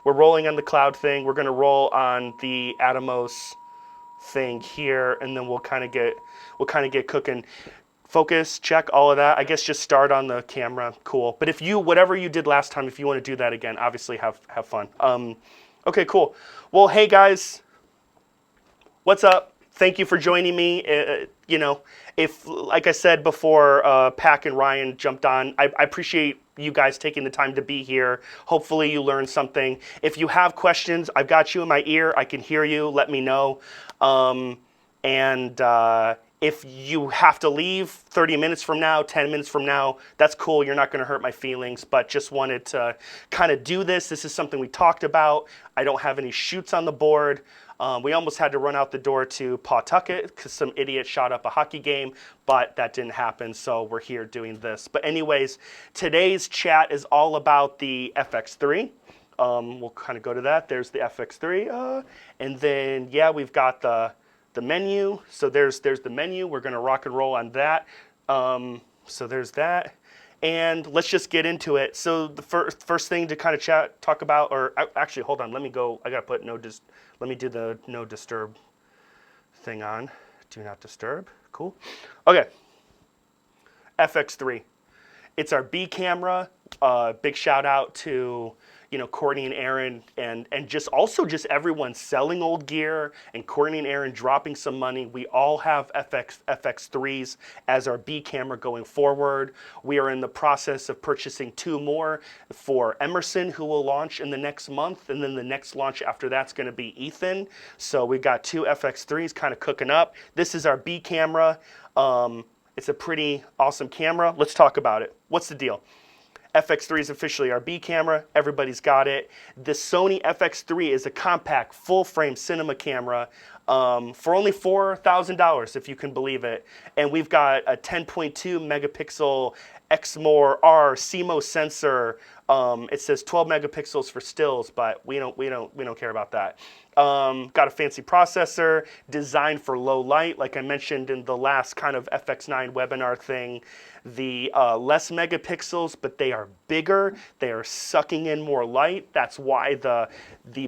we're rolling on the cloud thing. We're gonna roll on the Atomos thing here, and then we'll kind of get cooking. Focus, check all of that. I guess just start on the camera. Cool. But if you, whatever you did last time, if you want to do that again, obviously have fun. Okay, cool. Well, hey guys, what's up? Thank you for joining me. You know, if, like I said before, Pac and Ryan jumped on, I appreciate you guys taking the time to be here. Hopefully you learned something. If you have questions, I've got you in my ear. I can hear you. Let me know. If you have to leave 30 minutes from now, 10 minutes from now, that's cool. You're not going to hurt my feelings, but just wanted to kind of do this. This is something we talked about. I don't have any shoots on the board. We almost had to run out the door to Pawtucket because some idiot shot up a hockey game, but that didn't happen, so we're here doing this. But anyways, today's chat is all about the FX3. We'll kind of go to that. There's the FX3. And then, yeah, we've got the menu. So there's the menu. We're going to rock and roll on that. So there's that. And let's just get into it. So the first thing to kind of talk about, or actually, hold on. Let me go. I got to put let me do the no disturb thing on. Do not disturb. Cool. Okay. FX3. It's our B camera. Big shout out to, you know, Courtney and Aaron, and just everyone selling old gear, and Courtney and Aaron dropping some money. We all have FX3s as our B camera going forward. We are in the process of purchasing 2 more for Emerson, who will launch in the next month, and then the next launch after that's going to be Ethan. So we've got 2 FX3s kind of cooking up. This is our B camera. It's a pretty awesome camera. Let's talk about it. What's the deal? FX3 is officially our B camera. Everybody's got it. The Sony FX3 is a compact, full-frame cinema camera for only $4,000, if you can believe it. And we've got a 10.2 megapixel Exmor R CMOS sensor. It says 12 megapixels for stills, but we don't care about that. Got a fancy processor designed for low light, like I mentioned in the last kind of FX9 webinar thing. The less megapixels, but they are bigger. They are sucking in more light. That's why the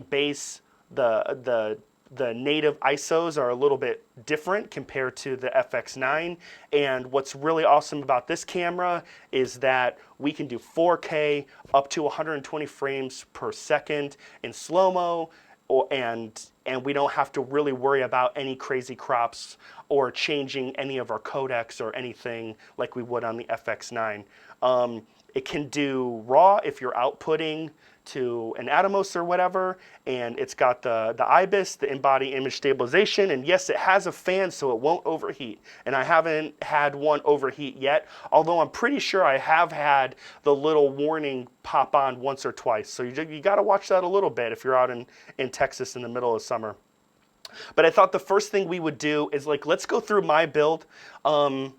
base, the native ISOs are a little bit different compared to the FX9. And what's really awesome about this camera is that we can do 4K up to 120 frames per second in slow-mo, and we don't have to really worry about any crazy crops or changing any of our codecs or anything like we would on the FX9. It can do RAW if you're outputting to an Atomos or whatever, and it's got the IBIS, the in-body image stabilization, and yes, it has a fan so it won't overheat. And I haven't had one overheat yet, although I'm pretty sure I have had the little warning pop on once or twice. So you got to watch that a little bit if you're out in Texas in the middle of summer. But I thought the first thing we would do is, like, let's go through my build.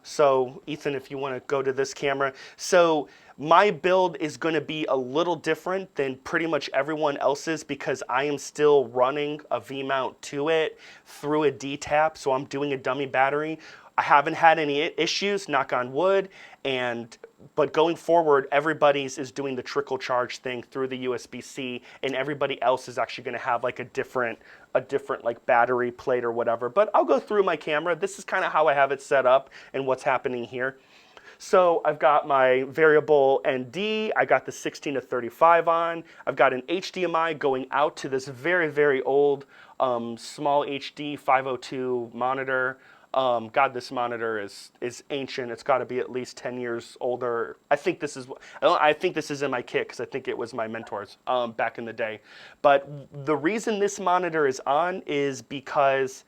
So Ethan, if you want to go to this camera. So my build is going to be a little different than pretty much everyone else's because I am still running a V-mount to it through a D-tap. So I'm doing a dummy battery. I haven't had any issues, knock on wood, but going forward, everybody's is doing the trickle charge thing through the USB-C, and everybody else is actually going to have like a different like battery plate or whatever. But I'll go through my camera. This is kind of how I have it set up and what's happening here. So I've got my variable ND, I got the 16 to 35 on, I've got an HDMI going out to this very, very old small HD 502 monitor. God, this monitor is ancient. It's got to be at least 10 years older. I think this is in my kit because I think it was my mentor's back in the day. But the reason this monitor is on is because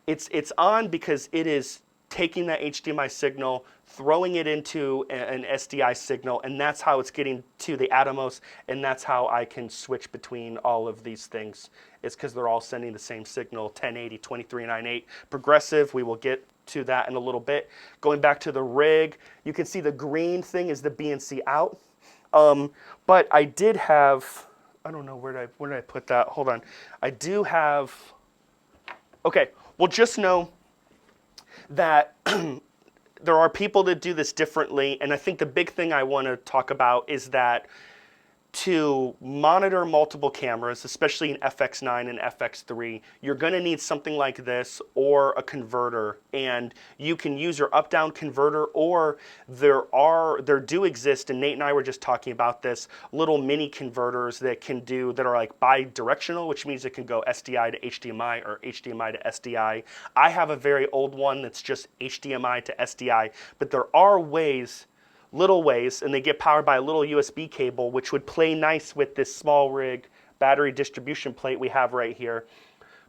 it's on because it is taking that HDMI signal, throwing it into an SDI signal, and that's how it's getting to the Atomos, and that's how I can switch between all of these things. It's because they're all sending the same signal, 1080, 2398, progressive. We will get to that in a little bit. Going back to the rig, you can see the green thing is the BNC out. But I did have, I don't know, where did I put that? Hold on. I do have, okay, well, just know that there are people that do this differently, and I think the big thing I want to talk about is that to monitor multiple cameras, especially in FX9 and FX3, you're going to need something like this or a converter. And you can use your up-down converter, or there do exist, and Nate and I were just talking about this, little mini converters that are like bi-directional, which means it can go SDI to HDMI or HDMI to SDI. I have a very old one that's just HDMI to SDI, but there are little ways, and they get powered by a little USB cable, which would play nice with this small rig battery distribution plate we have right here.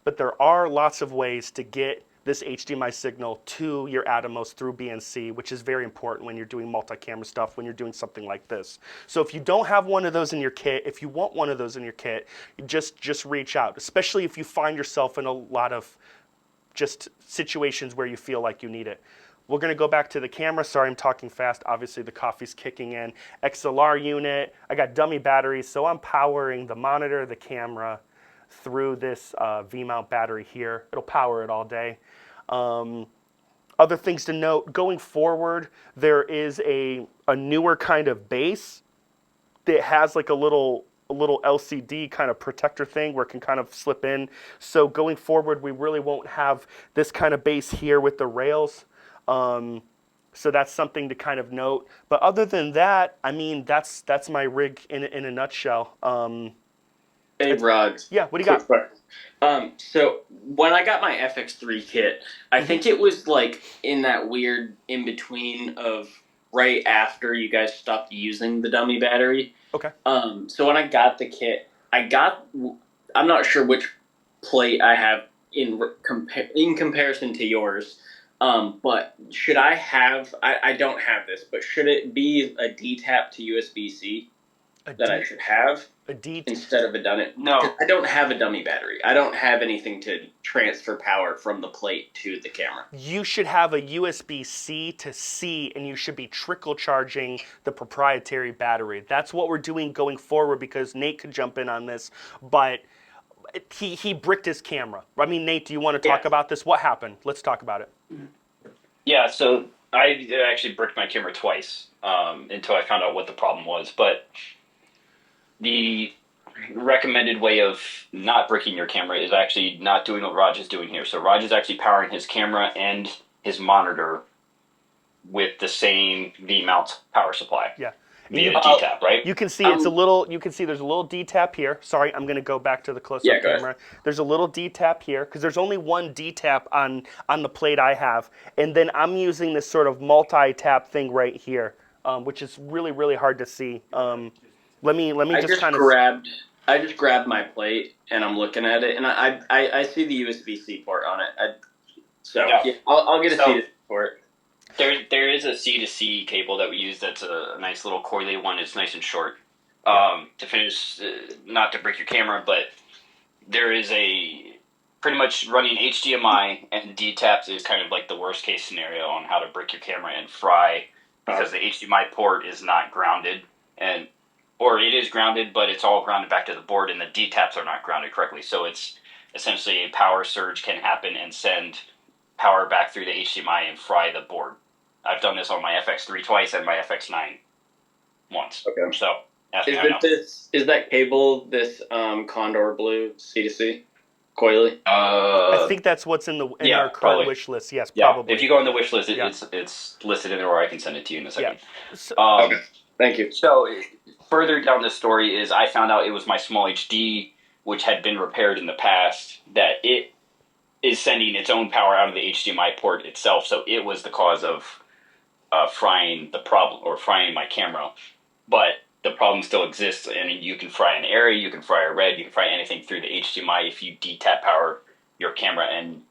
But there are lots of ways to get this HDMI signal to your Atomos through BNC, which is very important when you're doing multi-camera stuff, when you're doing something like this. So if you don't have one of those in your kit, if you want one of those in your kit, just reach out, especially if you find yourself in a lot of just situations where you feel like you need it. We're going to go back to the camera. Sorry, I'm talking fast. Obviously, the coffee's kicking in. XLR unit. I got dummy batteries, so I'm powering the monitor, the camera, through this V-mount battery here. It'll power it all day. Other things to note, going forward, there is a newer kind of base that has like a little LCD kind of protector thing where it can kind of slip in. So going forward, we really won't have this kind of base here with the rails. So that's something to kind of note. But other than that, I mean, that's my rig in a nutshell. Hey, Roggg. Yeah, what do you got? So when I got my FX3 kit, I think it was like in that weird in between of right after you guys stopped using the dummy battery. Okay. So when I got the kit, I'm not sure which plate I have in comparison to yours. But should I have, I don't have this, but should it be a D-tap to USB-C that I should have instead of a dummy? No. I don't have a dummy battery. I don't have anything to transfer power from the plate to the camera. You should have a USB-C to C, and you should be trickle charging the proprietary battery. That's what we're doing going forward, because Nate could jump in on this, but he bricked his camera. I mean, Nate, do you want to talk about this? What happened? Let's talk about it. Yeah, so I actually bricked my camera twice until I found out what the problem was. But the recommended way of not bricking your camera is actually not doing what Roggg is doing here. So Roggg is actually powering his camera and his monitor with the same V-mount power supply. Yeah. Via D-tap, right? You can see there's a little D-tap here. Sorry, I'm going to go back to the close-up camera. There's a little D-tap here because there's only one D-tap on the plate I have. And then I'm using this sort of multi-tap thing right here, which is really, really hard to see. Let me just kind of... I just grabbed my plate and I'm looking at it, and I see the USB-C port on it. I'll get a C port. There is a C-to-C cable that we use that's a nice little coily one. It's nice and short. To finish, not to break your camera, but there is a pretty much running HDMI and D-taps is kind of like the worst case scenario on how to break your camera and fry, because the HDMI port is not grounded, or it is grounded, but it's all grounded back to the board, and the D-taps are not grounded correctly. So it's essentially a power surge can happen and send power back through the HDMI and fry the board. I've done this on my FX3 twice and my FX9 once. Okay. So, is that cable this Condor Blue C2C coily? I think that's what's in our current wish list. Yes, probably. If you go on the wish list, it's listed in there, or I can send it to you in a second. Yeah. Okay. Thank you. So, further down the story is I found out it was my small HD, which had been repaired in the past, that it is sending its own power out of the HDMI port itself. So it was the cause of frying my camera. But the problem still exists, and you can fry an area, you can fry a red, you can fry anything through the HDMI if you D-tap power your camera, and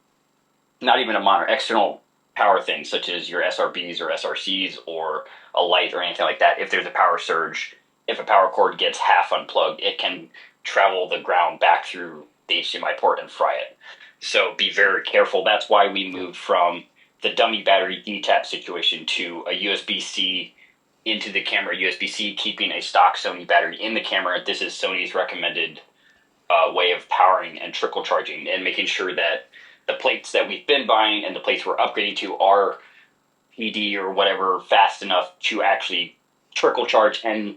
not even a monitor, external power things such as your SRBs or SRCs or a light or anything like that. If there's a power surge, if a power cord gets half unplugged, it can travel the ground back through the HDMI port and fry it. So be very careful. That's why we moved from the dummy battery D-tap situation to a USB-C into the camera, USB-C keeping a stock Sony battery in the camera. This is Sony's recommended way of powering and trickle charging, and making sure that the plates that we've been buying and the plates we're upgrading to are PD or whatever fast enough to actually trickle charge and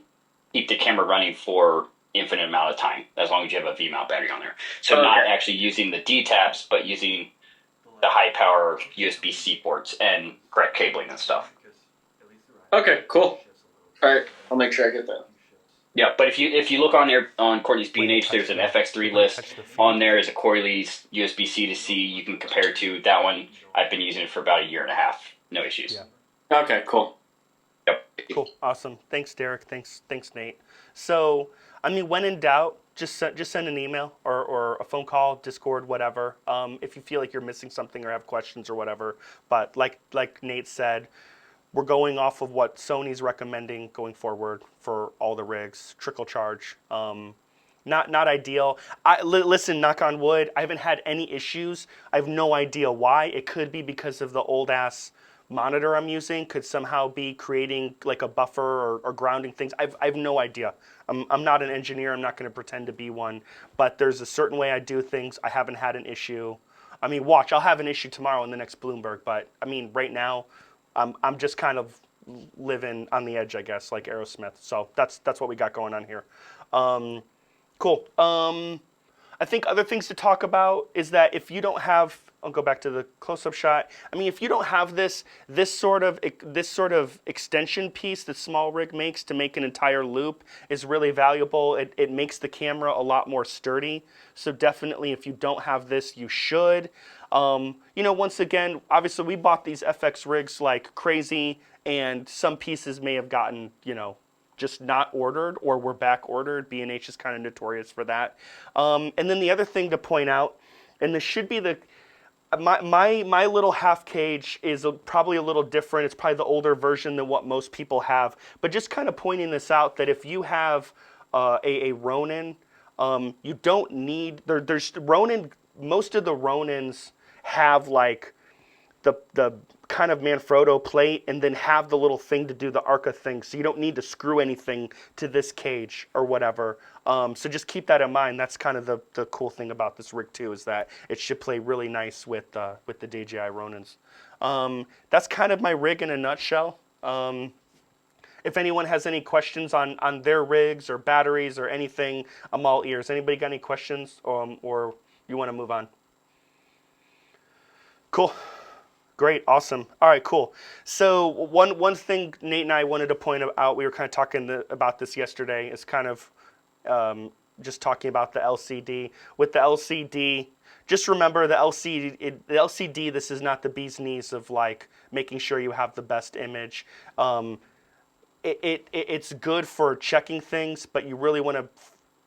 keep the camera running for infinite amount of time, as long as you have a V-mount battery on there. So not actually using the D-taps, but using the high power USB-C ports and correct cabling and stuff. Okay, cool. All right, I'll make sure I get that. Yeah, but if you look on there on Courtney's B&H, there's an FX3 list. On there is a Corley's USB-C to C. You can compare to that one. I've been using it for about a year and a half. No issues. Yeah. Okay, cool. Yep. Cool. Awesome. Thanks, Derek. Thanks, Nate. So, I mean, when in doubt, just send an email or a phone call, Discord, whatever. If you feel like you're missing something or have questions or whatever. But like Nate said, we're going off of what Sony's recommending going forward for all the rigs. Trickle charge. Not ideal. Listen, knock on wood, I haven't had any issues. I have no idea why. It could be because of the old ass monitor I'm using. Could somehow be creating like a buffer or grounding things. I have no idea. I'm not an engineer. I'm not going to pretend to be one. But there's a certain way I do things. I haven't had an issue. I mean, watch. I'll have an issue tomorrow in the next Bloomberg. But I mean, right now, I'm just kind of living on the edge, I guess, like Aerosmith. So that's what we got going on here. Cool. I think other things to talk about is that if you don't have, I'll go back to the close-up shot. I mean, if you don't have this sort of extension piece that small rig makes to make an entire loop is really valuable. It makes the camera a lot more sturdy. So definitely, if you don't have this, you should. You know, once again, obviously we bought these FX rigs like crazy, and some pieces may have gotten, you know, just not ordered or were back ordered. B&H is kind of notorious for that. And then the other thing to point out, and this should be my little half cage is probably a little different. It's probably the older version than what most people have. But just kind of pointing this out, that if you have a Ronin, you don't need, there's Ronin, most of the Ronins have like the kind of Manfrotto plate and then have the little thing to do the Arca thing. So you don't need to screw anything to this cage or whatever. So just keep that in mind. That's kind of the cool thing about this rig too, is that it should play really nice with the DJI Ronins. That's kind of my rig in a nutshell. If anyone has any questions on their rigs or batteries or anything, I'm all ears. Anybody got any questions, or you want to move on? Cool. Great, awesome. All right, cool. So one thing Nate and I wanted to point out, we were kind of talking about this yesterday, is kind of just talking about the LCD. With the LCD, just remember the LCD, this is not the bee's knees of like making sure you have the best image. It's good for checking things, but you really want to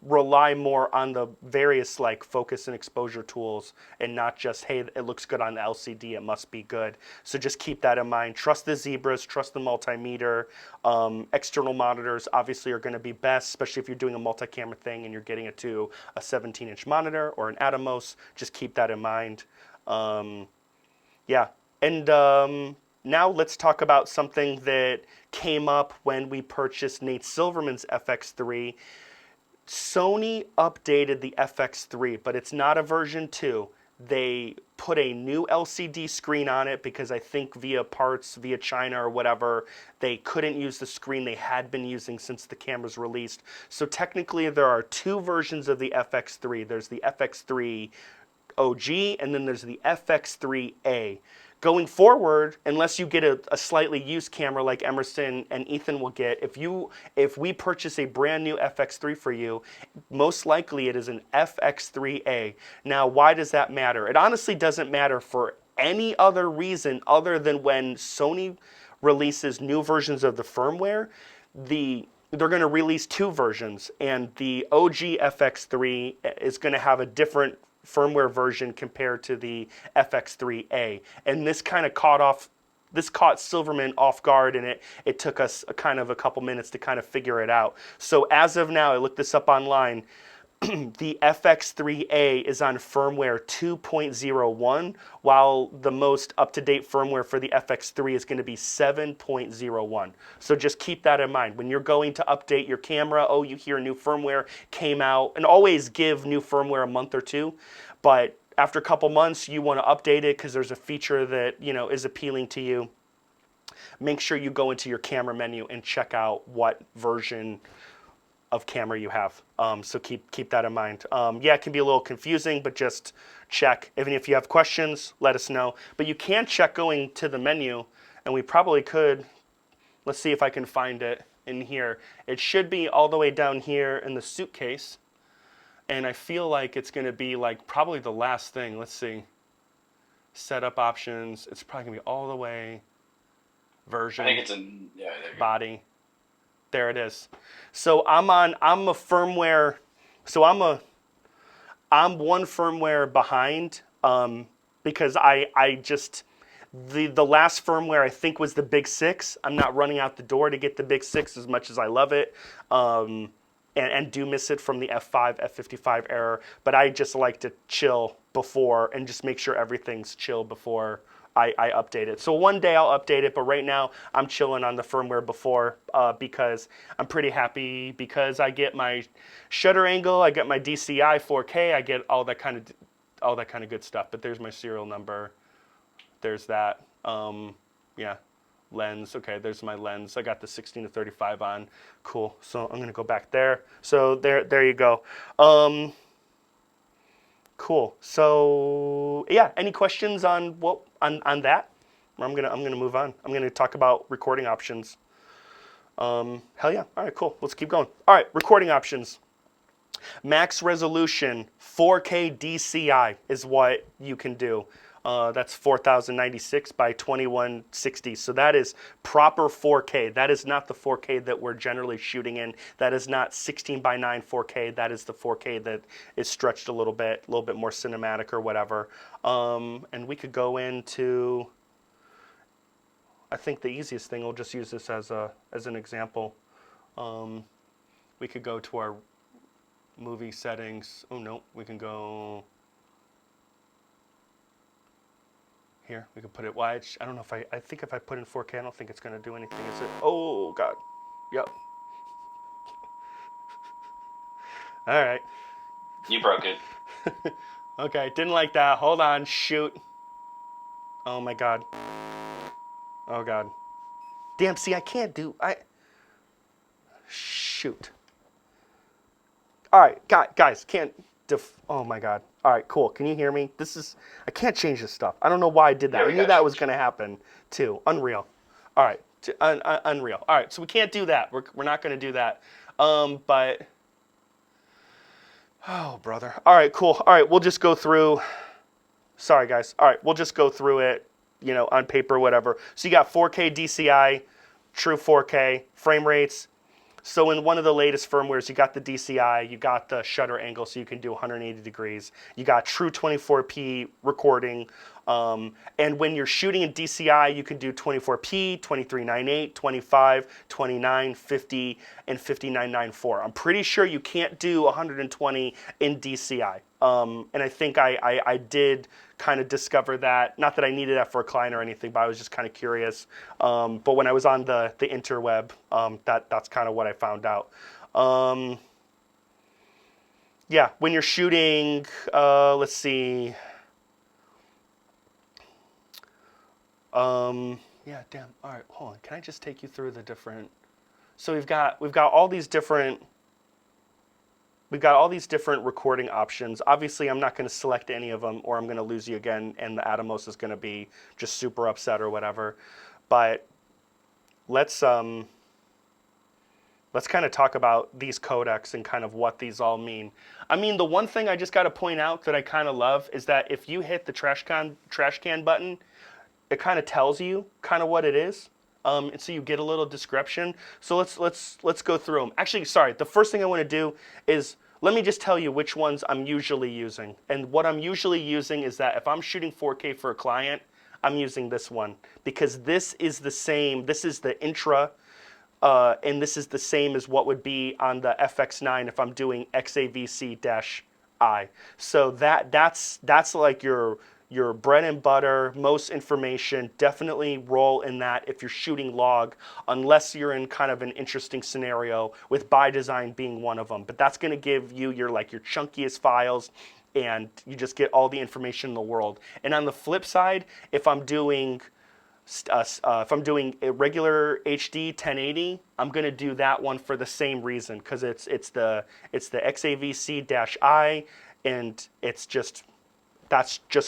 rely more on the various like focus and exposure tools, and not just, hey, it looks good on the LCD, it must be good. So just keep that in mind. Trust the zebras, trust the multimeter. External monitors obviously are going to be best, especially if you're doing a multi-camera thing and you're getting it to a 17-inch monitor or an Atomos. Just keep that in mind. Yeah, and now let's talk about something that came up when we purchased Nate Silverman's FX3. Sony updated the FX3, but it's not a version 2. They put a new LCD screen on it because I think via China or whatever, they couldn't use the screen they had been using since the camera's released. So technically there are two versions of the FX3. There's the FX3 OG, and then there's the FX3A. Going forward, unless you get a slightly used camera like Emerson and Ethan will get, if we purchase a brand new FX3 for you, most likely it is an FX3A. Now, why does that matter? It honestly doesn't matter for any other reason other than when Sony releases new versions of the firmware, they're going to release two versions, and the OG FX3 is going to have a different firmware version compared to the FX3A. And this kind of caught Silverman off guard, and it took us a couple minutes to kind of figure it out. So as of now, I looked this up online, the FX3A is on firmware 2.01, while the most up-to-date firmware for the FX3 is going to be 7.01. So just keep that in mind. When you're going to update your camera, oh, you hear new firmware came out, and always give new firmware a month or two, but after a couple months, you want to update it because there's a feature that, you know, is appealing to you. Make sure you go into your camera menu and check out what version of camera you have. So keep that in mind. Yeah, it can be a little confusing, but just check. Even if you have questions, let us know. But you can check going to the menu, and we probably could. Let's see if I can find it in here. It should be all the way down here in the suitcase. And I feel like it's going to be like probably the last thing. Let's see. Setup options. It's probably going to be all the way. Version. I think it's in, yeah, there you body. There it is. So I'm a firmware. So I'm one firmware behind because I just the last firmware I think was the Big 6. I'm not running out the door to get the Big 6 as much as I love it. And do miss it from the F5, F55 era, but I just like to chill before and just make sure everything's chill before I update it. So one day I'll update it, but right now I'm chilling on the firmware before because I'm pretty happy because I get my shutter angle, I get my DCI 4K, I get all that kind of good stuff. But there's my serial number. There's that. Yeah. Lens, okay, there's my lens. I got the 16 to 35 on. Cool. So I'm gonna go back there. So there you go. Cool. So yeah, any questions on on that? Or I'm gonna move on. I'm gonna talk about recording options. Hell yeah. All right, cool. Let's keep going. All right, recording options. Max resolution 4K DCI is what you can do. That's 4096 by 2160. So that is proper 4K. That is not the 4K that we're generally shooting in. That is not 16 by 9 4K. That is the 4K that is stretched a little bit more cinematic or whatever. And we could go into, I think the easiest thing, we'll just use this as an example. We could go to our movie settings. Oh no, we can go here. We can put it wide. I don't know if I think if I put in 4K, I don't think it's going to do anything, is it? Oh God. Yep. All right. You broke it. Okay, didn't like that. Hold on. Shoot. Oh my God. Oh God. Damn. See, I can't do. Shoot. All right, guys, can't. Oh my God. All right, cool. Can you hear me? I can't change this stuff. I don't know why I did that. I knew that was going to happen too. Unreal. All right, unreal. All right, so we can't do that. We're not going to do that. But oh brother. All right, cool. All right, we'll just go through. Sorry guys. All right, we'll just go through it. On paper, whatever. So you got 4K DCI, true 4K frame rates. So in one of the latest firmwares, you got the DCI, you got the shutter angle, so you can do 180 degrees. You got true 24p recording. And when you're shooting in DCI, you can do 24p, 2398, 25, 29, 50, and 5994. I'm pretty sure you can't do 120 in DCI. And I think I did kind of discover that. Not that I needed that for a client or anything, but I was just kind of curious. But when I was on the interweb, that's kind of what I found out. Yeah, when you're shooting, let's see. Yeah, damn. All right, hold on. Can I just take you through the different? So we've got all these different. We've got all these different recording options. Obviously, I'm not going to select any of them, or I'm going to lose you again, and the Atomos is going to be just super upset or whatever. But let's kind of talk about these codecs and kind of what these all mean. I mean, the one thing I just got to point out that I kind of love is that if you hit the trash can button, it kind of tells you kind of what it is. And so you get a little description. So let's go through them. Actually, sorry. The first thing I want to do is let me just tell you which ones I'm usually using. And what I'm usually using is that if I'm shooting 4K for a client, I'm using this one because this is the same. This is the Intra, and this is the same as what would be on the FX9 if I'm doing XAVC-I. So that's like your bread and butter, most information. Definitely roll in that if you're shooting log, unless you're in kind of an interesting scenario with by design being one of them. But that's going to give you your chunkiest files, and you just get all the information in the world. And on the flip side, if I'm doing If I'm doing a regular HD 1080, I'm gonna do that one for the same reason, because it's the XAVC-I, and that's just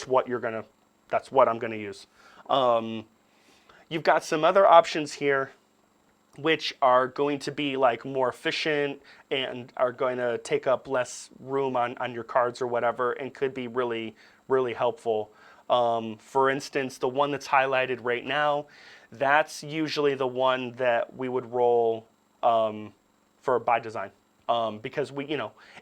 what that's what I'm gonna use. You've got some other options here which are going to be like more efficient and are going to take up less room on your cards or whatever, and could be really, really helpful. For instance, the one that's highlighted right now, that's usually the one that we would roll for by design. Because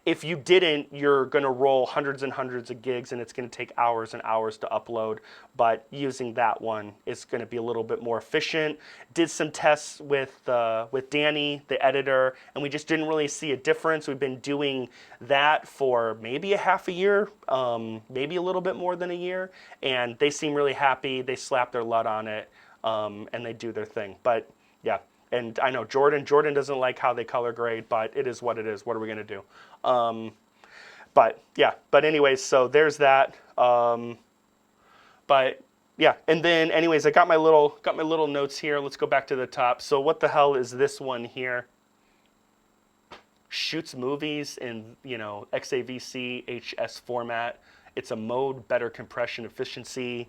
if you didn't, you're going to roll hundreds and hundreds of gigs, and it's going to take hours and hours to upload. But using that one is going to be a little bit more efficient. Did some tests with Danny, the editor, and we just didn't really see a difference. We've been doing that for maybe a half a year, maybe a little bit more than a year, and they seem really happy. They slap their LUT on it, and they do their thing. But yeah. And I know Jordan doesn't like how they color grade, but it is what it is. What are we gonna do? But yeah. But anyways, so there's that. But yeah. And then anyways, I got my little notes here. Let's go back to the top. So what the hell is this one here? Shoots movies in XAVC HS format. It's a mode, better compression efficiency.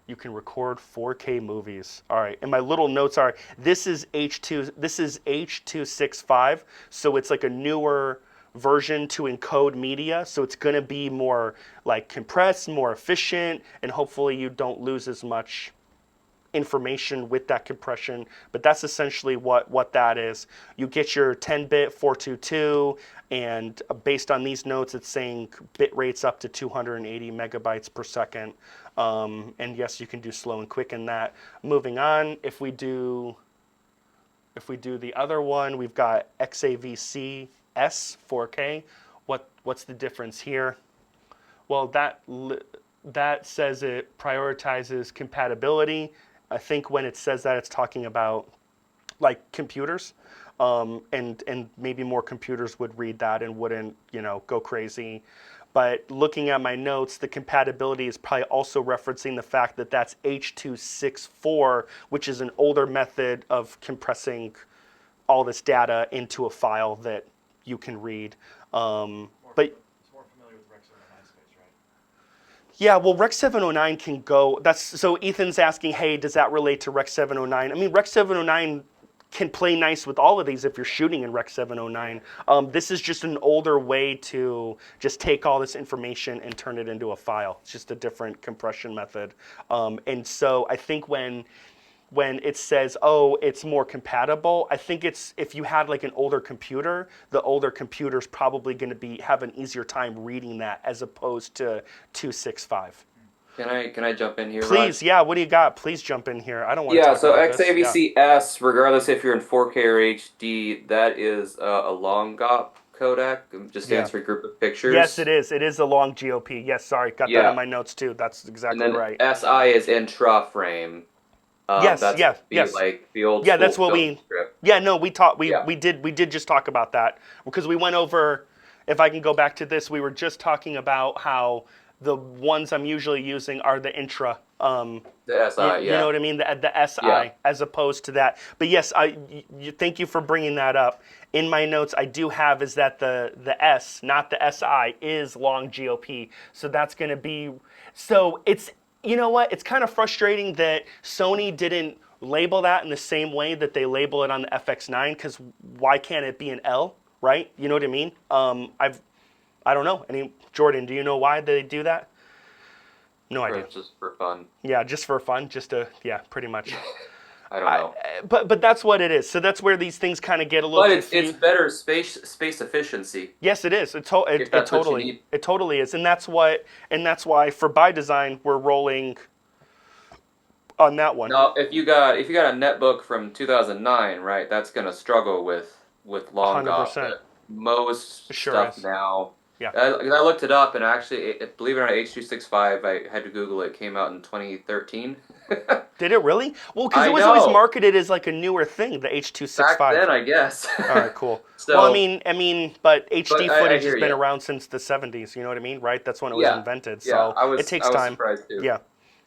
You can record 4K movies. All right, and my little notes are, this is H.265, so it's like a newer version to encode media, so it's gonna be more like compressed, more efficient, and hopefully you don't lose as much information with that compression. But that's essentially what that is. You get your 10-bit 422, and based on these notes, it's saying bit rates up to 280 megabytes per second. And yes, you can do slow and quick in that. Moving on, if we do the other one, we've got XAVC S 4K. What's the difference here? Well, that says it prioritizes compatibility. I think when it says that, it's talking about like computers, and maybe more computers would read that and wouldn't go crazy. But looking at my notes, the compatibility is probably also referencing the fact that that's H.264, which is an older method of compressing all this data into a file that you can read. But It's more familiar with Rec 709 space, right? yeah, well, Rec 709 can go. So Ethan's asking, hey, does that relate to Rec 709? I mean, Rec 709 can play nice with all of these if you're shooting in Rec 709. This is just an older way to just take all this information and turn it into a file. It's just a different compression method. And so I think when it says, oh, it's more compatible, I think it's, if you had like an older computer, the older computer's probably going to have an easier time reading that as opposed to 265. Can I jump in here, Please, Rod? yeah, what do you got? Please jump in here. I don't want to Yeah, talk so about this. Yeah. XAVC-S, regardless if you're in 4K or HD, that is a long GOP codec. It just stands Yeah. for group of pictures. Yes, it is. It is a long GOP. Yes, sorry, got that Yeah. in my notes too. That's And exactly then right. SI is intra-frame. Yes, That's yes. like the old Yeah, school that's what film script. Yeah, no, we taught. Yeah. We did just talk about that because we went over. If I can go back to this, we were just talking about how the ones I'm usually using are the intra. The SI, You know what I mean? The SI Yeah. as opposed to that. But yes, thank you for bringing that up. In my notes, I do have is that the S, not the SI, is long GOP. So that's going to be. So it's, you know what? It's kind of frustrating that Sony didn't label that in the same way that they label it on the FX9, because why can't it be an L, right? You know what I mean? I don't know. Jordan, do you know why they do that? No idea. Just for fun. Yeah, just for fun, pretty much. I don't know. But that's what it is. So that's where these things kind of get a little But it's confused. better space efficiency. Yes, it is. It that's what you need. totally is, and that's why for by design we're rolling on that one. Now, if you got a netbook from 2009, right, that's gonna struggle with long 100%. GOP. Most Sure stuff is. now. Yeah. I looked it up, and actually, believe it or not, H.265, I had to Google it. It came out in 2013. Did it really? Well, because I it was always know. marketed as like a newer thing, the H.265. Back then, I guess. All right, cool. So, well, I mean, but HD But I footage has hear been you. around since the 70s. You know what I mean, right? That's when it was Yeah. invented. Yeah, So I was it takes I was time. surprised too. Yeah.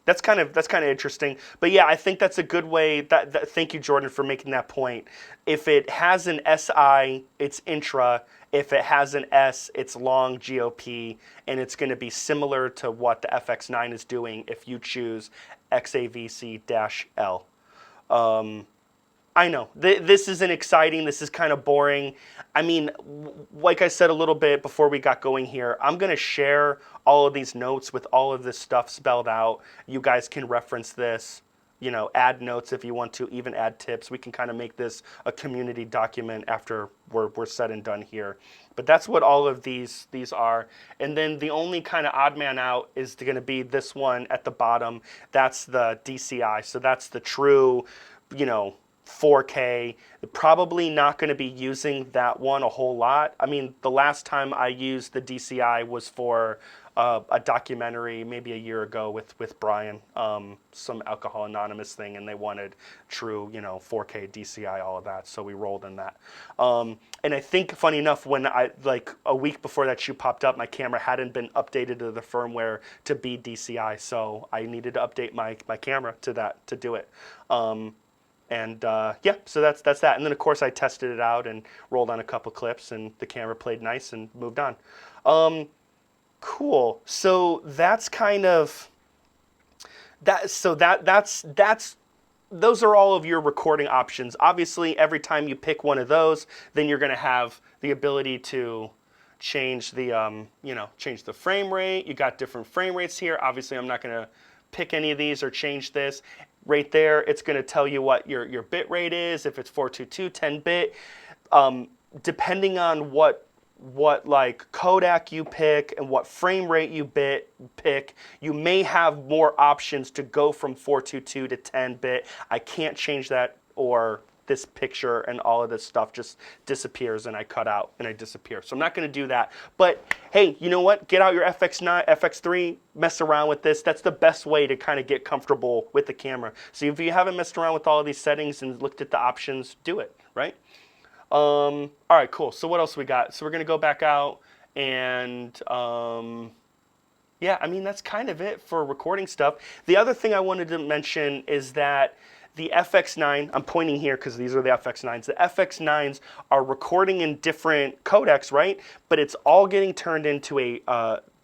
That's kind of interesting. But yeah, I think that's a good way. Thank you, Jordan, for making that point. If it has an SI, it's intra. If it has an S, it's long GOP, and it's going to be similar to what the FX9 is doing if you choose XAVC-L. I know. This isn't exciting. This is kind of boring. I mean, like I said a little bit before we got going here, I'm going to share all of these notes with all of this stuff spelled out. You guys can reference this, add notes if you want to, even add tips. We can kind of make this a community document after we're said and done here. But that's what all of these are. And then the only kind of odd man out is going to be this one at the bottom. That's the DCI. So that's the true, 4K. Probably not going to be using that one a whole lot. I mean, the last time I used the DCI was for a documentary maybe a year ago with Brian, some Alcohol Anonymous thing, and they wanted true, 4K DCI, all of that. So we rolled in that. And I think, funny enough, when a week before that shoe popped up, my camera hadn't been updated to the firmware to be DCI, so I needed to update my camera to do it. Yeah, so that's that. And then, of course, I tested it out and rolled on a couple clips, and the camera played nice and moved on. Cool. So that's kind of that. So that's those are all of your recording options. Obviously, every time you pick one of those, then you're going to have the ability to change the change the frame rate. You got different frame rates here. Obviously, I'm not going to pick any of these or change this. Right there, it's going to tell you what your bit rate is, if it's 422, 10-bit. Depending on what like codec you pick and what frame rate you pick, you may have more options to go from 422 to 10-bit. I can't change that, or this picture and all of this stuff just disappears and I cut out and I disappear. So I'm not going to do that. But hey, you know what? Get out your FX9, FX3, mess around with this. That's the best way to kind of get comfortable with the camera. So if you haven't messed around with all of these settings and looked at the options, do it, right? All right, cool. So what else we got? So we're going to go back out and yeah, I mean, that's kind of it for recording stuff. The other thing I wanted to mention is that the FX9, I'm pointing here because these are the FX9s. The FX9s are recording in different codecs, right? But it's all getting turned into a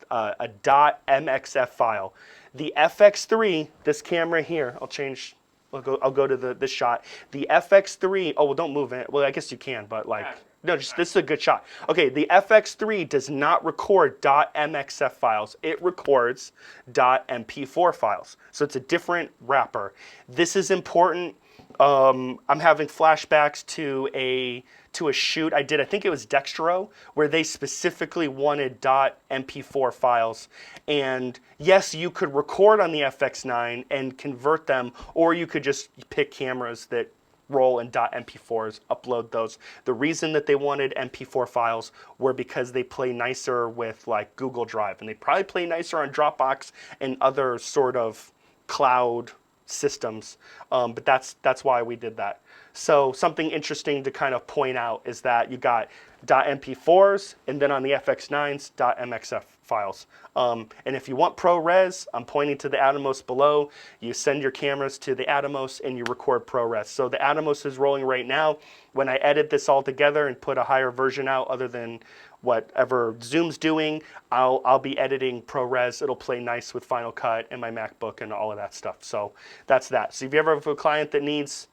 .mxf file. The FX3, this camera here, I'll go to this shot. The FX3, oh, well, don't move it. Well, I guess you can, but like, no, this is a good shot. Okay, the FX3 does not record .mxf files. It records .mp4 files. So it's a different wrapper. This is important. I'm having flashbacks to a shoot I did, I think it was Dextro, where they specifically wanted .mp4 files. And yes, you could record on the FX9 and convert them, or you could just pick cameras that roll in .mp4s, upload those. The reason that they wanted MP4 files were because they play nicer with like Google Drive, and they probably play nicer on Dropbox and other sort of cloud systems. But that's why we did that. So something interesting to kind of point out is that you got .mp4s, and then on the FX9s, .mxf files. And if you want ProRes, I'm pointing to the Atomos below. You send your cameras to the Atomos and you record ProRes. So the Atomos is rolling right now. When I edit this all together and put a higher version out other than whatever Zoom's doing, I'll be editing ProRes. It'll play nice with Final Cut and my MacBook and all of that stuff. So that's that. So if you ever have a client that needs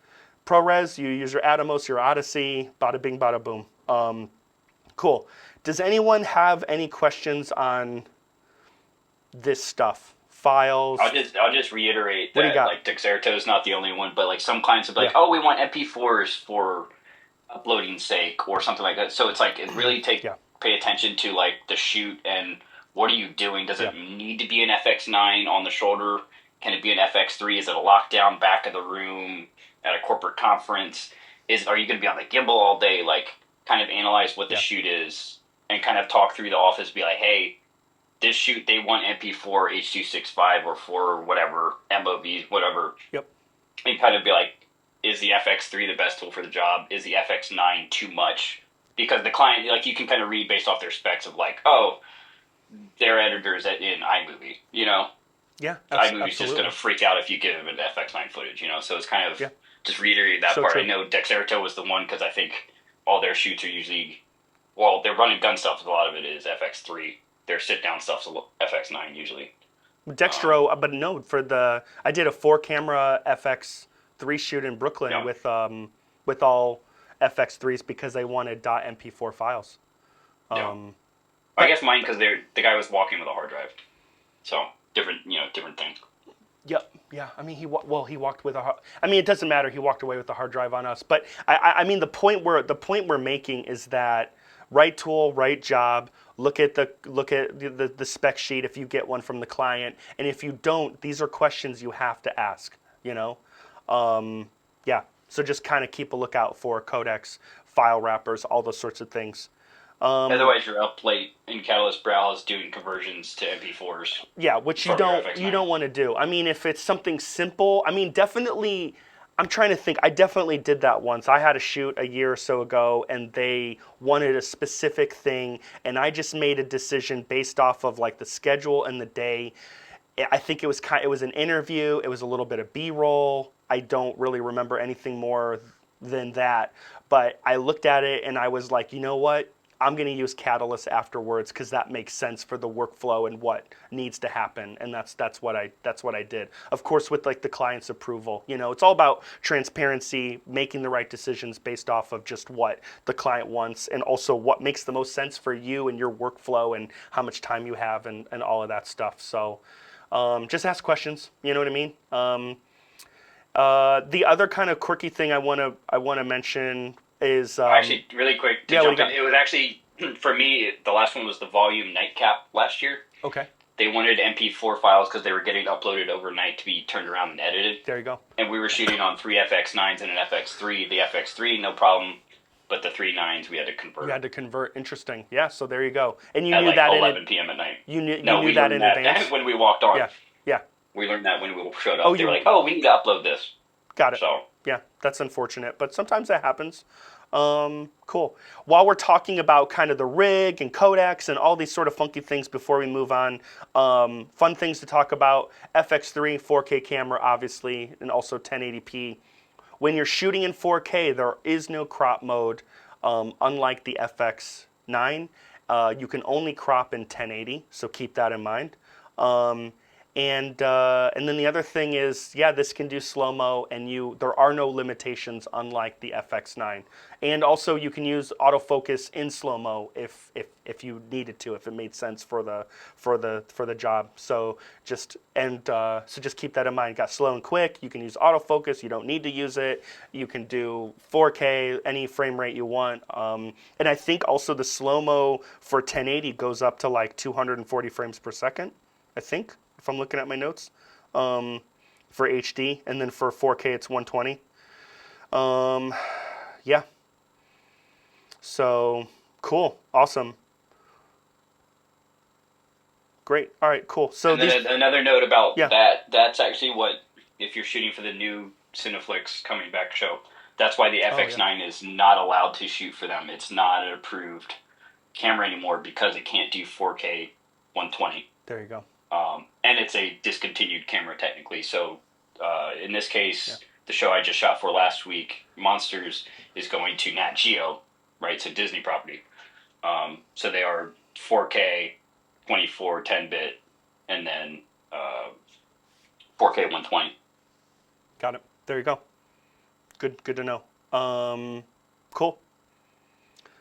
ProRes, you use your Atomos, your Odyssey, bada bing, bada boom. Cool. Does anyone have any questions on this stuff? Files? I'll just reiterate that like Dexerto is not the only one, but like some clients will be like, oh, we want MP4s for uploading sake or something like that. So it's like it really pay attention to like the shoot and what are you doing? Does it need to be an FX9 on the shoulder? Can it be an FX3? Is it a lockdown back of the room at a corporate conference? Are you going to be on the gimbal all day? Like, kind of analyze what the shoot is and kind of talk through the office. Be like, hey, this shoot they want MP4 H.265 or for whatever MOVs, whatever. Yep. And kind of be like, is the FX3 the best tool for the job? Is the FX9 too much? Because the client, like, you can kind of read based off their specs of like, oh, their editor's in iMovie, you know. Yeah, iMovie's just absolutely. going to freak out if you give him an FX9 footage, So it's kind of just reiterating that So part. true. I know Dexerto was the one because I think all their shoots are usually, well, they're running gun stuff. A lot of it is FX3. Their sit-down stuff's FX9 usually. Dextro, but no, I did a 4-camera FX3 shoot in Brooklyn Yeah. with all FX3s because they wanted .mp4 files. Yeah. I guess mine because the guy was walking with a hard drive, so different thing. Yep. Yeah. I mean, he walked with a. I mean, it doesn't matter. He walked away with the hard drive on us. But I mean, the point we're making is that right tool, right job. Look at the spec sheet if you get one from the client, and if you don't, these are questions you have to ask. Yeah. So just kind of keep a lookout for codecs, file wrappers, all those sorts of things. Otherwise, you're up late in Catalyst Browse doing conversions to MP4s. Yeah, which you don't want to do. I mean, if it's something simple, I mean, definitely. I'm trying to think. I definitely did that once. I had a shoot a year or so ago, and they wanted a specific thing, and I just made a decision based off of like the schedule and the day. I think it was an interview. It was a little bit of B-roll. I don't really remember anything more than that. But I looked at it and I was like, you know what? I'm going to use Catalyst afterwards because that makes sense for the workflow and what needs to happen, and that's what I did. Of course, with like the client's approval, it's all about transparency, making the right decisions based off of just what the client wants, and also what makes the most sense for you and your workflow and how much time you have and all of that stuff. So, just ask questions. You know what I mean? The other kind of quirky thing I want to mention is actually really quick to yeah, jump in. It was actually for me the last one was the volume nightcap last year. Okay. They wanted MP4 files because they were getting uploaded overnight to be turned around and edited. There you go. And we were shooting on 3 FX9s and an FX3. The FX3 no problem, but the 3 9s we had to convert. You had to convert. Interesting. Yeah. So there you go. And you at knew like that 11 p.m. at night. You knew we that in learned advance when we walked on. Yeah. Yeah. We learned that when we showed up. Oh, they were like, "Oh, we need to upload this." Got it. So yeah, that's unfortunate, but sometimes that happens. Cool. While we're talking about kind of the rig and codecs and all these sort of funky things before we move on, fun things to talk about, FX3, 4K camera, obviously, and also 1080p. When you're shooting in 4K, there is no crop mode, unlike the FX9. You can only crop in 1080, so keep that in mind. And then the other thing is, yeah, this can do slow-mo, and there are no limitations unlike the FX9. And also, you can use autofocus in slow-mo if you needed to, if it made sense for the job. So just keep that in mind. Got slow and quick. You can use autofocus. You don't need to use it. You can do 4K, any frame rate you want. And I think also the slow-mo for 1080 goes up to like 240 frames per second, I think, if I'm looking at my notes, for HD, and then for 4K it's 120. Yeah. So cool, awesome, great. All right, cool. So and then another note about that's actually what, if you're shooting for the new Cineflix coming back show, that's why the FX9 is not allowed to shoot for them. It's not an approved camera anymore because it can't do 4K 120. There you go. And it's a discontinued camera technically. So in this case, the show I just shot for last week, Monsters, is going to Nat Geo, right? So Disney property. So they are 4K, 24, 10-bit, and then 4K 120. Got it. There you go. Good to know. Cool.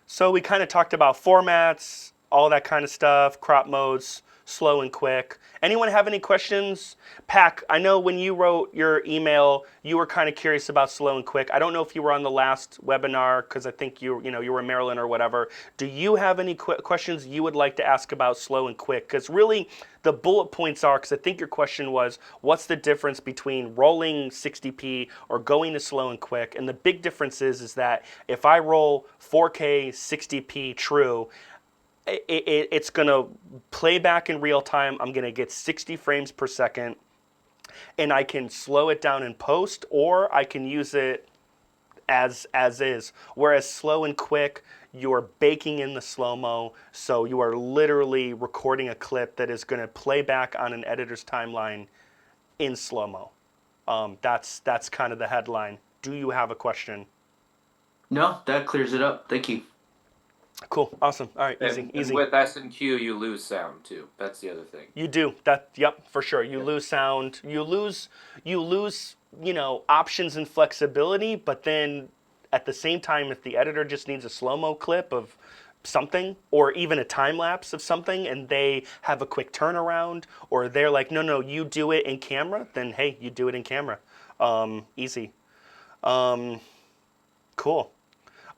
So we kind of talked about formats, all that kind of stuff, crop modes, slow and quick. Anyone have any questions? Pac, I know when you wrote your email, you were kind of curious about slow and quick. I don't know if you were on the last webinar because I think you were in Maryland or whatever. Do you have any questions you would like to ask about slow and quick? Because really, the bullet points are, because I think your question was, what's the difference between rolling 60p or going to slow and quick? And the big difference is that if I roll 4K 60p true, it's going to play back in real time. I'm going to get 60 frames per second, and I can slow it down in post, or I can use it as is. Whereas slow and quick, you are baking in the slow-mo, so you are literally recording a clip that is going to play back on an editor's timeline in slow-mo. That's kind of the headline. Do you have a question? No, that clears it up. Thank you. Cool, awesome. All right, easy, And easy. with S&Q, you lose sound too. That's the other thing. You do that. Yep, for sure. You lose sound. You lose. Options and flexibility. But then, at the same time, if the editor just needs a slow-mo clip of something, or even a time lapse of something, and they have a quick turnaround, or they're like, no, you do it in camera, then hey, you do it in camera. Easy. Cool.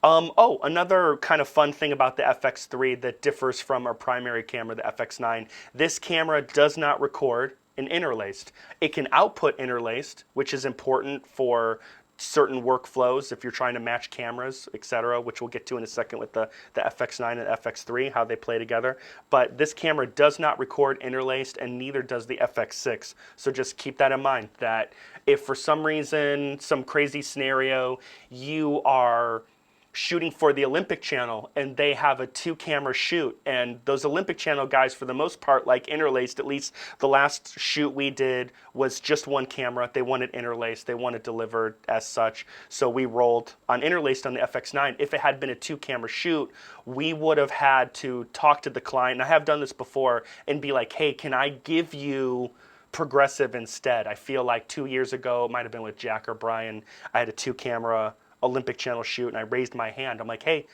Another kind of fun thing about the FX3 that differs from our primary camera, the FX9, this camera does not record in interlaced. It can output interlaced, which is important for certain workflows if you're trying to match cameras, etc., which we'll get to in a second with the FX9 and FX3, how they play together. But this camera does not record interlaced, and neither does the FX6. So just keep that in mind, that if for some reason, some crazy scenario, you are shooting for the Olympic Channel and they have a 2-camera shoot, and those Olympic Channel guys for the most part like interlaced. At least the last shoot we did was just 1 camera. They want it interlaced, they want it delivered as such, so we rolled on interlaced on the FX9. If it had been a 2-camera shoot, we would have had to talk to the client, and I have done this before, and be like, hey, can I give you progressive instead? I feel like 2 years ago, it might have been with Jack or Brian, I had a 2-camera Olympic Channel shoot, and I raised my hand. I'm like, hey,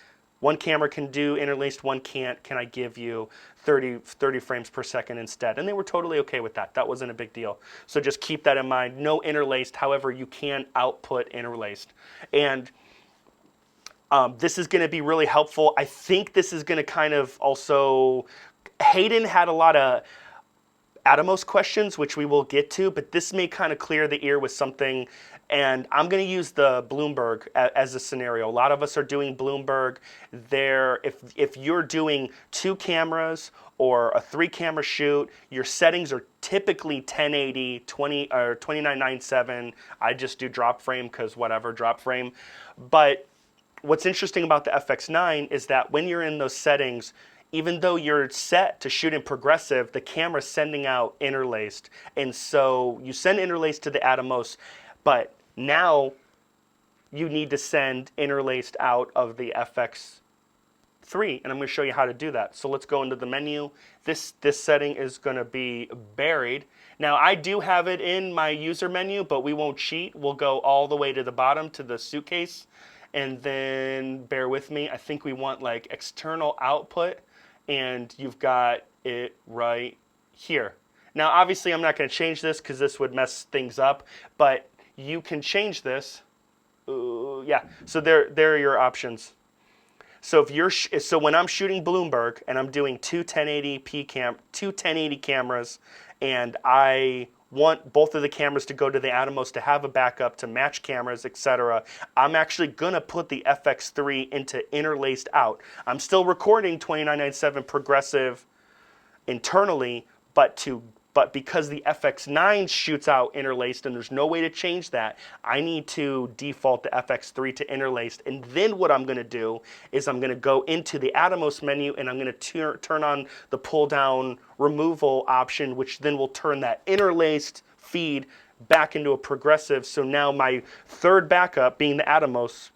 1 camera can do interlaced, 1 can't. Can I give you 30 frames per second instead? And they were totally okay with that. That wasn't a big deal. So just keep that in mind. No interlaced, however, you can output interlaced. And this is going to be really helpful. I think this is going to kind of also, Hayden had a lot of Atomos questions, which we will get to, but this may kind of clear the ear with something. And I'm going to use the Bloomberg as a scenario. A lot of us are doing Bloomberg. If you're doing 2 cameras or a 3-camera shoot, your settings are typically 1080, 20 or 2997. I just do drop frame because whatever, drop frame. But what's interesting about the FX9 is that when you're in those settings, even though you're set to shoot in progressive, the camera's sending out interlaced. And so you send interlaced to the Atomos, but now you need to send interlaced out of the FX3, and I'm going to show you how to do that. So let's go into the menu. This setting is going to be buried. Now I do have it in my user menu, but we won't cheat. We'll go all the way to the bottom to the suitcase, and then bear with me. I think we want like external output, and you've got it right here. Now obviously I'm not going to change this because this would mess things up, but you can change this. Yeah, so there are your options. So when I'm shooting Bloomberg and I'm doing two 1080 cameras, and I want both of the cameras to go to the Atomos to have a backup to match cameras, etc., I'm actually gonna put the FX3 into interlaced out. I'm still recording 2997 progressive internally, but because the FX9 shoots out interlaced and there's no way to change that, I need to default the FX3 to interlaced. And then what I'm going to do is I'm going to go into the Atomos menu, and I'm going to turn on the pull down removal option, which then will turn that interlaced feed back into a progressive. So now my third backup, being the Atomos,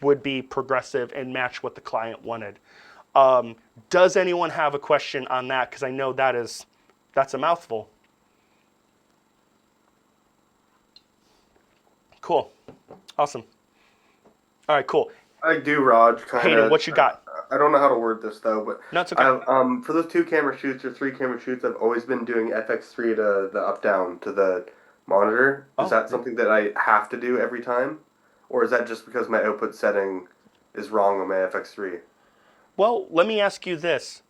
would be progressive and match what the client wanted. Does anyone have a question on that? Because I know that's a mouthful. Cool. Awesome. All right, cool. I do, Raj. Hayden, what you got? I don't know how to word this though, but No, it's okay. for those 2-camera shoots or 3-camera shoots, I've always been doing FX3 to the up down to the monitor. Is that something that I have to do every time, or is that just because my output setting is wrong on my FX3? Well, let me ask you this.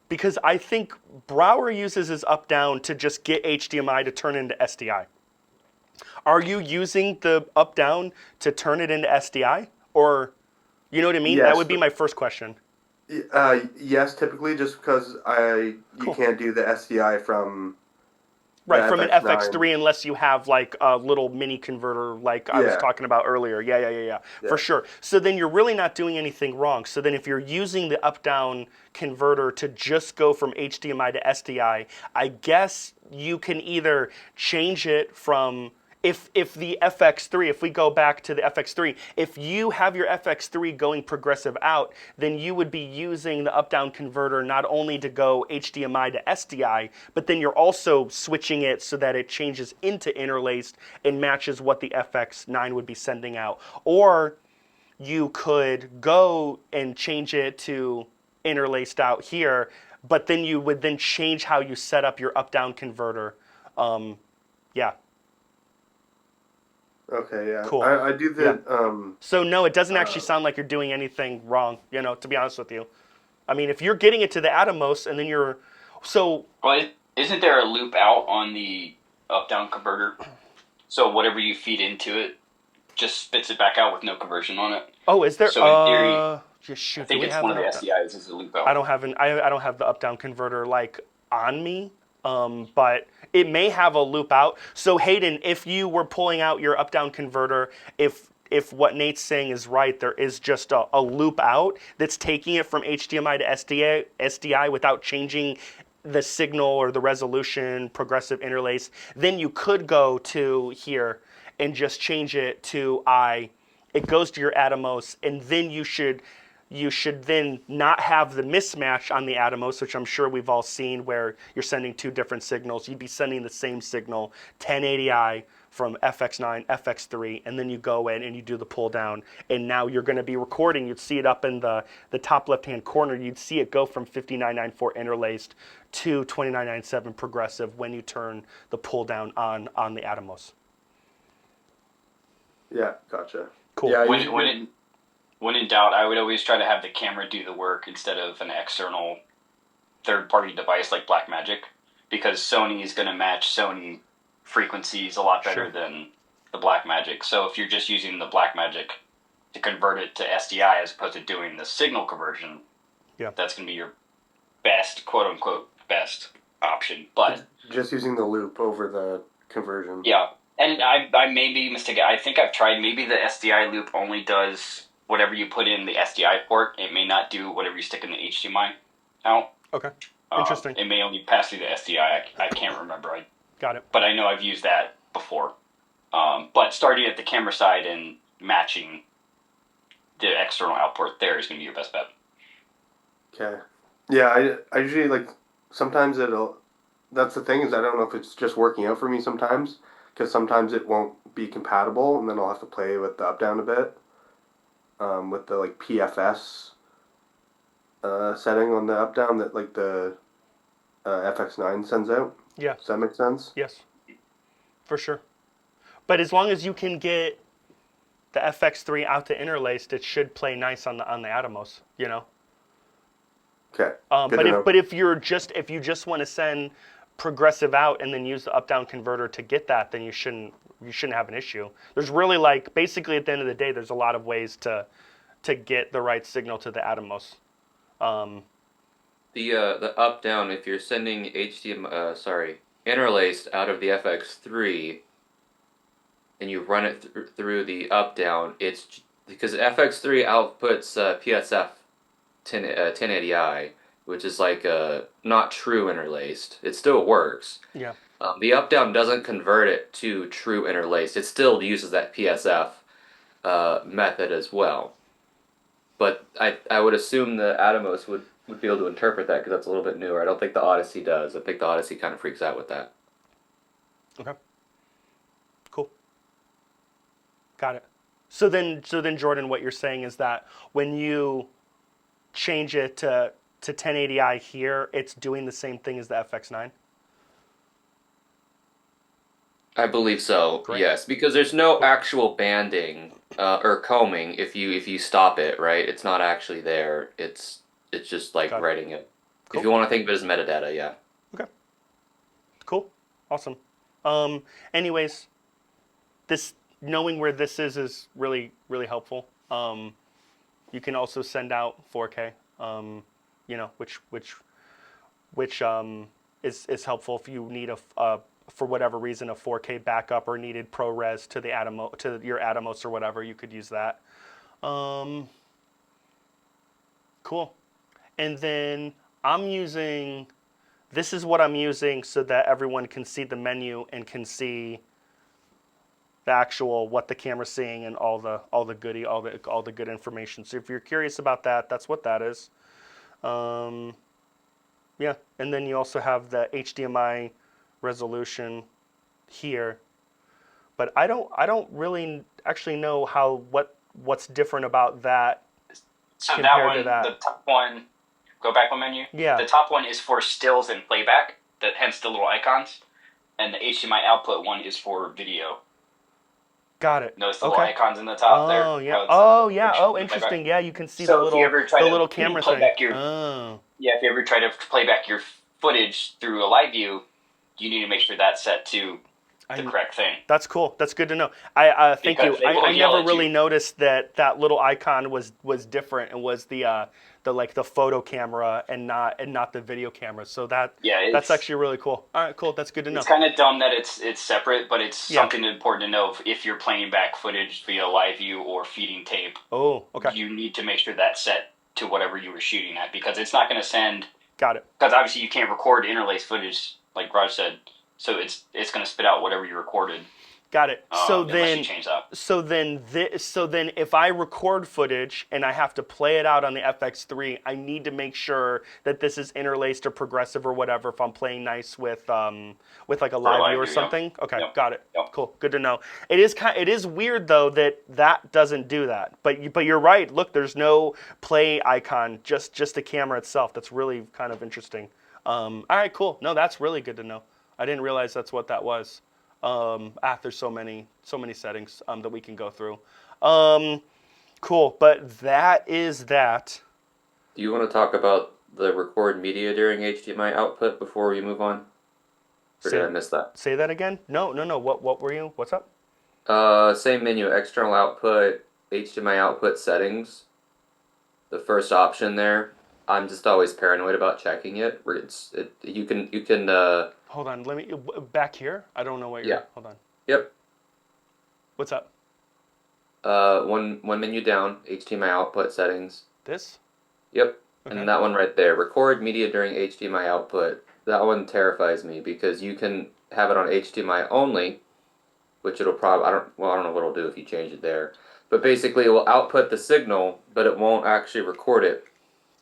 Because I think Brower uses his up-down to just get HDMI to turn into SDI. Are you using the up-down to turn it into SDI? Or, you know what I mean? Yes. That would be my first question. Yes, typically, just because you can't do the SDI from Right, the from an FX9. FX3, unless you have like a little mini converter like I was Yeah. talking about earlier. Yeah, Yeah. for sure. So then you're really not doing anything wrong. So then if you're using the up-down converter to just go from HDMI to SDI, I guess you can either change it from if the FX3, if we go back to the FX3, if you have your FX3 going progressive out, then you would be using the up-down converter not only to go HDMI to SDI, but then you're also switching it so that it changes into interlaced and matches what the FX9 would be sending out. Or you could go and change it to interlaced out here, but then you would then change how you set up your up-down converter. Yeah. Okay, yeah. Cool. I do the So no, it doesn't actually sound like you're doing anything wrong, to be honest with you. I mean, if you're getting it to the Atomos and then Well, isn't there a loop out on the up-down converter? So whatever you feed into it just spits it back out with no conversion on it. Oh, is there? So in theory, just shoot. I think it's one of the SDIs is a loop out. I don't have the up-down converter like on me, but it may have a loop out. So Hayden, if you were pulling out your up-down converter, if what Nate's saying is right, there is just a loop out that's taking it from HDMI to SDI without changing the signal or the resolution, progressive interlace, then you could go to here and just change it to I. It goes to your Atomos, and then you should then not have the mismatch on the Atomos, which I'm sure we've all seen where you're sending two different signals. You'd be sending the same signal, 1080i from FX9, FX3, and then you go in and you do the pull down, and now you're going to be recording. You'd see it up in the top left-hand corner. You'd see it go from 5994 interlaced to 2997 progressive when you turn the pull down on the Atomos. Yeah, gotcha. Cool. Yeah, When in doubt, I would always try to have the camera do the work instead of an external third-party device like Blackmagic, because Sony is going to match Sony frequencies a lot better than the Blackmagic. So if you're just using the Blackmagic to convert it to SDI as opposed to doing the signal conversion, that's going to be your best, quote-unquote, best option. But just using the loop over the conversion. Yeah. And I may be mistaken. I think I've tried. Maybe the SDI loop only does whatever you put in the SDI port. It may not do whatever you stick in the HDMI out. Okay. Interesting. It may only pass through the SDI. I can't remember. Got it. But I know I've used that before. But starting at the camera side and matching the external output there is going to be your best bet. Okay. Yeah, I usually sometimes that's the thing is I don't know if it's just working out for me sometimes, because sometimes it won't be compatible, and then I'll have to play with the up-down a bit, with the PFS setting on the up-down that the FX9 sends out. Yeah. Does that make sense? Yes, for sure. But as long as you can get the FX3 out to interlaced, it should play nice on the Atomos, Okay. But if you just want to send progressive out and then use the up-down converter to get that, then you shouldn't have an issue. There's really basically at the end of the day, there's a lot of ways to get the right signal to the Atomos. The up-down, if you're sending interlaced out of the FX3 and you run it through the up-down, it's because FX3 outputs PSF 1080i, which is not true interlaced. It still works. Yeah. The up-down doesn't convert it to true interlaced. It still uses that PSF method as well. But I would assume the Atomos would be able to interpret that because that's a little bit newer. I don't think the Odyssey does. I think the Odyssey kind of freaks out with that. Okay. Cool. Got it. So then, Jordan, what you're saying is that when you change it to 1080i here, it's doing the same thing as the FX9? I believe so. Great. Yes, because there's no actual banding or combing if you stop it, right? It's not actually there. It's just writing it. Cool. If you want to think of it as metadata, yeah. Okay. Cool. Awesome. Anyways, knowing where this is really, really helpful. You can also send out 4K, which is helpful if you need a for whatever reason, a 4K backup or needed ProRes to the to your Atomos or whatever, you could use that. Cool. And then this is what I'm using so that everyone can see the menu and can see the actual what the camera's seeing and all the good information. So if you're curious about that, that's what that is. Yeah, and then you also have the HDMI resolution here, but I don't really actually know what's different about that. So that compared one, to that. the top one, go back one menu. Yeah. The top one is for stills and playback, hence the little icons, and the HDMI output one is for video. Got it. Notice the little icons in the top there. Oh yeah. How Yeah. it's Oh, interesting. Yeah, you can see So the if you ever try to little camera play thing. back your Oh. Yeah, if you ever try to play back your footage through a live view, you need to make sure that's set to the correct thing. That's cool. That's good to know. Thank you. Because they will I yell never at really you. noticed that little icon was different and was the photo camera and not the video camera. So that's actually really cool. All right, cool. That's good to know. It's kind of dumb that it's separate, but it's something important to know if you're playing back footage via live view or feeding tape. Oh, okay. You need to make sure that's set to whatever you were shooting at, because it's not going to send. Got it. Because obviously you can't record interlaced footage, like Raj said. So it's going to spit out whatever you recorded. Got it. So unless you change that. So then if I record footage and I have to play it out on the FX3, I need to make sure that this is interlaced or progressive or whatever if I'm playing nice with like a live view or something. Yep. Okay, Yep. got it. Yep. Cool. Good to know. It is weird though that doesn't do that. But you're right. Look, there's no play icon, just the camera itself. That's really kind of interesting. All right, cool. No, that's really good to know. I didn't realize that's what that was. There's so many settings that we can go through. Cool, but that is that. Do you want to talk about the record media during HDMI output before we move on? Or did I miss that? Say that again? No. What were you? What's up? Same menu, external output, HDMI output settings. The first option there. I'm just always paranoid about checking it. You can. Hold on. Let me back here. I don't know what you're. Yeah. Hold on. Yep. What's up? One menu down, HDMI output settings. This? Yep. Okay. And that one right there, record media during HDMI output. That one terrifies me because you can have it on HDMI only, which it'll probably I don't know what it'll do if you change it there. But basically, it will output the signal, but it won't actually record it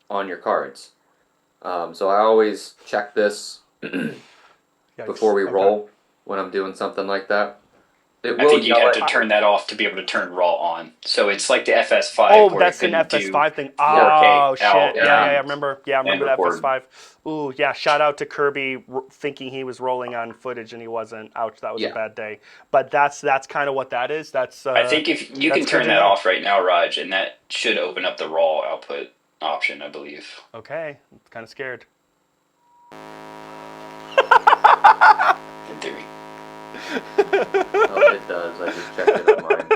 on your cards. So I always check this before we roll when I'm doing something like that. I think you'd have to turn that off to be able to turn RAW on. So it's like the FS5. Oh, that's an FS5 thing. Oh, shit. Yeah, I remember. Yeah, I remember the FS5. Ooh, yeah, shout out to Kirby thinking he was rolling on footage and he wasn't. Ouch, that was a bad day. But that's kind of what that is. That's. I think if you can turn that off right now, Raj, and that should open up the RAW output option, I believe. Okay, I'm kind of scared. In theory. Oh, it does. I just checked it on mine.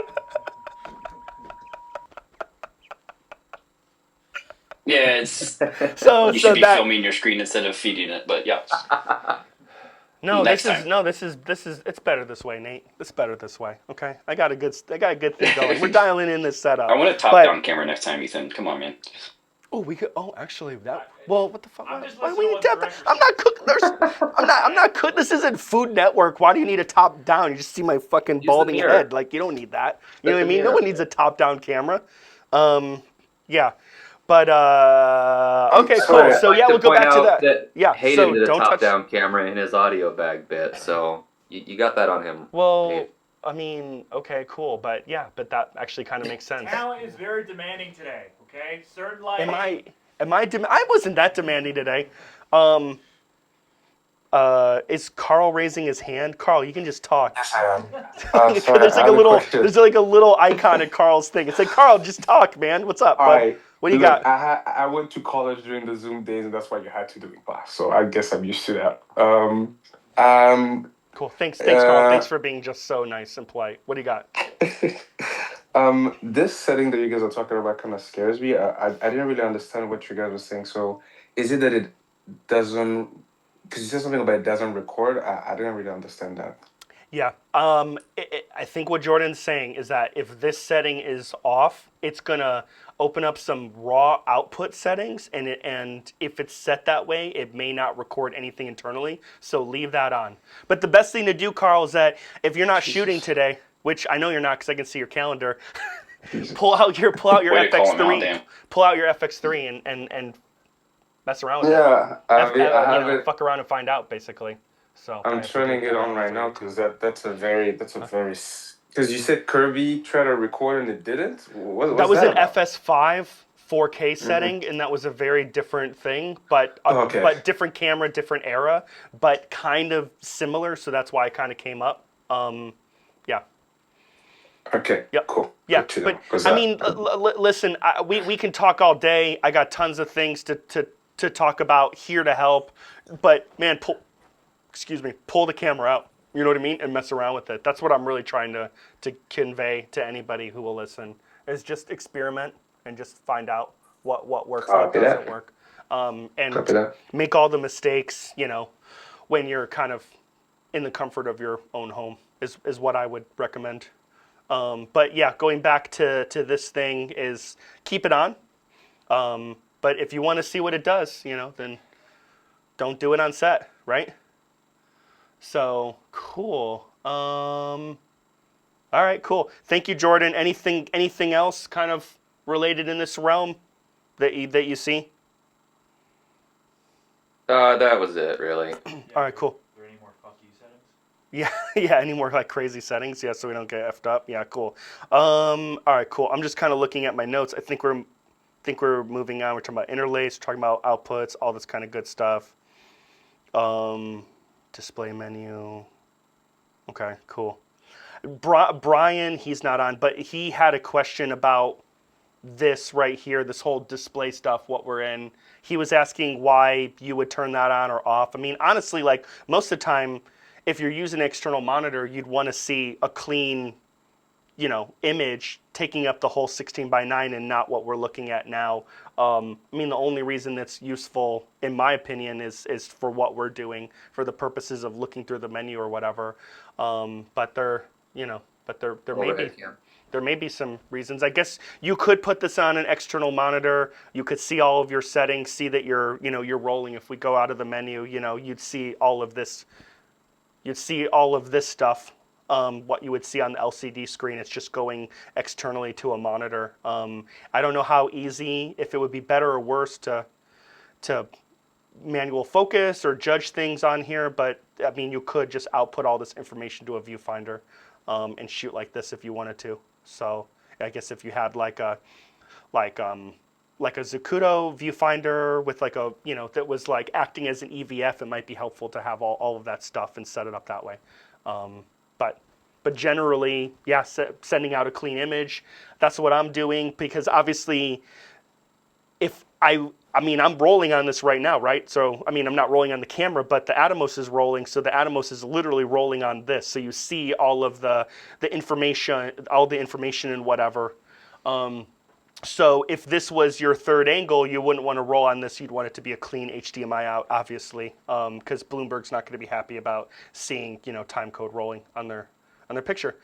Yeah, it's so you should be that filming your screen instead of feeding it, but yeah. No, this is it's better this way, Nate. It's better this way. Okay, I got a good thing going. We're dialing in this setup. I want a top-down camera next time, Ethan. Come on, man. Oh, we could. Oh, actually, that. Well, what the fuck? Why just we listening need to top? what I'm not cooking. I'm not cooking. This isn't Food Network. Why do you need a top down? You just see my fucking Use the balding mirror. head. Like you don't need that. You know what I mean? mirror. No one needs a top down camera. Yeah. But okay, cool. So yeah, we'll go back to that. Yeah. Hayden did a don't touch top-down camera in his audio bag bit, so you got that on him. Well, Hayden. I mean, okay, cool, but yeah, but that actually kind of makes sense. Talent is very demanding today. Okay, certain lighting. I wasn't that demanding today. Is Karl raising his hand? Karl, you can just talk. Yes, I am. Sorry, there's I have a question. like a little icon at Karl's thing. It's like, Karl, just talk, man. What's up? All right. What do you Look, got? I went to college during the Zoom days, and that's what you had to do in class. So I guess I'm used to that. Cool. Thanks, Karl. Thanks for being just so nice and polite. What do you got? This setting that you guys are talking about kind of scares me. I didn't really understand what you guys were saying. So is it that it doesn't because you said something about it doesn't record. I didn't really understand that. Yeah. I think what Jordan's saying is that if this setting is off, it's gonna open up some raw output settings, and if it's set that way, it may not record anything internally. So leave that on. But the best thing to do, Karl, is that if you're not shooting today, which I know you're not because I can see your calendar, pull out your Way to call him out, FX3, Dan. pull out your FX3 and mess around with Yeah, it. I have it. Fuck around and find out, basically. So I I'm have to break turning it that on down right for now you, too. because that's a very because you said Kirby tried to record and it didn't. What's That was that an about? FS5 4K setting, and that was a very different thing, but Okay. different camera, different era, but kind of similar. So that's why it kind of came up. Yeah, Okay. yep, Cool. yeah. Good to know. But 'Cause I mean, listen, we can talk all day. I got tons of things to talk about here to help, but man, pull the camera out. You know what I mean, and mess around with it. That's what I'm really trying to convey to anybody who will listen. Is just experiment and just find out what works, what copy doesn't that. work, Copy and that. make all the mistakes. When you're kind of in the comfort of your own home is what I would recommend. But yeah, going back to this thing is keep it on. But if you want to see what it does, then don't do it on set, right? So cool. All right, cool. Thank you, Jordan. Anything else kind of related in this realm that you see? That was it, really. All right, cool. Are there any more fuck you settings? Yeah, yeah. Any more like crazy settings? Yeah, so we don't get effed up. Yeah, cool. All right, cool. I'm just kind of looking at my notes. I think we're moving on. We're talking about interlaced, talking about outputs, all this kind of good stuff. Display menu. Okay, cool. Brian, he's not on, but he had a question about this right here, this whole display stuff, what we're in. He was asking why you would turn that on or off. I mean, honestly, like most of the time, if you're using an external monitor, you'd want to see a clean, image taking up the whole 16:9 and not what we're looking at now. I mean, the only reason that's useful, in my opinion, is for what we're doing, for the purposes of looking through the menu or whatever. But Overhead cam. there may be some reasons. I guess you could put this on an external monitor. You could see all of your settings, see that you're rolling. If we go out of the menu, you'd see all of this. You'd see all of this stuff. What you would see on the LCD screen, it's just going externally to a monitor. I don't know how easy, if it would be better or worse to manual focus or judge things on here, but I mean, you could just output all this information to a viewfinder and shoot like this if you wanted to. So I guess if you had like a Zacuto viewfinder with like a that was like acting as an EVF, it might be helpful to have all of that stuff and set it up that way. But generally, yeah, sending out a clean image. That's what I'm doing because obviously, if I mean, I'm rolling on this right now, right? So, I mean, I'm not rolling on the camera, but the Atomos is rolling. So the Atomos is literally rolling on this. So you see all of the information, all the information and whatever. So if this was your third angle, you wouldn't want to roll on this. You'd want it to be a clean HDMI out, obviously, because Bloomberg's not going to be happy about seeing, timecode rolling on their picture.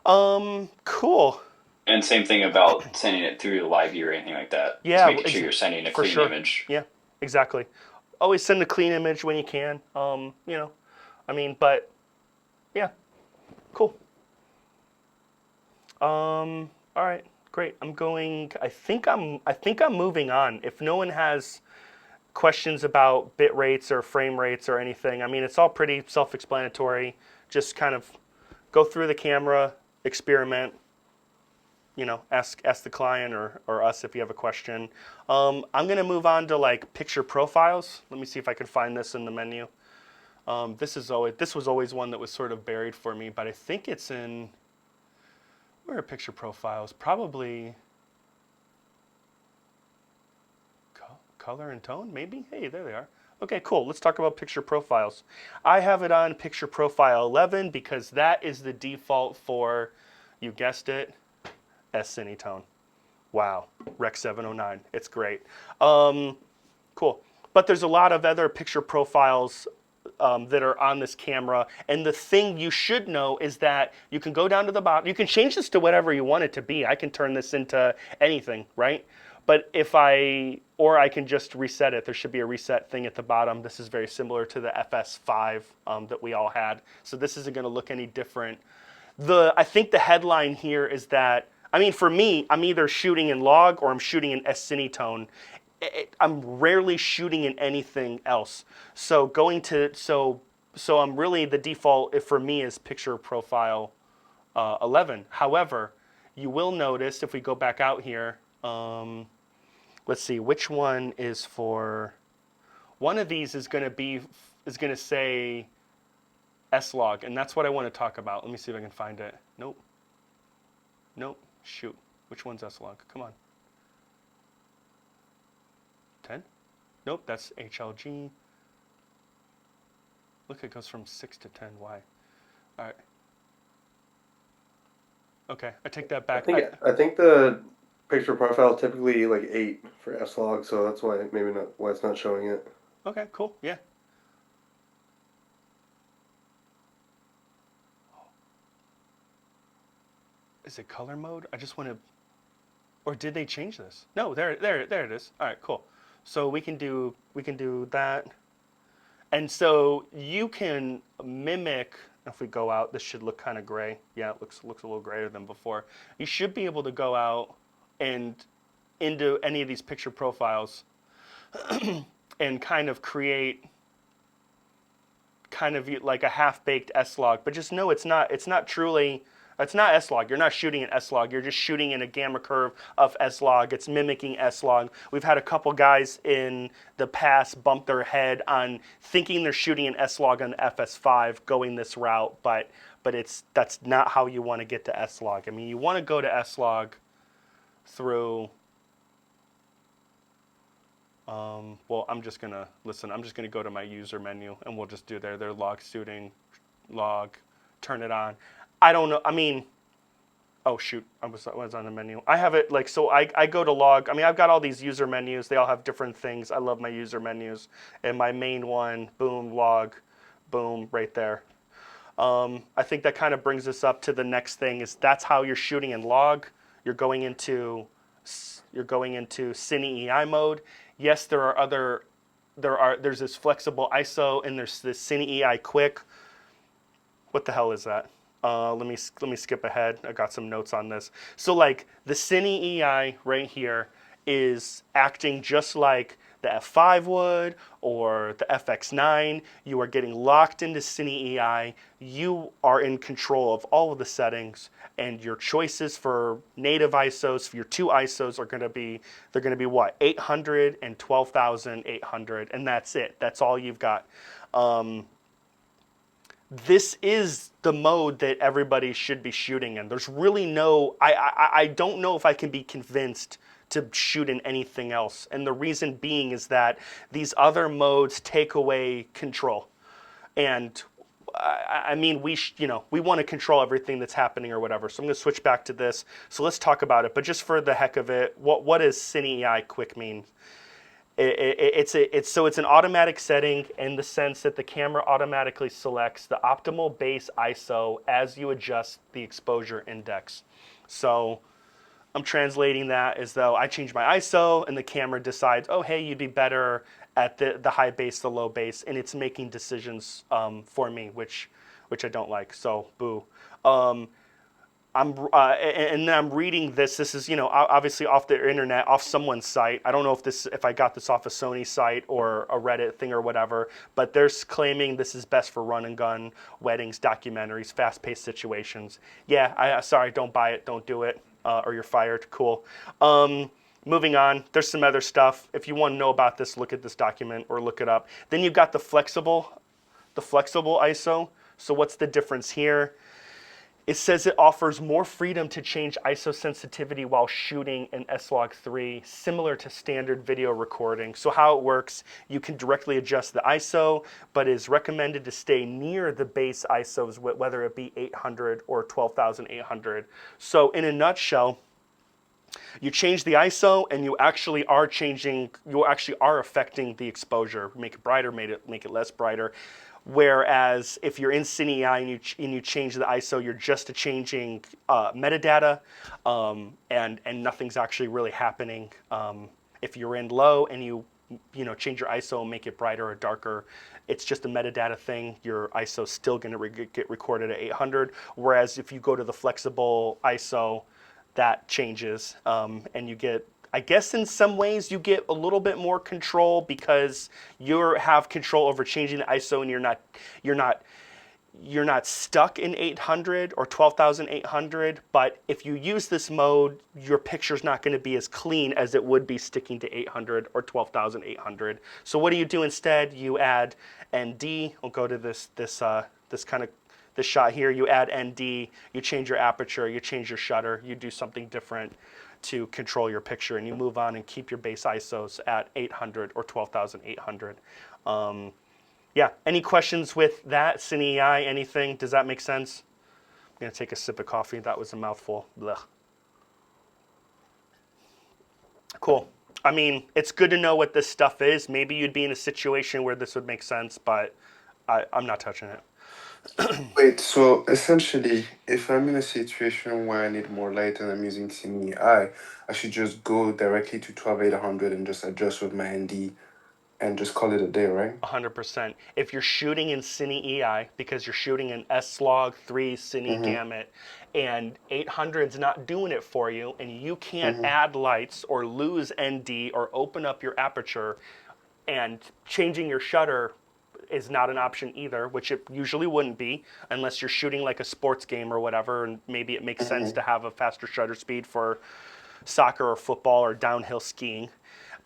Cool. And same thing about sending it through the live view or anything like that. Yeah, Just making sure you're sending a for clean sure. image. Yeah, exactly. Always send a clean image when you can. I mean, but yeah, cool. All right, great. I think I'm moving on. If no one has questions about bit rates or frame rates or anything, I mean, it's all pretty self-explanatory. Just kind of go through the camera, experiment. Ask the client or us if you have a question. I'm gonna move on to like picture profiles. Let me see if I can find this in the menu. This was always one that was sort of buried for me, but I think it's in, where are picture profiles? Probably color and tone, maybe? Hey, there they are. Okay, cool. Let's talk about picture profiles. I have it on picture profile 11 because that is the default for, you guessed it, S-Cine tone. Wow, Rec 709. It's great. Cool. But there's a lot of other picture profiles that are on this camera. And the thing you should know is that you can go down to the bottom. You can change this to whatever you want it to be. I can turn this into anything, right? But or I can just reset it. There should be a reset thing at the bottom. This is very similar to the FS5 that we all had. So this isn't going to look any different. I think the headline here is that, I mean, for me, I'm either shooting in log or I'm shooting in S-Cinetone. I'm rarely shooting in anything else. So I'm really, the default for me is picture profile 11. However, you will notice if we go back out here, let's see which one is for. One of these is going to say S-Log, and that's what I want to talk about. Let me see if I can find it. Nope. Shoot. Which one's S-Log? Come on. 10? Nope, that's HLG. Look, it goes from 6 to 10. Why? All right. Okay, I take that back. I think the picture profile is typically like 8 for S-Log, so that's why why it's not showing it. Okay, cool. Yeah. Is it color mode? I just want to. Or did they change this? No, there it is. All right, cool. So we can do that, and so you can mimic. If we go out, this should look kind of gray. Yeah, it looks a little grayer than before. You should be able to go out and into any of these picture profiles and kind of create kind of like a half-baked S-Log. But just know it's not truly. It's not S-Log. You're not shooting an S-Log. You're just shooting in a gamma curve of S-Log. It's mimicking S-Log. We've had a couple guys in the past bump their head on thinking they're shooting an S-Log on the FS5 going this route, but that's not how you want to get to S-Log. I mean, you want to go to S-Log through, well, I'm just going to go to my user menu, and we'll just do their log shooting, log, turn it on. I don't know. I mean, oh shoot, I was on the menu. I have it like, so I go to log. I mean, I've got all these user menus. They all have different things. I love my user menus. And my main one, boom, log, boom, right there. I think that kind of brings us up to the next thing is that's how you're shooting in log. You're going into Cine EI mode. Yes, there's this flexible ISO and there's this Cine EI quick. What the hell is that? Let me skip ahead. I got some notes on this. So like the Cine EI right here is acting just like the F5 would or the FX9. You are getting locked into Cine EI. You are in control of all of the settings, and your choices for native ISOs, for your two ISOs are going to be, they're going to be what? 800 and 12,800, and that's it. That's all you've got. This is the mode that everybody should be shooting in. There's really no, I don't know if I can be convinced to shoot in anything else. And the reason being is that these other modes take away control. And I mean, we want to control everything that's happening or whatever. So I'm going to switch back to this. So let's talk about it. But just for the heck of it, what does Cine EI Quick mean? It's an automatic setting in the sense that the camera automatically selects the optimal base ISO as you adjust the exposure index. So I'm translating that as though I change my ISO and the camera decides, oh, hey, you'd be better at the high base, the low base, and it's making decisions for me, which I don't like. So boo. And then I'm reading this. This is, obviously off the internet, off someone's site. I don't know if I got this off a Sony site or a Reddit thing or whatever, but they're claiming this is best for run and gun, weddings, documentaries, fast-paced situations. Yeah, sorry, don't buy it, don't do it, or you're fired. Cool. Moving on, there's some other stuff. If you want to know about this, look at this document or look it up. Then you've got the flexible ISO. So what's the difference here? It says it offers more freedom to change ISO sensitivity while shooting in S-Log3, similar to standard video recording. So how it works, you can directly adjust the ISO, but is recommended to stay near the base ISOs, whether it be 800 or 12,800. So in a nutshell, you change the ISO and you actually are affecting the exposure. Make it brighter, make it less brighter. Whereas if you're in Cine EI and you change the ISO, you're just changing metadata, and nothing's actually really happening. If you're in low and you change your ISO and make it brighter or darker, it's just a metadata thing. Your ISO is still going to get recorded at 800. Whereas if you go to the flexible ISO, that changes, and you get, I guess in some ways you get a little bit more control because you have control over changing the ISO, and you're not stuck in 800 or 12,800. But if you use this mode, your picture's not going to be as clean as it would be sticking to 800 or 12,800. So what do you do instead? You add ND. We'll go to this shot here. You add ND. You change your aperture. You change your shutter. You do something different to control your picture, and you move on and keep your base ISOs at 800 or 12,800. Yeah, any questions with that? Cine EI, anything? Does that make sense? I'm going to take a sip of coffee. That was a mouthful. Blech. Cool. I mean, it's good to know what this stuff is. Maybe you'd be in a situation where this would make sense, but I'm not touching it. Wait, so essentially, if I'm in a situation where I need more light and I'm using Cine EI, I should just go directly to 12800 and just adjust with my ND and just call it a day, right? 100%. If you're shooting in Cine EI, because you're shooting an S-Log 3 Cine Gamut, and 800's not doing it for you, and you can't add lights or lose ND or open up your aperture, and changing your shutter is not an option either, which it usually wouldn't be unless you're shooting like a sports game or whatever, and maybe it makes sense to have a faster shutter speed for soccer or football or downhill skiing.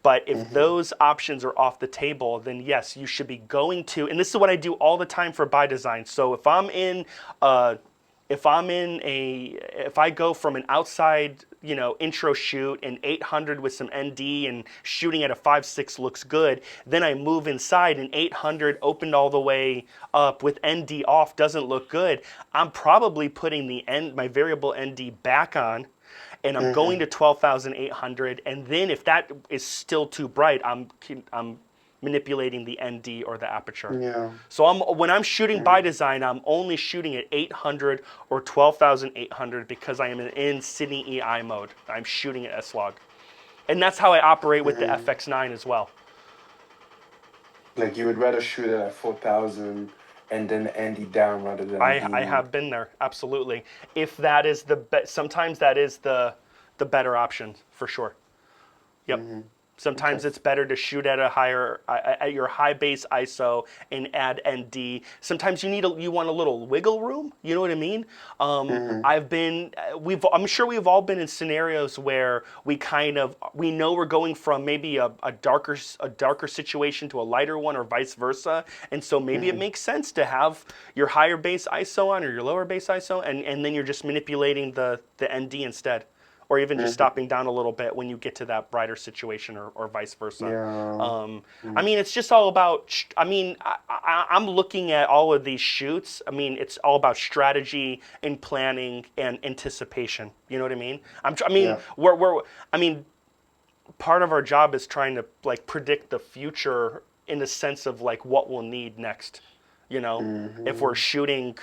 But if those options are off the table, then yes, you should be going to, and this is what I do all the time for by design. So if I go from an outside, intro shoot and 800 with some ND and shooting at a 5.6 looks good, then I move inside and 800 opened all the way up with ND off doesn't look good, I'm probably putting my variable ND back on, and I'm going to 12,800, and then if that is still too bright, I'm manipulating the ND or the aperture. Yeah. So when I'm shooting by design, I'm only shooting at 800 or 12,800 because I am in Cine EI mode. I'm shooting at S-Log. And that's how I operate with the FX9 as well. Like you would rather shoot it at 4000 and then ND down rather than I have been there, absolutely. If that is sometimes that is the better option, for sure. Yep. Sometimes it's better to shoot at at your high base ISO and add ND. Sometimes you want a little wiggle room. You know what I mean? I'm sure we've all been in scenarios where we know we're going from maybe a darker situation to a lighter one, or vice versa. And so maybe it makes sense to have your higher base ISO on or your lower base ISO, and then you're just manipulating the ND instead. Or even just stopping down a little bit when you get to that brighter situation, or vice versa. Yeah. I mean, it's just all about, I'm looking at all of these shoots. I mean, it's all about strategy and planning and anticipation. You know what I mean? Part of our job is trying to predict the future in the sense of what we'll need next. If we're shooting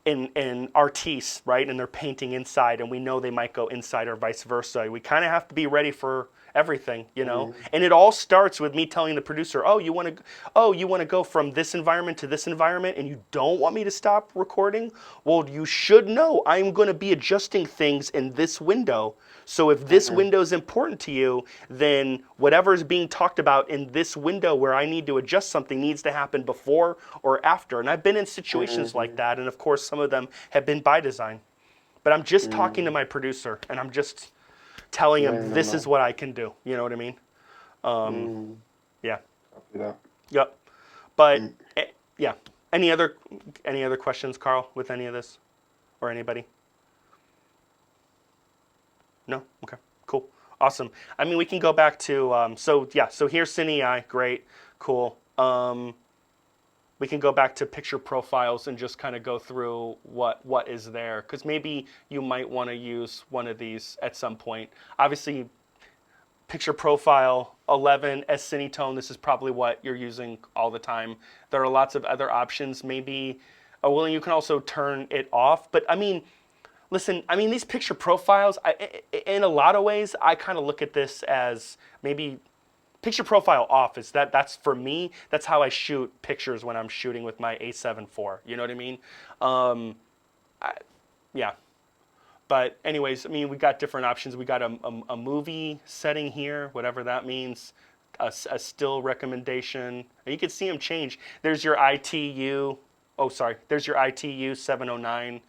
in artistes, right, and they're painting inside, and we know they might go inside or vice versa, we kind of have to be ready for everything, And it all starts with me telling the producer, you want to go from this environment to this environment, and you don't want me to stop recording? Well, you should know I'm going to be adjusting things in this window. So if this window is important to you, then whatever is being talked about in this window where I need to adjust something needs to happen before or after. And I've been in situations like that, and of course some of them have been by design. But I'm just talking to my producer, and I'm just telling him this is what I can do. You know what I mean? Yeah. Yep. But yeah. Any other questions, Karl, with any of this, or anybody? No? Okay, cool. Awesome. I mean, we can go back to, so here's Cine EI, great, cool. We can go back to picture profiles and just kind of go through what is there, because maybe you might want to use one of these at some point. Obviously, picture profile 11 as Cinetone. This is probably what you're using all the time. There are lots of other options. Maybe, well, you can also turn it off. But I mean, listen, I mean, these picture profiles, in a lot of ways, I kind of look at this as maybe picture profile off. That's for me, that's how I shoot pictures when I'm shooting with my A7 IV. You know what I mean? Yeah. But anyways, I mean, we got different options. We got a movie setting here, whatever that means, a still recommendation. And you can see them change. There's your ITU. Oh, sorry. There's your ITU 709.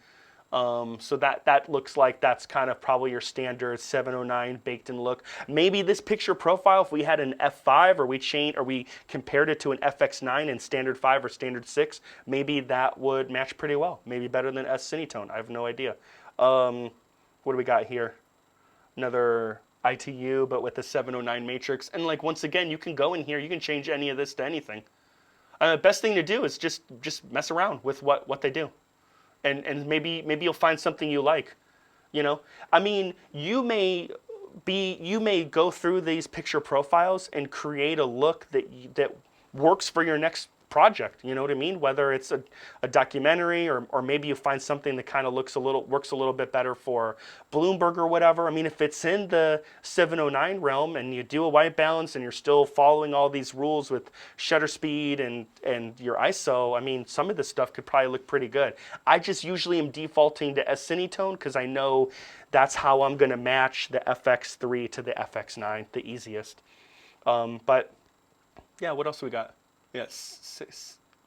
So that looks like that's kind of probably your standard 709 baked in look. Maybe this picture profile, if we had an F5 or we compared it to an FX9 in standard 5 or standard 6, maybe that would match pretty well. Maybe better than S Cinetone. I have no idea. What do we got here? Another ITU, but with the 709 matrix. And like, once again, you can go in here, you can change any of this to anything. Best thing to do is just mess around with what they do. And maybe you'll find something you like, you know? I mean, you may go through these picture profiles and create a look that works for your next project, you know what I mean? Whether it's a documentary or maybe you find something that kind of works a little bit better for Bloomberg or whatever. I mean, if it's in the 709 realm and you do a white balance and you're still following all these rules with shutter speed and your ISO, I mean, some of this stuff could probably look pretty good. I just usually am defaulting to S Cinetone because I know that's how I'm going to match the FX3 to the FX9 the easiest. But yeah, what else we got? Yes,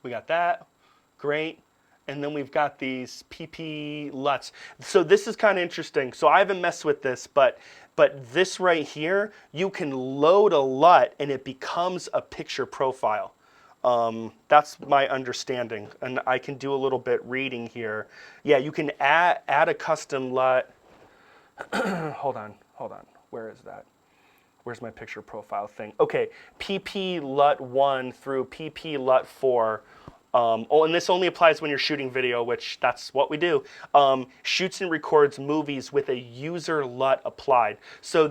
we got that. Great. And then we've got these PPLUTs. So this is kind of interesting. So I haven't messed with this, but this right here, you can load a LUT and it becomes a picture profile. That's my understanding. And I can do a little bit reading here. Yeah, you can add a custom LUT. Hold on. Where is that? Where's my picture profile thing? Okay, PPLUT 1 through PPLUT 4. And this only applies when you're shooting video, which that's what we do. Shoots and records movies with a user LUT applied. So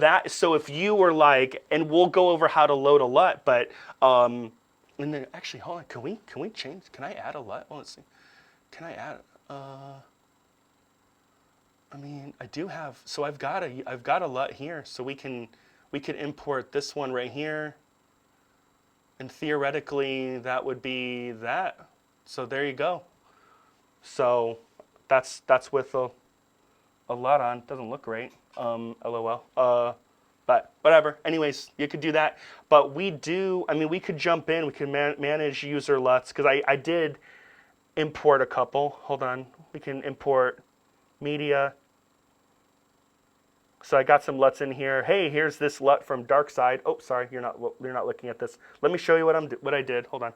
if you were like, and we'll go over how to load a LUT, but and then actually, hold on, can we change? Can I add a LUT? Well, let's see. Can I add? I mean, I do have. So I've got a LUT here, so we could import this one right here, and theoretically that would be that. So there you go. So that's with a LUT on. Doesn't look great. LOL. But whatever. Anyways, you could do that. But we could jump in. We can manage user LUTs because I did import a couple. Hold on. We can import media. So I got some LUTs in here. Hey, here's this LUT from Dark Side. Oh, sorry, you're not looking at this. Let me show you what I did. Hold on.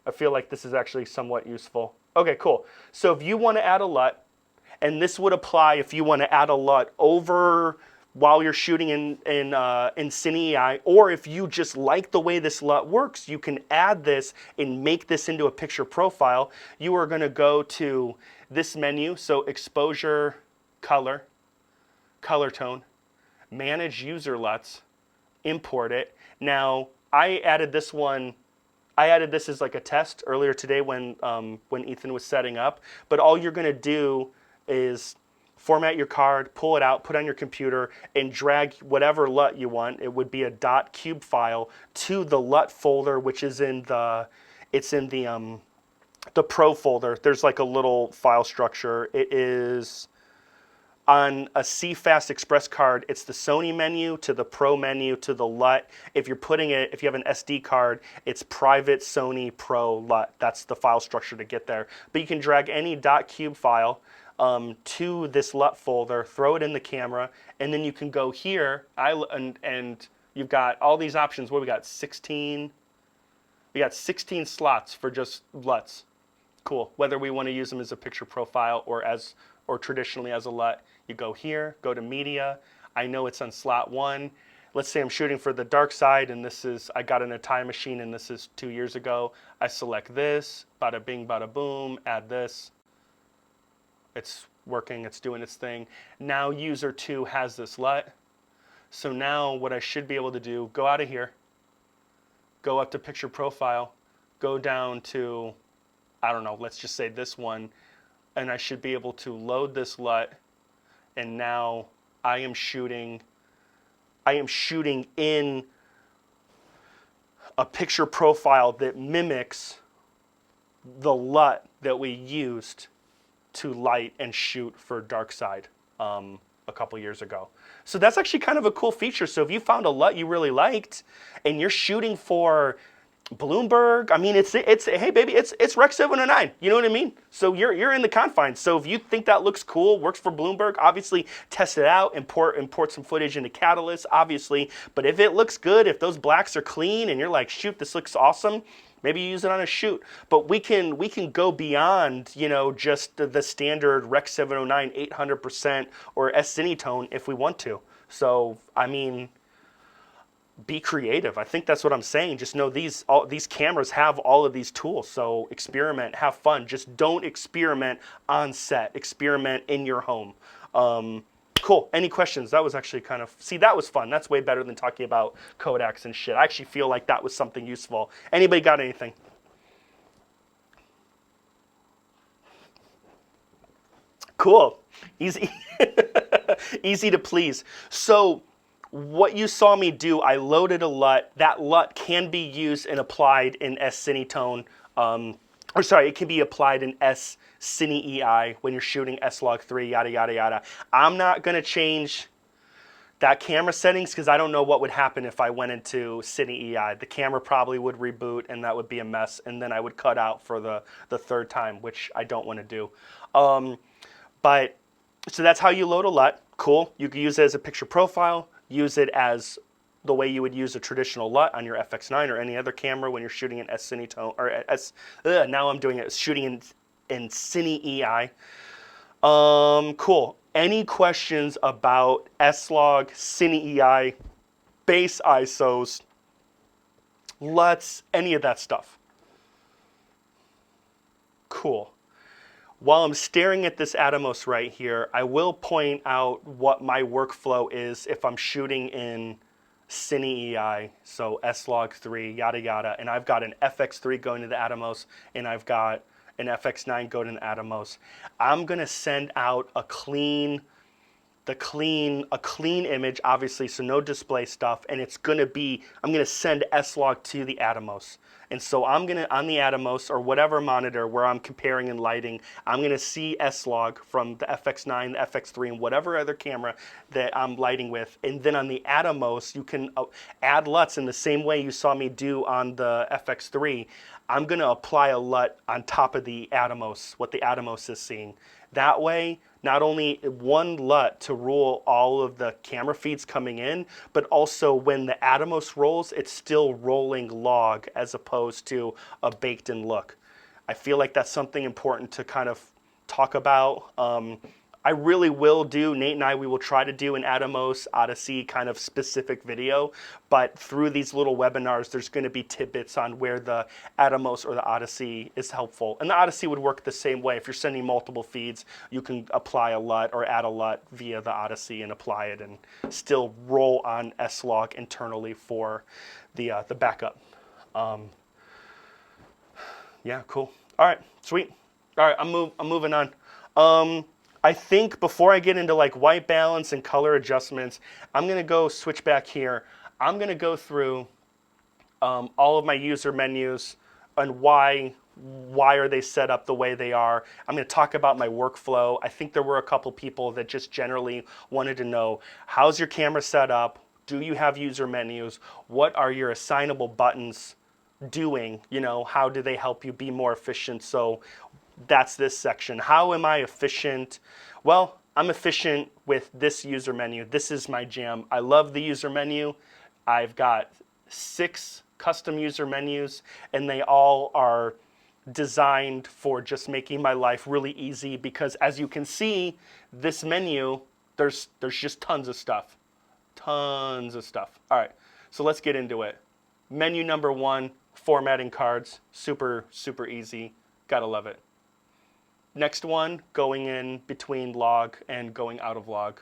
I feel like this is actually somewhat useful. Okay, cool. So if you want to add a LUT, and this would apply if you want to add a LUT over while you're shooting in Cine EI, or if you just like the way this LUT works, you can add this and make this into a picture profile. You are going to go to this menu, so exposure, color tone, manage user LUTs, import it. Now, I added this as like a test earlier today when Ethan was setting up, but all you're gonna do is format your card, pull it out, put it on your computer, and drag whatever LUT you want. It would be a .cube file to the LUT folder, which is in the Pro folder. There's like a little file structure. It is on a CFast Express card, it's the Sony menu to the Pro menu to the LUT. If you have an SD card, it's private Sony Pro LUT. That's the file structure to get there. But you can drag any .cube file to this LUT folder, throw it in the camera, and then you can go here. And you've got all these options. What we got? 16. We got 16 slots for just LUTs. Cool. Whether we want to use them as a picture profile or traditionally as a LUT. You go here, go to media. I know it's on slot 1. Let's say I'm shooting for the Dark Side, and I got in a time machine, and this is 2 years ago. I select this, bada bing, bada boom, add this. It's working, it's doing its thing. Now user 2 has this LUT. So now what I should be able to do, go out of here, go up to picture profile, go down to, I don't know, let's just say this one, and I should be able to load this LUT, and now I am shooting in a picture profile that mimics the LUT that we used to light and shoot for Dark Side a couple years ago. So that's actually kind of a cool feature. So if you found a LUT you really liked and you're shooting for Bloomberg, I mean, it's hey baby, it's Rec 709. You know what I mean? So you're in the confines. So if you think that looks cool, works for Bloomberg, obviously test it out, import some footage into Catalyst, obviously. But if it looks good, if those blacks are clean, and you're like, shoot, this looks awesome, maybe you use it on a shoot. But we can go beyond, you know, just the standard Rec 709 800% or S-Cinetone if we want to. So I mean, be creative. I think that's what I'm saying. Just know these cameras have all of these tools. So experiment, have fun. Just don't experiment on set. Experiment in your home. Cool. Any questions? That was actually kind of, see, that was fun. That's way better than talking about Codecs and shit. I actually feel like that was something useful. Anybody got anything? Cool. Easy. Easy to please. So what you saw me do, I loaded a LUT. That LUT can be used and applied in S-Cinetone, or sorry, it can be applied in Cine EI when you're shooting S-Log3, yada, yada, yada. I'm not going to change that camera settings because I don't know what would happen if I went into Cine EI. The camera probably would reboot and that would be a mess, and then I would cut out for the third time, which I don't want to do. But so that's how you load a LUT. Cool. You can use it as a picture profile. Use it as the way you would use a traditional LUT on your FX9 or any other camera when you're shooting in S-Cinetone or now I'm doing it shooting in Cine EI. Cool. Any questions about S-Log, Cine EI, base ISOs, LUTs, any of that stuff? Cool. While I'm staring at this Atomos right here, I will point out what my workflow is if I'm shooting in Cine EI, so S-Log3, yada yada, and I've got an FX3 going to the Atomos, and I've got an FX9 going to the Atomos. I'm gonna send out a clean image, obviously, so no display stuff, and it's gonna be, I'm gonna send S-Log to the Atomos. And so I'm gonna, on the Atomos or whatever monitor where I'm comparing and lighting, I'm gonna see S-Log from the FX9, the FX3, and whatever other camera that I'm lighting with. And then on the Atomos, you can add LUTs in the same way you saw me do on the FX3. I'm gonna apply a LUT on top of the Atomos, what the Atomos is seeing. That way, not only one LUT to rule all of the camera feeds coming in, but also when the Atomos rolls, it's still rolling log as opposed to a baked-in look. I feel like that's something important to kind of talk about. I really will do, Nate and I, we will try to do an Atomos Odyssey kind of specific video, but through these little webinars, there's gonna be tidbits on where the Atomos or the Odyssey is helpful. And the Odyssey would work the same way. If you're sending multiple feeds, you can apply a LUT or add a LUT via the Odyssey and apply it and still roll on S-Log internally for the backup. Yeah, cool. All right, sweet. All right, I'm moving on. I think before I get into like white balance and color adjustments, I'm gonna go switch back here. I'm gonna go through all of my user menus and why are they set up the way they are. I'm gonna talk about my workflow. I think there were a couple people that just generally wanted to know, how's your camera set up? Do you have user menus? What are your assignable buttons doing? You know, how do they help you be more efficient? So that's this section. How am I efficient? Well, I'm efficient with this user menu. This is my jam. I love the user menu. I've got 6 custom user menus, and they all are designed for just making my life really easy because as you can see, this menu, there's just tons of stuff. Tons of stuff. All right, so let's get into it. Menu number 1, formatting cards. Super, super easy. Gotta love it. Next one, going in between log and going out of log.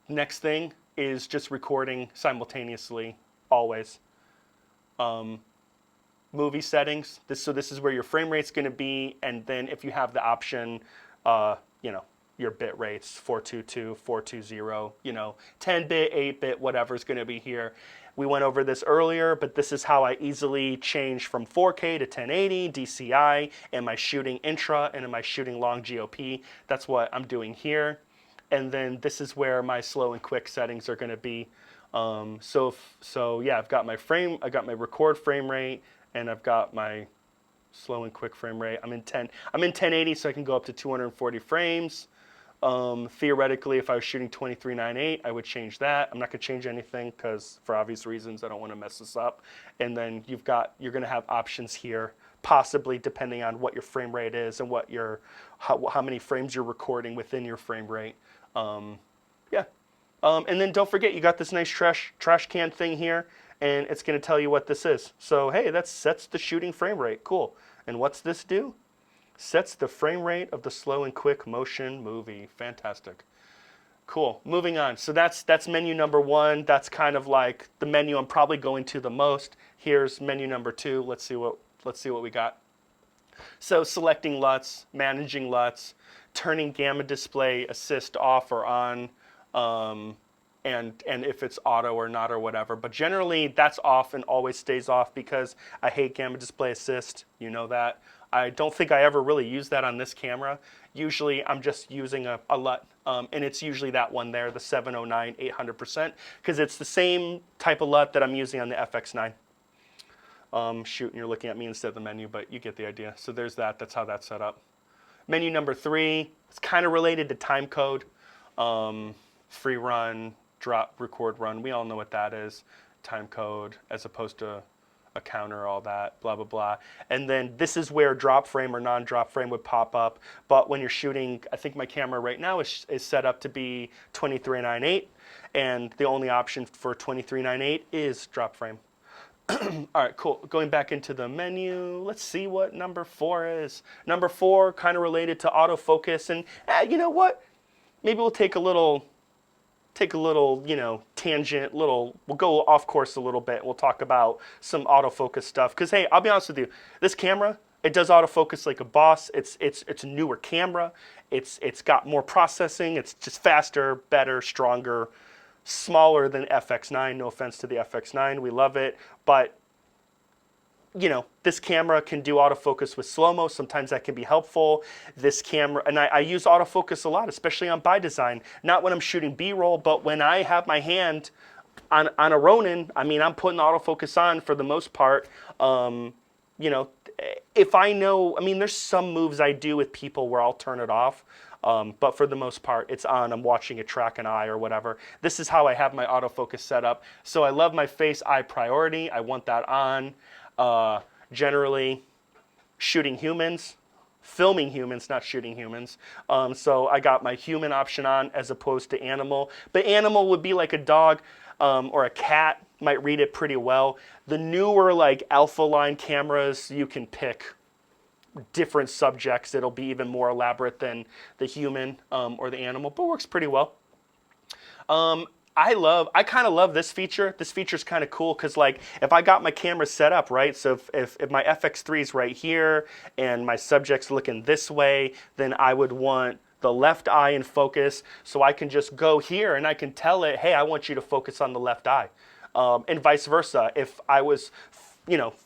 Next thing, is just recording simultaneously, always. Movie settings, so this is where your frame rate's going to be, and then if you have the option, your bit rates, 422, 420, 10-bit, 8-bit, whatever's going to be here. We went over this earlier, but this is how I easily change from 4K to 1080, DCI, am I shooting intra, and am I shooting long GOP? That's what I'm doing here. And then this is where my slow and quick settings are going to be. Yeah, I've got my record frame rate, and I've got my slow and quick frame rate. I'm in 1080, so I can go up to 240 frames. Theoretically, if I was shooting 23.98, I would change that. I'm not going to change anything because, for obvious reasons, I don't want to mess this up. And then you're going to have options here, possibly depending on what your frame rate is and how many frames you're recording within your frame rate. Yeah. And then don't forget, you got this nice trash can thing here, and it's going to tell you what this is. So hey, that sets the shooting frame rate. Cool. And what's this do? Sets the frame rate of the slow and quick motion movie. Fantastic. Cool. Moving on. So that's menu number 1. That's kind of like the menu I'm probably going to the most. Here's menu number 2. Let's see what we got. So selecting LUTs, managing LUTs, turning gamma display assist off or on, and if it's auto or not or whatever. But generally that's off and always stays off because I hate gamma display assist. You know that. I don't think I ever really use that on this camera. Usually I'm just using a LUT, and it's usually that one there, the 709 800%, because it's the same type of LUT that I'm using on the FX9. Shoot, and you're looking at me instead of the menu, but you get the idea. So there's that. That's how that's set up. Menu number 3, it's kind of related to timecode. Free run, drop, record, run. We all know what that is. Timecode as opposed to a counter, all that, blah, blah, blah. And then this is where drop frame or non-drop frame would pop up. But when you're shooting, I think my camera right now is set up to be 23.98, and the only option for 23.98 is drop frame. All right, cool. Going back into the menu, let's see what number 4 is. Number 4, kind of related to autofocus, and you know what? Maybe we'll take a little, tangent, we'll go off course a little bit. We'll talk about some autofocus stuff. Because hey, I'll be honest with you, this camera, it does autofocus like a boss. It's a newer camera. It's got more processing. It's just faster, better, stronger, smaller than FX9. No offense to the FX9, we love it, but this camera can do autofocus with slow-mo. Sometimes that can be helpful. This camera, and I use autofocus a lot, especially on by design. Not when I'm shooting B-roll, but when I have my hand on a Ronin, I'm putting autofocus on for the most part. If I know, there's some moves I do with people where I'll turn it off. But for the most part, it's on. I'm watching a track an eye or whatever. This is how I have my autofocus set up. So I love my face eye priority. I want that on. Generally, shooting humans, filming humans, not shooting humans. So I got my human option on as opposed to animal. But animal would be like a dog or a cat, might read it pretty well. The newer like alpha line cameras, you can pick different subjects. It'll be even more elaborate than the human or the animal, but works pretty well. I kind of love this feature. This feature's kind of cool because like if I got my camera set up right, so if my FX3 is right here and my subject's looking this way, then I would want the left eye in focus, so I can just go here and I can tell it, hey, I want you to focus on the left eye, and vice versa. If I was,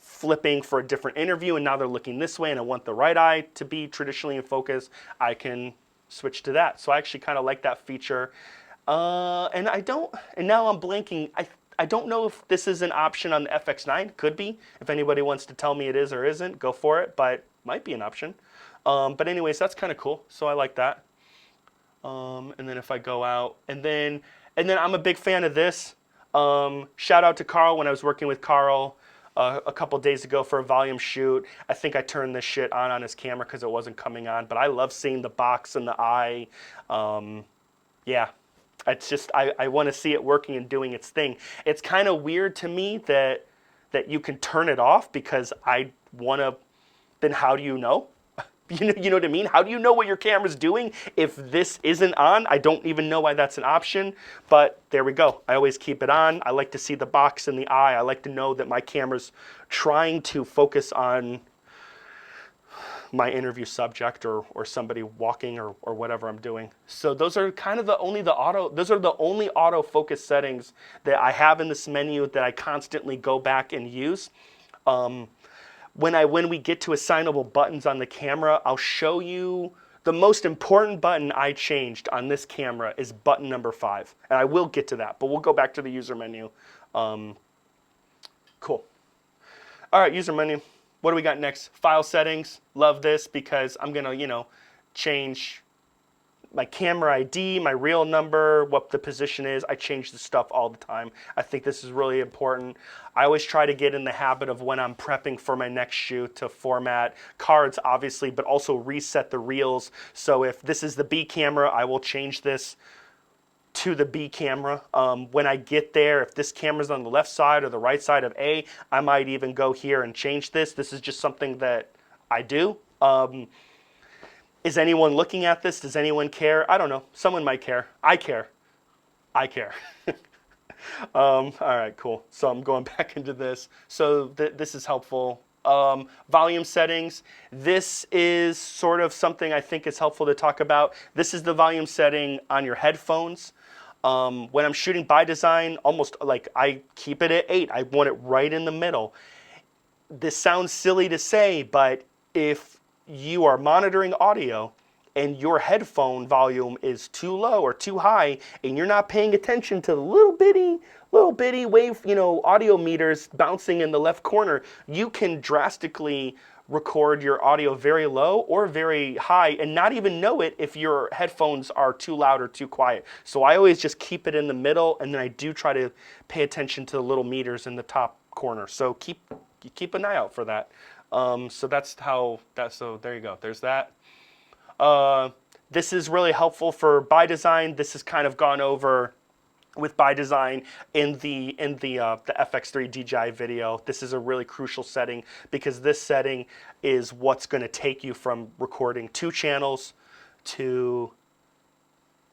flipping for a different interview and now they're looking this way and I want the right eye to be traditionally in focus, I can switch to that. So I actually kind of like that feature. And now I'm blanking. I don't know if this is an option on the FX9. Could be. If anybody wants to tell me it is or isn't, go for it, but might be an option. But anyways, that's kind of cool. So I like that. And then if I go out, and then I'm a big fan of this. Shout out to Karl. When I was working with Karl a couple days ago for a volume shoot, I think I turned this shit on his camera because it wasn't coming on, but I love seeing the box and the eye. Yeah, it's just, I want to see it working and doing its thing. It's kind of weird to me that you can turn it off because I want to, then how do you know? You know what I mean? How do you know what your camera's doing if this isn't on? I don't even know why that's an option, but there we go. I always keep it on. I like to see the box in the eye. I like to know that my camera's trying to focus on my interview subject or somebody walking or whatever I'm doing. So those are kind of the only autofocus settings that I have in this menu that I constantly go back and use. When we get to assignable buttons on the camera, I'll show you the most important button I changed on this camera is button number 5. And I will get to that, but we'll go back to the user menu. Cool. All right, user menu. What do we got next? File settings. Love this because I'm gonna, change my camera ID, my real number, what the position is. I change the stuff all the time. I think this is really important. I always try to get in the habit of when I'm prepping for my next shoot to format cards, obviously, but also reset the reels. So if this is the B camera, I will change this to the B camera. When I get there, if this camera's on the left side or the right side of A, I might even go here and change this. This is just something that I do. Is anyone looking at this? Does anyone care? I don't know. Someone might care. I care. I care. All right, cool. So I'm going back into this. So this is helpful. Volume settings. This is sort of something I think is helpful to talk about. This is the volume setting on your headphones. When I'm shooting by design, almost like I keep it at 8. I want it right in the middle. This sounds silly to say, but if you are monitoring audio and your headphone volume is too low or too high and you're not paying attention to the little bitty wave, audio meters bouncing in the left corner, you can drastically record your audio very low or very high and not even know it if your headphones are too loud or too quiet. So I always just keep it in the middle, and then I do try to pay attention to the little meters in the top corner. So keep an eye out for that. So there you go. There's that. This is really helpful for by design. This has kind of gone over with by design in the FX3 DJI video. This is a really crucial setting because this setting is what's going to take you from recording 2 channels to,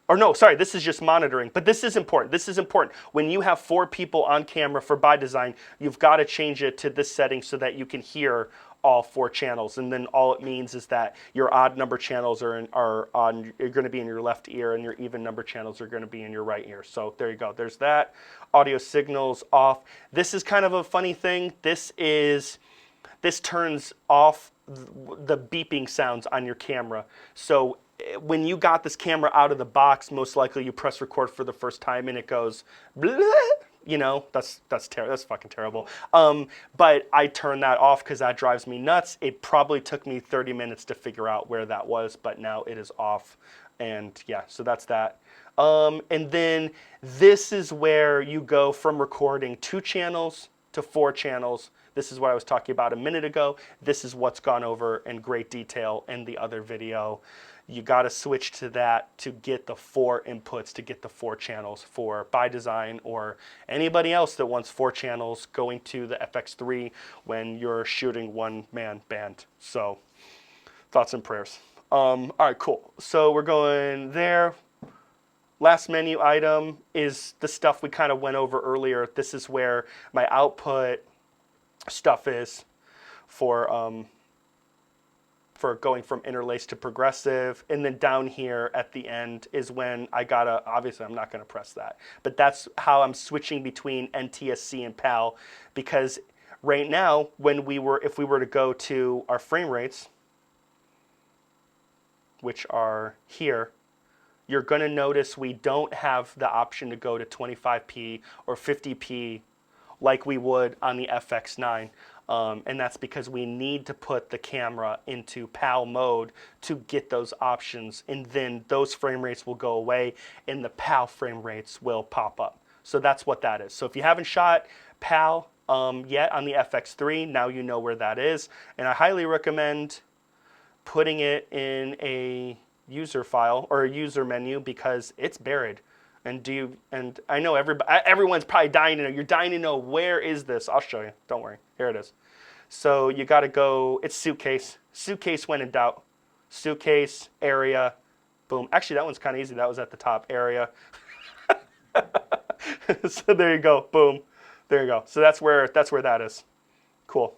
or no, sorry, this is just monitoring, but this is important. This is important. When you have 4 people on camera for by design, you've got to change it to this setting so that you can hear all 4 channels, and then all it means is that your odd number channels are going to be in your left ear, and your even number channels are going to be in your right ear. So there you go. There's that. Audio signals off. This is kind of a funny thing. This turns off the beeping sounds on your camera. So when you got this camera out of the box, most likely you press record for the first time and it goes blah, that's fucking terrible. But I turned that off because that drives me nuts. It probably took me 30 minutes to figure out where that was, but now it is off. And yeah, so that's that. And then this is where you go from recording 2 channels to 4 channels. This is what I was talking about a minute ago. This is what's gone over in great detail in the other video. You got to switch to that to get the 4 inputs, to get the 4 channels for by design or anybody else that wants 4 channels going to the FX3 when you're shooting one-man band. So thoughts and prayers. All right, cool. So we're going there. Last menu item is the stuff we kind of went over earlier. This is where my output stuff is for going from interlaced to progressive, and then down here at the end is when obviously I'm not gonna press that, but that's how I'm switching between NTSC and PAL, because right now if we were to go to our frame rates, which are here, you're gonna notice we don't have the option to go to 25p or 50p like we would on the FX9. And that's because we need to put the camera into PAL mode to get those options, and then those frame rates will go away and the PAL frame rates will pop up. So that's what that is. So if you haven't shot PAL yet on the FX3, now you know where that is, and I highly recommend putting it in a user file or a user menu because it's buried. And I know everyone's probably dying to know. You're dying to know, where is this? I'll show you. Don't worry. Here it is. So you got to go. It's suitcase. Suitcase when in doubt. suitcase, area, boom. Actually, that one's kind of easy. That was at the top, area. So there you go, boom. There you go. So that's where that is. Cool.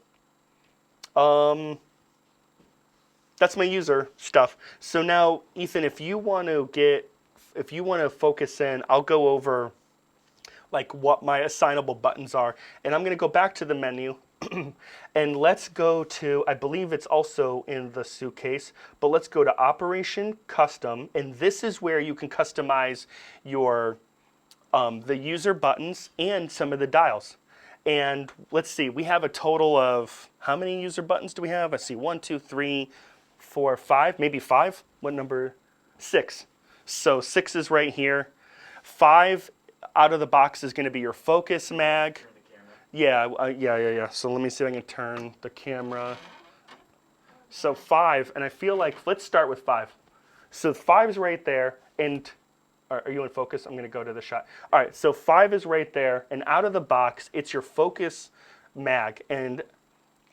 That's my user stuff. So now, Ethan, if you want to focus in, I'll go over like what my assignable buttons are, and I'm going to go back to the menu. And let's go to, I believe it's also in the suitcase, but let's go to Operation Custom, and this is where you can customize your the user buttons and some of the dials. And let's see, we have a total of, how many user buttons do we have? I see 1, 2, 3, 4, 5, maybe 5. What number? 6. So 6 is right here. 5 out of the box is going to be your focus mag. Yeah. So let me see if I can turn the camera. So 5, and I feel like, let's start with 5. So 5 is right there, and are you in focus? I'm going to go to the shot. All right, so 5 is right there, and out of the box, it's your focus mag, and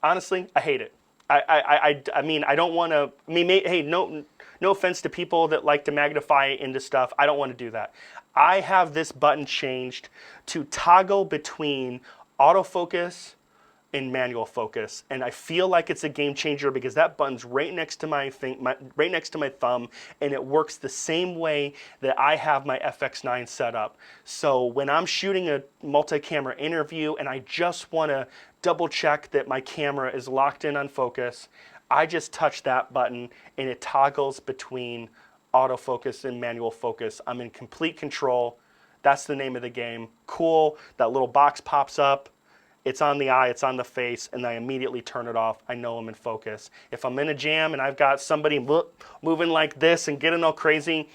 honestly, I hate it. I mean, I don't want to, hey, no offense to people that like to magnify into stuff. I don't want to do that. I have this button changed to toggle between autofocus and manual focus, and I feel like it's a game changer because that button's right next to my thumb, and it works the same way that I have my FX9 set up. So when I'm shooting a multi-camera interview and I just want to double check that my camera is locked in on focus, I just touch that button and it toggles between autofocus and manual focus. I'm in complete control. That's the name of the game. Cool. That little box pops up. It's on the eye, it's on the face, and I immediately turn it off. I know I'm in focus. If I'm in a jam and I've got somebody moving like this and getting all crazy,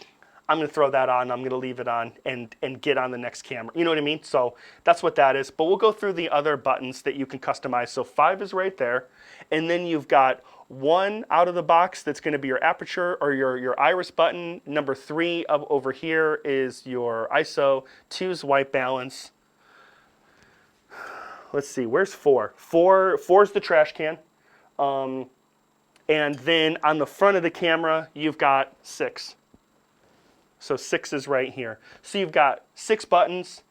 I'm going to throw that on, I'm going to leave it on, and get on the next camera. You know what I mean? So that's what that is. But we'll go through the other buttons that you can customize. So 5 is right there, and then you've got 1 out of the box that's going to be your aperture or your iris button. Number 3 over here is your ISO. 2 is white balance. Let's see, where's 4? 4 is the trash can. And then on the front of the camera, you've got 6. So 6 is right here. So you've got 6 buttons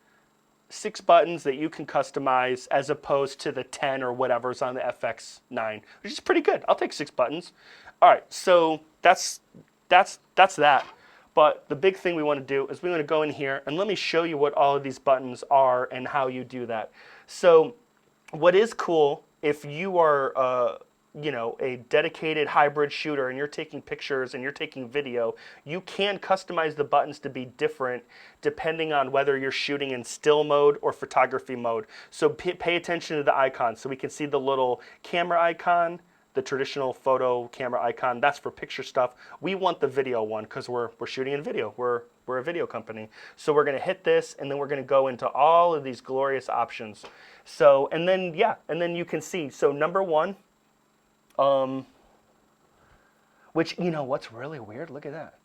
that you can customize as opposed to the 10 or whatever's on the FX9, which is pretty good. I'll take 6 buttons. All right, so that's that. But the big thing we want to do is we want to go in here and let me show you what all of these buttons are and how you do that. So what is cool, if you are a dedicated hybrid shooter and you're taking pictures and you're taking video, you can customize the buttons to be different depending on whether you're shooting in still mode or photography mode. So pay attention to the icons. So we can see the little camera icon, the traditional photo camera icon. That's for picture stuff. We want the video one because we're shooting in video. We're a video company. So we're going to hit this, and then we're going to go into all of these glorious options. So, and then you can see, so number 1, which, you know what's really weird? Look at that.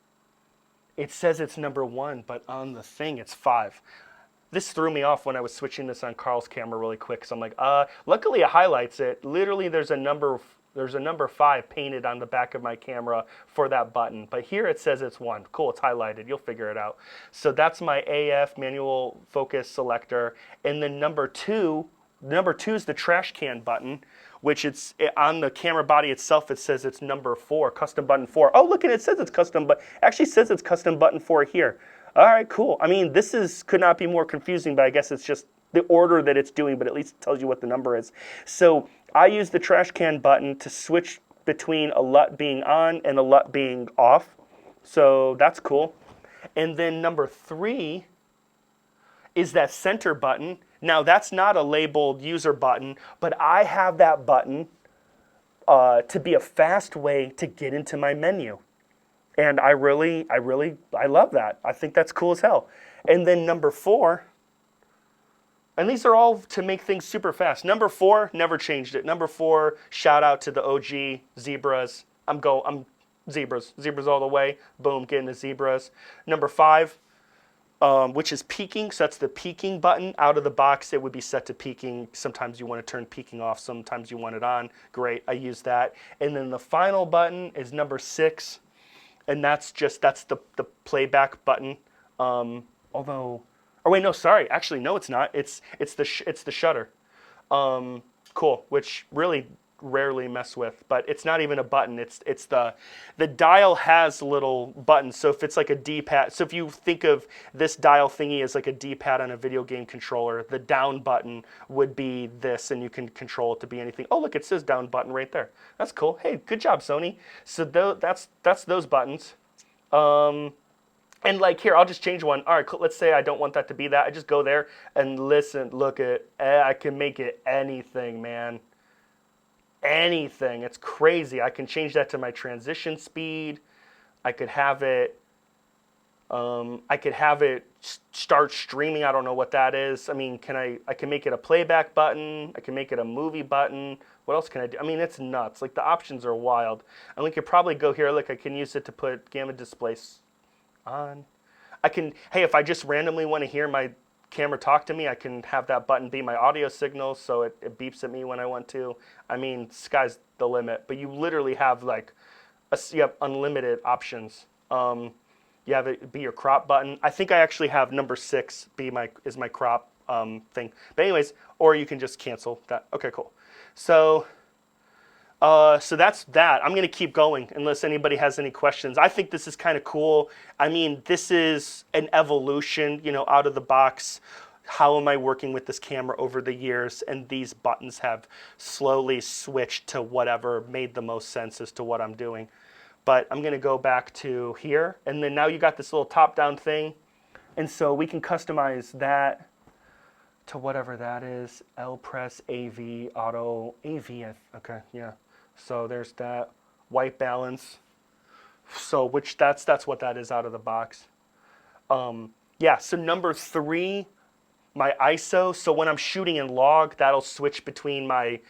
It says it's number 1, but on the thing it's 5. This threw me off when I was switching this on Karl's camera really quick, because I'm like, luckily it highlights it. Literally there's a number 5 painted on the back of my camera for that button. But here it says it's 1. Cool, it's highlighted. You'll figure it out. So that's my AF manual focus selector. And then number 2 is the trash can button, which it's on the camera body itself. It says it's number 4, custom button 4. Oh, look, and it says it's custom, but actually says it's custom button 4 here. All right, cool. I mean, could not be more confusing, but I guess it's just the order that it's doing, but at least it tells you what the number is. So I use the trash can button to switch between a LUT being on and a LUT being off. So that's cool. And then number 3 is that center button. Now that's not a labeled user button, but I have that button to be a fast way to get into my menu. And I love that. I think that's cool as hell. And then number 4, and these are all to make things super fast. Number 4, never changed it. Number 4, shout out to the OG zebras. I'm zebras all the way. Boom, getting the zebras. Number 5, which is peaking. So that's the peaking button. Out of the box, it would be set to peaking. Sometimes you want to turn peaking off. Sometimes you want it on. Great, I use that. And then the final button is number 6, and that's the playback button. Although, or wait, no, sorry. Actually, no, it's not. It's the shutter. Cool, which really rarely mess with, but it's not even a button. It's the dial has little buttons. So if it's like a D-pad, so if you think of this dial thingy as like a D-pad on a video game controller, the down button would be this, and you can control it to be anything. Oh, look, it says down button right there. That's cool. Hey, good job, Sony. So that's those buttons. And like here, I'll just change one. All right, let's say I don't want that to be that. I just go there and listen, look at, I can make it anything, man. Anything. It's crazy. I can change that to my transition speed. I could have it start streaming. I don't know what that is. I mean, I can make it a playback button. I can make it a movie button. What else can I do? I mean, it's nuts. Like the options are wild. And we could probably go here. Look, I can use it to put gamma displays on. I can, hey, if I just randomly want to hear my camera talk to me, I can have that button be my audio signal, so it beeps at me when I want to. I mean, sky's the limit, but you literally have like, you have unlimited options. You have it be your crop button. I think I actually have number 6 is my crop thing. But anyways, or you can just cancel that. Okay, cool. So that's that. I'm going to keep going unless anybody has any questions. I think this is kind of cool. I mean, this is an evolution, out of the box. How am I working with this camera over the years? And these buttons have slowly switched to whatever made the most sense as to what I'm doing. But I'm going to go back to here. And then now you got this little top-down thing. And so we can customize that to whatever that is. L press AV, auto, AV, okay, yeah. So there's that white balance. So that's what that is out of the box. Yeah, so number 3, my ISO. So when I'm shooting in log, that'll switch between my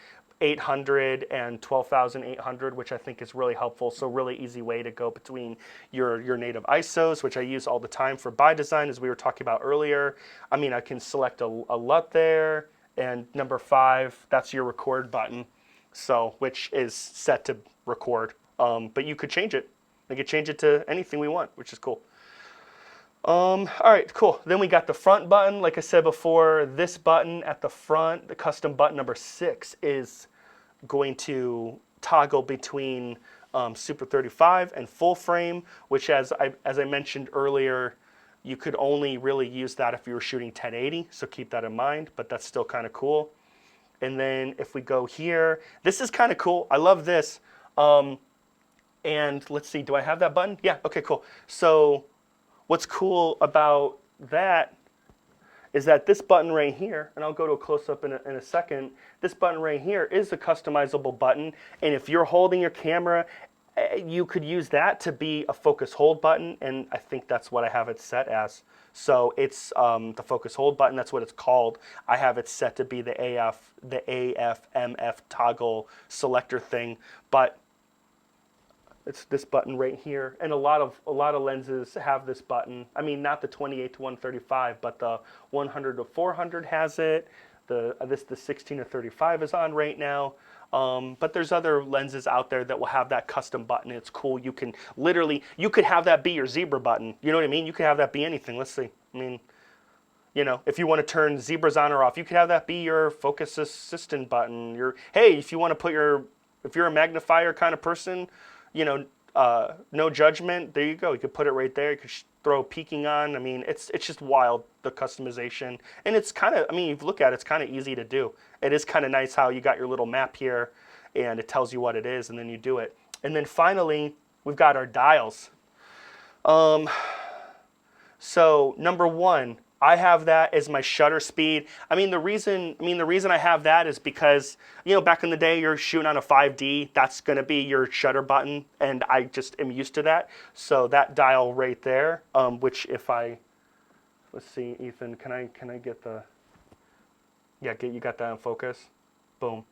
800 and 12,800, which I think is really helpful. So really easy way to go between your native ISOs, which I use all the time for by design, as we were talking about earlier. I mean, I can select a LUT there, and number 5, that's your record button. So, which is set to record, but you could change it. We could change it to anything we want, which is cool. All right, cool. Then we got the front button. Like I said before, this button at the front, the custom button number 6, is going to toggle between Super 35 and full frame, which as I mentioned earlier, you could only really use that if you were shooting 1080, so keep that in mind, but that's still kind of cool. And then if we go here, this is kind of cool. I love this. And let's see, do I have that button? Yeah, okay, cool. So what's cool about that is that this button right here, and I'll go to a close-up in a second, this button right here is a customizable button. And if you're holding your camera, you could use that to be a focus hold button, and I think that's what I have it set as. So it's the focus hold button, that's what it's called. I have it set to be the AF/MF toggle selector thing, but it's this button right here, and a lot of lenses have this button. I mean, not the 28 to 135, but the 100 to 400 has it. The 16 to 35 is on right now. But there's other lenses out there that will have that custom button. It's cool. You can literally, you could have that be your zebra button. You know what I mean? You could have that be anything. Let's see. I mean, if you want to turn zebras on or off, you could have that be your focus assistant button. Hey, if you want to put if you're a magnifier kind of person, no judgment. There you go. You could put it right there. You could throw peaking on. I mean, it's just wild, the customization. And it's kind of, I mean, if you look at it, it's kind of easy to do. It is kind of nice how you got your little map here and it tells you what it is and then you do it. And then finally, we've got our dials. So number 1, I have that as my shutter speed. I mean, the reason I have that is because, back in the day, you're shooting on a 5D, that's going to be your shutter button, and I just am used to that. So that dial right there, which if let's see, Ethan, can I get the, yeah, you got that in focus? Boom.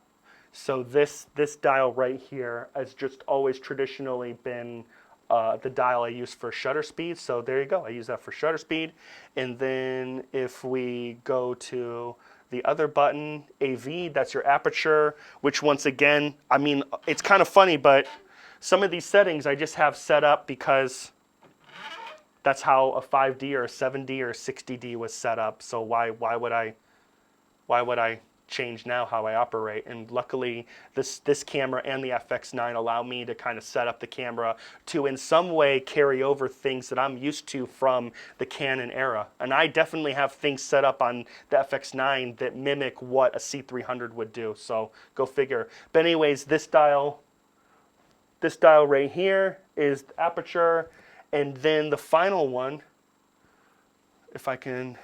So this dial right here has just always traditionally been the dial I use for shutter speed. So there you go. I use that for shutter speed. And then if we go to the other button, AV, that's your aperture, which once again, I mean, it's kind of funny, but some of these settings I just have set up because that's how a 5D or a 7D or a 60D was set up. So why would I change now how I operate? And luckily this camera and the FX9 allow me to kind of set up the camera to in some way carry over things that I'm used to from the Canon era. And I definitely have things set up on the FX9 that mimic what a C300 would do. So go figure. But anyways, this dial right here is the aperture. And then the final one, if I can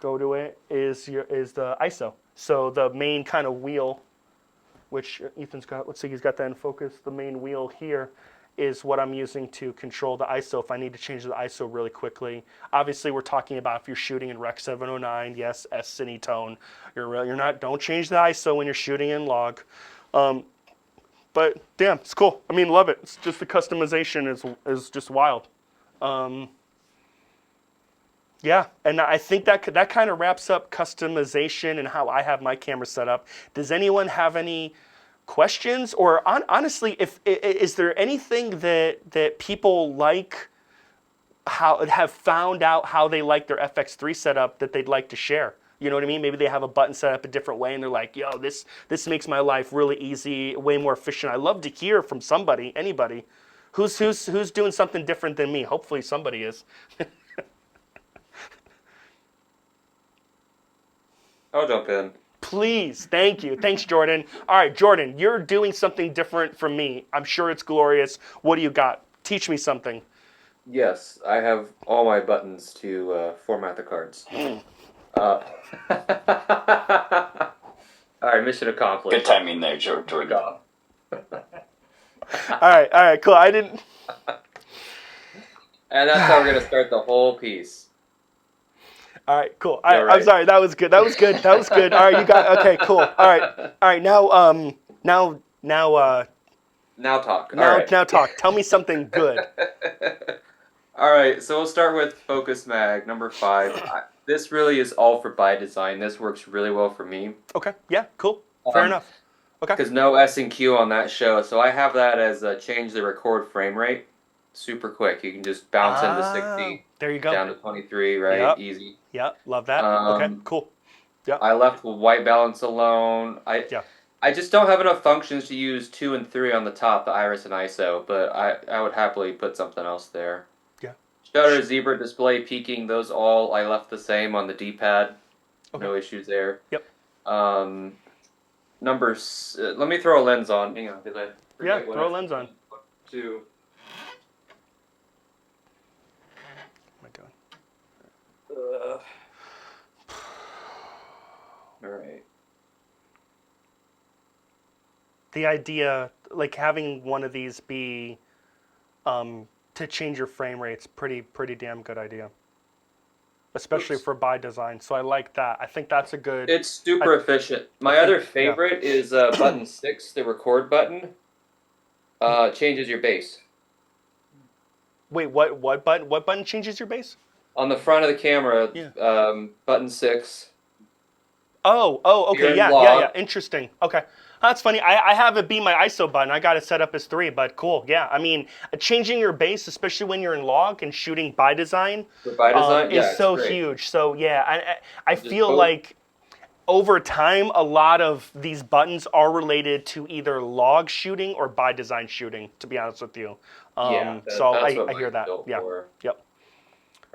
go to it, is the ISO. So the main kind of wheel, which Ethan's got, let's see, he's got that in focus. The main wheel here is what I'm using to control the ISO if I need to change the ISO really quickly. Obviously, we're talking about if you're shooting in Rec 709, yes, S Cine tone. You're not, don't change the ISO when you're shooting in log. But damn, it's cool. I mean, love it. It's just the customization is just wild. Yeah, and I think that kind of wraps up customization and how I have my camera set up. Does anyone have any questions? Or honestly, is there anything that people like, have found out how they like their FX3 setup that they'd like to share? You know what I mean? Maybe they have a button set up a different way and they're like, yo, this makes my life really easy, way more efficient. I love to hear from somebody, anybody, who's doing something different than me. Hopefully somebody is. I'll jump in. Please, thank you. Thanks, Jordan. All right, Jordan, you're doing something different from me. I'm sure it's glorious. What do you got? Teach me something. Yes, I have all my buttons to format the cards. All right, mission accomplished. Good timing there, Jordan. All right, cool. I didn't. And that's how we're gonna start the whole piece. All right, cool. Right. I'm sorry. That was good. That was good. All right, you got. Okay, cool. All right. Now talk. Now talk. Tell me something good. All right, so we'll start with Focus Mag number 5. This really is all for by design. This works really well for me. Okay. Yeah. Cool. Fair enough. Okay. Because no S&Q on that show, so I have that as change the record frame rate. Super quick. You can just bounce into 60. There you go. Down to 23, right? Yep. Easy. Yep. Love that. Okay. Cool. Yeah. I left white balance alone. I just don't have enough functions to use 2 and 3 on the top, the iris and ISO, but I would happily put something else there. Yeah. Shutter, zebra, display, peaking, those all I left the same on the D-pad. Okay. No issues there. Yep. Let me throw a lens on. Hang on, throw a lens on. 2. All right. The idea, like having one of these be to change your frame rate's pretty damn good idea, especially for by design. So I like that. I think that's a good. It's super efficient. My other favorite is button 6, the record button. Changes your base. Wait, what button? What button changes your base? On the front of the camera, button 6. Oh, okay, yeah. Interesting. Okay, that's funny. I have it be my ISO button. I got it set up as 3, but cool. Yeah, I mean, changing your base, especially when you're in log and shooting by design, is so huge. So yeah, I feel like over time, a lot of these buttons are related to either log shooting or by design shooting. To be honest with you, so I hear that. Yeah, yep.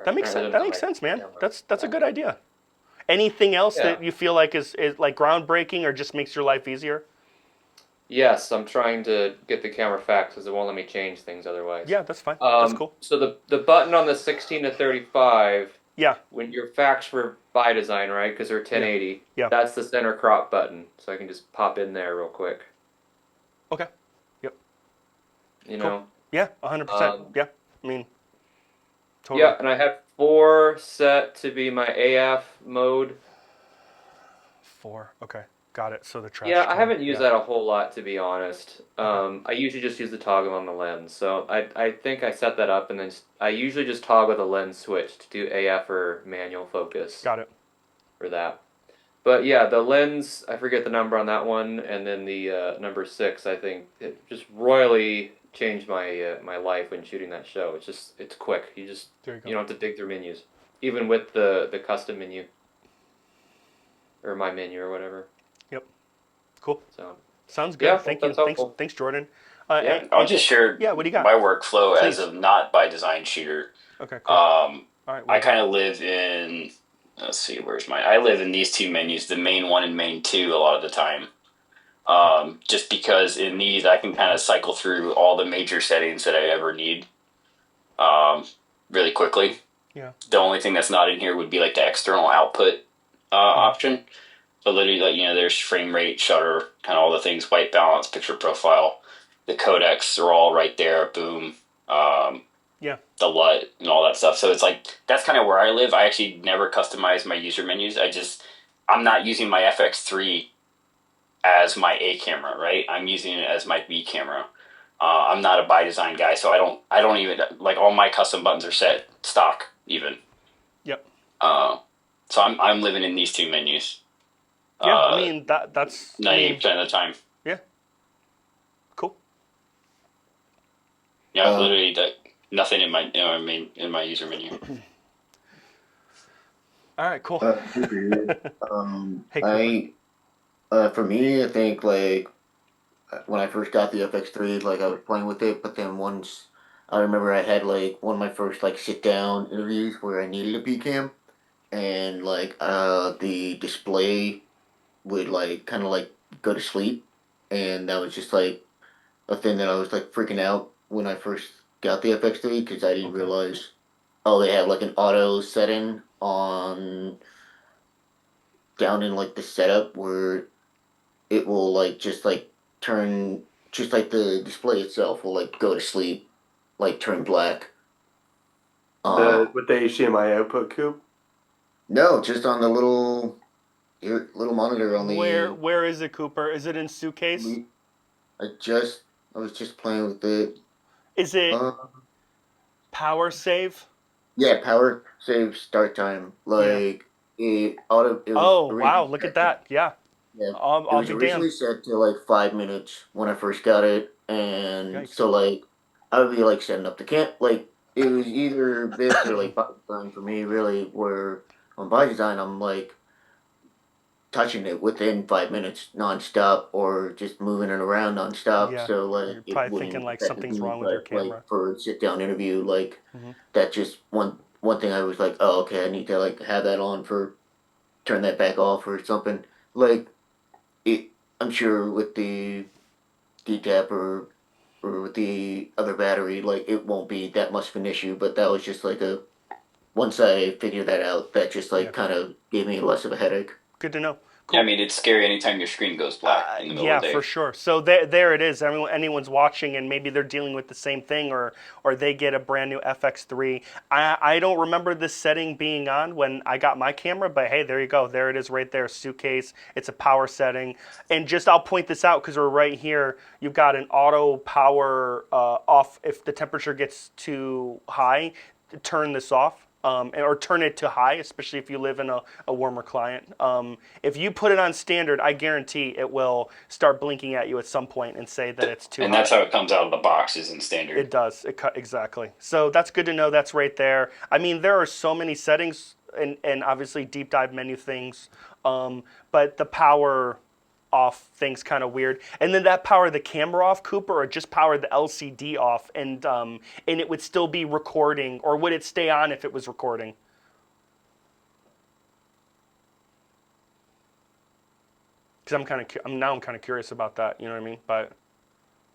That makes sense. That makes sense, man. That's a good idea. Anything else that you feel like is like groundbreaking or just makes your life easier? Yes, I'm trying to get the camera fax because it won't let me change things otherwise. Yeah, that's fine. That's cool. So the button on the 16 to 35. Yeah. When you're faxed for by design, right? Because they're 1080. Yeah. That's the center crop button, so I can just pop in there real quick. Okay. Yep. You know. Yeah, 100%. Yeah. I mean. Totally. Yeah, and I have 4 set to be my AF mode. 4. Okay. Got it. So the trash. Yeah, I can, haven't used yeah. that a whole lot, to be honest. I usually just use the toggle on the lens. So I think I set that up, and then I usually just toggle the lens switch to do AF or manual focus Got it. for that. But yeah, the lens, I forget the number on that one, and then the number 6, I think it just royally changed my life when shooting that show. It's quick. You There you go. don't have to dig through menus, even with the custom menu or my menu or whatever. Yep. Cool. So Sounds good. yeah, Thank you. that's helpful. Thanks, Jordan. Yeah. I'll just share yeah, what do you got? my workflow Please. as a not by design shooter. Okay, cool. All right. I kind of live in. Let's see, where's mine? I live in these two menus, the main one and main two, a lot of the time. Just because in these I can kind of cycle through all the major settings that I ever need really quickly. Yeah. The only thing that's not in here would be like the external output option. So literally, like, there's frame rate, shutter, kind of all the things, white balance, picture profile. The codecs are all right there. Boom. Yeah. The LUT and all that stuff. So it's like that's kind of where I live. I actually never customize my user menus. I'm not using my FX3 as my A camera, right? I'm using it as my B camera. I'm not a by design guy, so I don't even like all my custom buttons are set stock even. Yep. So I'm living in these two menus. Yeah, I mean that's 90% of the time. Yeah. Cool. Yeah, literally nothing in my user menu. All right, cool. Hey, For me, I think like when I first got the FX3, like I was playing with it, but then once I remember I had like one of my first like sit down interviews where I needed a P cam, and like the display would like kind of like go to sleep, and that was just like a thing that I was like freaking out when I first got the FX3 because I didn't realize they have like an auto setting on down in like the setup where it will like just like turn just like the display itself will like go to sleep, like turn black. With the HDMI output coupe. No, just on the little monitor on the. Where is it, Cooper? Is it in suitcase? I was just playing with it. Is it power save? Yeah, power save start time. Like it was wow! Look at that. Yeah. Yeah, I'll it was be originally damned. set to like 5 minutes when I first got it, and Yikes. so like I would be like setting up the camp. Like it was either this or like by design for me, really. Where on by design, I'm like touching it within 5 minutes nonstop, or just moving it around nonstop. Yeah. So like You're it probably wouldn't thinking like affect something's me, wrong with your but camera. like for a sit down interview, like Mhm. that just one thing I was like, oh okay, I need to like have that on for turn that back off or something. Like it, I'm sure with the DTAP or with the other battery, like it won't be that much of an issue. But that was just like once I figured that out, that just like kind of gave me less of a headache. Good to know. Cool. I mean, it's scary anytime your screen goes black in the middle of the day. Yeah, for sure. So there it is. Anyone's watching and maybe they're dealing with the same thing, or they get a brand new FX3. I don't remember this setting being on when I got my camera, but hey, there you go. There it is right there, suitcase. It's a power setting. And just I'll point this out because we're right here. You've got an auto power off if the temperature gets too high. Turn this off. Or turn it to high, especially if you live in a warmer climate. If you put it on standard, I guarantee it will start blinking at you at some point and say that it's too high. And that's how it comes out of the box, is in standard. It does. Exactly. So that's good to know. That's right there. I mean, there are so many settings and obviously deep dive menu things, but the power off thing's kind of weird. And then that power the camera off, Cooper, or just power the LCD off, and it would still be recording, or would it stay on if it was recording? Because I'm kind of curious about that. You know what I mean? But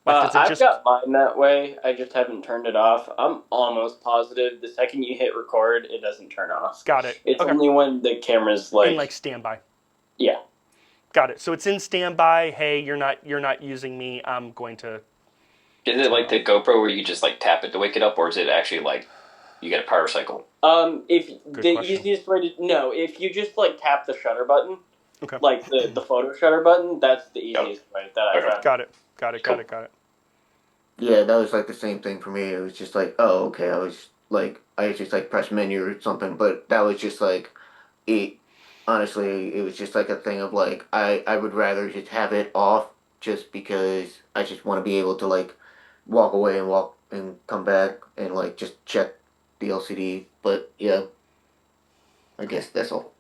like, I've got mine that way. I just haven't turned it off. I'm almost positive the second you hit record, it doesn't turn off. Got it. It's only when the camera's like in like standby. Yeah. Got it. So it's in standby. Hey, you're not using me. I'm going to. Is it like the GoPro where you just like tap it to wake it up, or is it actually like you get a power cycle? If the easiest way to if you just like tap the shutter button, Okay. like the photo shutter button. That's the easiest way that I Okay. found. Got it. Cool. Got it. Yeah, that was like the same thing for me. It was just like, oh, okay. I just like press menu or something, but that was just like it. Honestly, it was just like a thing of like I would rather just have it off just because I just want to be able to like walk away and walk and come back and like just check the LCD. But yeah, I guess that's all.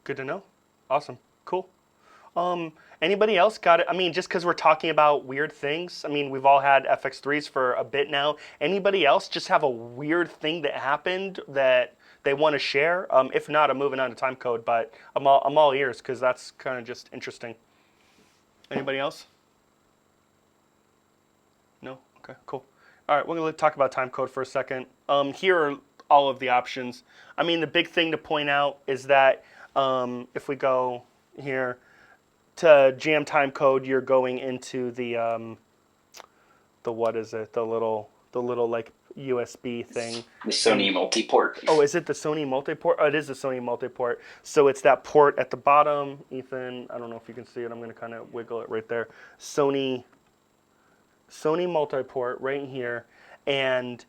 Good to know. Awesome. Cool. Anybody else got it? I mean, just because we're talking about weird things, I mean, we've all had FX3s for a bit now. Anybody else just have a weird thing that happened that they want to share? If not, I'm moving on to Timecode, but I'm all ears because that's kind of just interesting. Anybody else? No? Okay, cool. All right, we're going to talk about Timecode for a second. Here are all of the options. I mean, the big thing to point out is that if we go here, to jam time code, you're going into the what is it? The little like USB thing. The Sony multi-port. Oh, is it the Sony multi-port? Oh, it is the Sony multi-port. So it's that port at the bottom, Ethan. I don't know if you can see it. I'm going to kind of wiggle it right there. Sony multi-port right here, and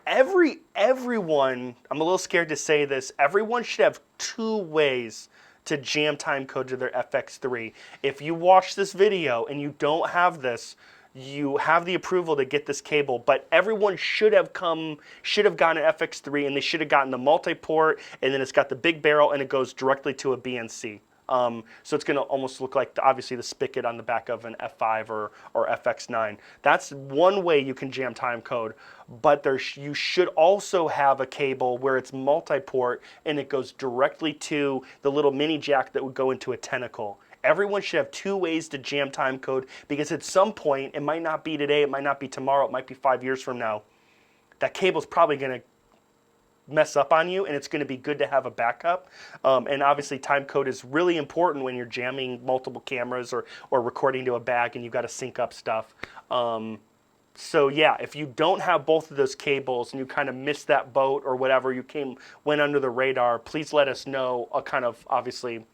everyone. I'm a little scared to say this. Everyone should have two ways to jam time code to their FX3. If you watch this video and you don't have this, you have the approval to get this cable, but everyone should have gotten an FX3 and they should have gotten the multi-port, and then it's got the big barrel and it goes directly to a BNC. So it's going to almost look like, obviously, the spigot on the back of an F5 or FX9. That's one way you can jam time code, but you should also have a cable where it's multi-port and it goes directly to the little mini jack that would go into a tentacle. Everyone should have two ways to jam time code, because at some point, it might not be today, it might not be tomorrow, it might be 5 years from now, that cable's probably going to mess up on you, and it's going to be good to have a backup. And obviously time code is really important when you're jamming multiple cameras or recording to a bag and you've got to sync up stuff. So yeah, if you don't have both of those cables and you kind of missed that boat or whatever, went under the radar, please let us know. Kind of obviously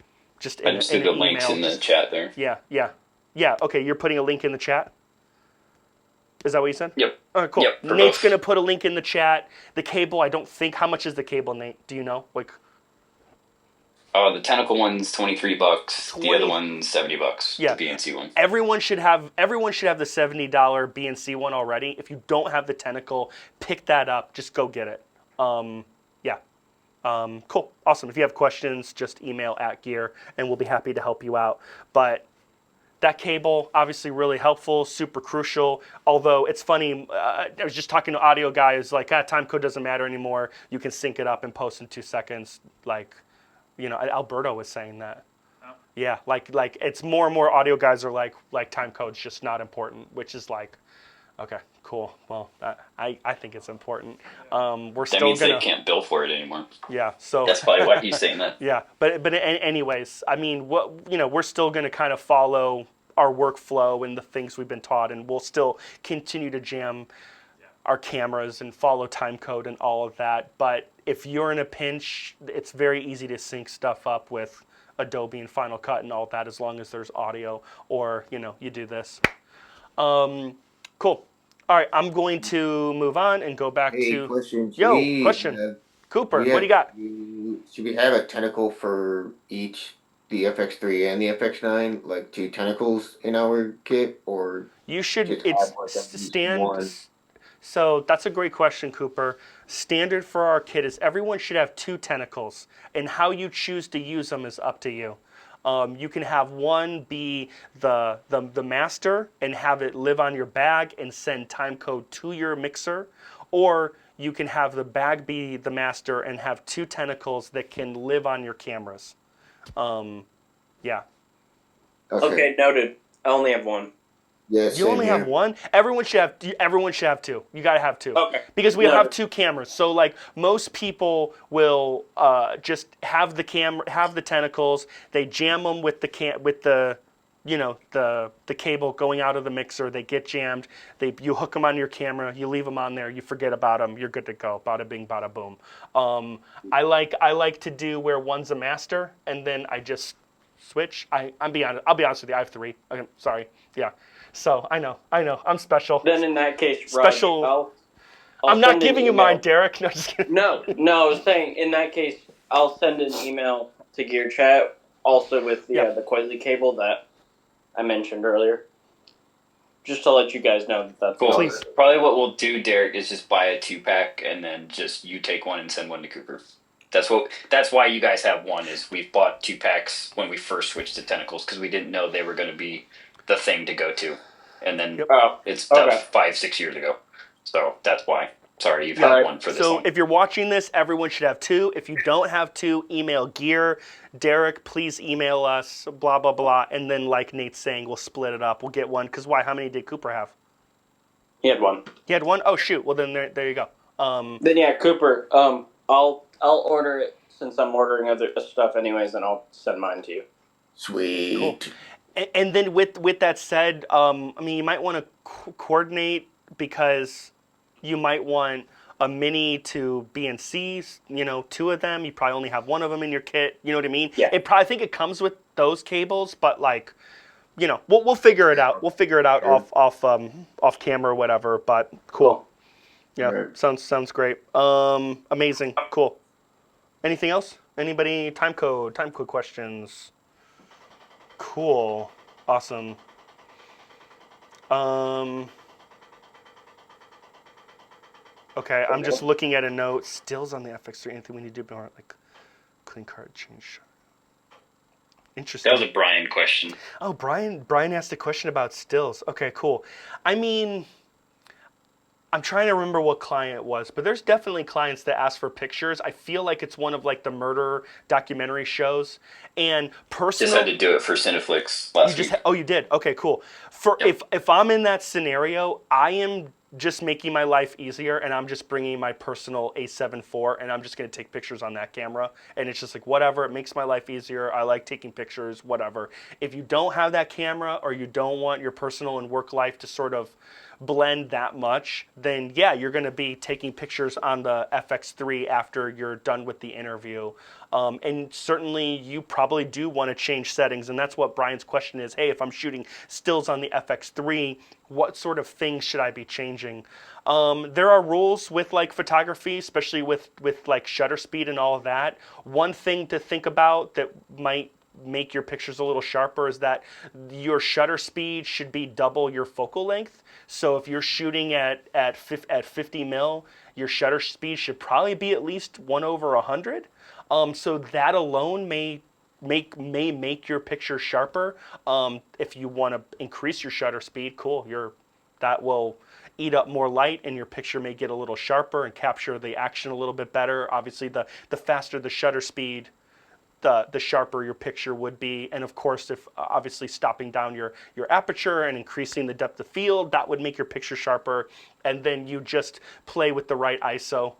just in, I just in did an the links email. in the chat there. Yeah. Okay, you're putting a link in the chat? Is that what you said? Yep. All right, cool. Yep, for Nate's both. going to put a link in the chat. The cable, I don't think, how much is the cable, Nate? Do you know? Like, The tentacle one's $23. The other one's $70. Yeah. The BNC one. Everyone should have the $70 BNC one already. If you don't have the tentacle, pick that up. Just go get it. Cool. Awesome. If you have questions, just email @gear and we'll be happy to help you out. But that cable, obviously really helpful, super crucial. Although it's funny, I was just talking to audio guys, like, time code doesn't matter anymore. You can sync it up and post in 2 seconds. Like, Alberto was saying that. Oh. Yeah, like it's more and more audio guys are like time code's just not important, which is like, okay, cool. Well, I think it's important. We're That still means gonna. they can't bill for it anymore. Yeah, so That's probably why he's saying that. yeah, but anyways, I mean, we're still going to kind of follow our workflow and the things we've been taught, and we'll still continue to jam our cameras and follow time code and all of that. But if you're in a pinch, it's very easy to sync stuff up with Adobe and Final Cut and all that, as long as there's audio, or you do this. Cool. All right, I'm going to move on and go back to Question. question. Cooper, what do you got? Should we have a tentacle for each, the FX3 and the FX9, like 2 tentacles in our kit, or You should. just It's have like at least one? So that's a great question, Cooper. Standard for our kit is everyone should have 2 tentacles, and how you choose to use them is up to you. You can have one be the master and have it live on your bag and send time code to your mixer, or you can have the bag be the master and have 2 tentacles that can live on your cameras. Yeah. Okay, noted. I only have one. Yeah, You only have one? Everyone should have 2. You got to have 2. Okay. Because we Noted. have 2 cameras. So like most people will just have the tentacles, they jam them with the you know, the cable going out of the mixer, they get jammed, you hook them on your camera, you leave them on there, you forget about them, you're good to go. Bada bing, bada boom. I like to do where one's a master and then I just switch. I'll be honest with you, I have three. Okay, sorry. Yeah. So I know, I'm special. Then in that case, Special. Roggg, I'm not send an giving you email. mine, Derek. No, just kidding. No, I was saying in that case, I'll send an email to Gear Chat, also with the Quaisly cable that I mentioned earlier, just to let you guys know that that's Cool. Please. Probably what we'll do, Derek, is just buy a 2-pack and then just you take one and send one to Cooper. That's why you guys have one. Is we've bought 2-packs when we first switched to Tentacles because we didn't know they were going to be the thing to go to, and then that was 5-6 years ago. So that's why. Sorry, you've had one for this long. So if you're watching this, everyone should have two. If you don't have two, email Gear. Derek, please email us, blah, blah, blah. And then like Nate's saying, we'll split it up. We'll get one. Because why? How many did Cooper have? He had one. He had one? Oh, shoot. Well, then there you go. Then yeah, Cooper, I'll order it since I'm ordering other stuff anyways, and I'll send mine to you. Sweet. Cool. And then with that said, I mean, you might want to coordinate because you might want a mini to BNCs, you know, 2 of them. You probably only have 1 of them in your kit. You know what I mean? Yeah. I think it comes with those cables, but like, you know, we'll figure it out. We'll figure it out off camera or whatever. But cool. Yeah, Right. sounds great. Amazing. Cool. Anything else? Anybody? Timecode questions. Cool. Awesome. Okay, I'm just looking at a note. Stills on the FX3. Anything we need to do more like clean card change? Interesting. That was a Brian question. Oh, Brian asked a question about stills. Okay, cool. I mean, I'm trying to remember what client it was, but there's definitely clients that ask for pictures. I feel like it's one of like the murder documentary shows. And personal. Just had to do it for Cineflix last week. You did? Okay, cool. If I'm in that scenario, I am just making my life easier, and I'm just bringing my personal A7 IV, and I'm just going to take pictures on that camera. And it's just like, whatever, it makes my life easier. I like taking pictures, whatever. If you don't have that camera, or you don't want your personal and work life to sort of blend that much, then yeah, you're going to be taking pictures on the FX3 after you're done with the interview. And certainly you probably do want to change settings, and that's what Brian's question is. Hey, if I'm shooting stills on the FX3, what sort of things should I be changing? There are rules with like photography, especially with like shutter speed and all of that. One thing to think about that might make your pictures a little sharper is that your shutter speed should be double your focal length. So if you're shooting at 50 mil, your shutter speed should probably be at least 1/100. So that alone may make your picture sharper. If you want to increase your shutter speed, cool. That will eat up more light, and your picture may get a little sharper and capture the action a little bit better. Obviously, the faster the shutter speed, the sharper your picture would be. And of course, if obviously stopping down your aperture and increasing the depth of field, that would make your picture sharper. And then you just play with the right ISO.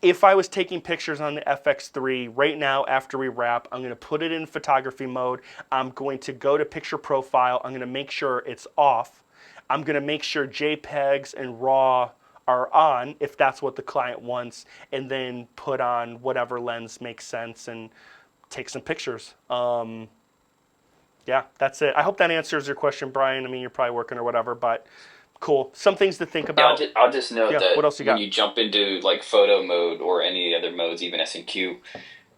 If I was taking pictures on the FX3 right now after we wrap, I'm going to put it in photography mode. I'm going to go to picture profile. I'm going to make sure it's off. I'm going to make sure JPEGs and RAW are on if that's what the client wants, and then put on whatever lens makes sense and take some pictures. Yeah, that's it. I hope that answers your question, Brian. I mean, you're probably working or whatever, but cool. Some things to think about. Yeah, I'll just note that what else you got? when you jump into like photo mode or any other modes, even S&Q,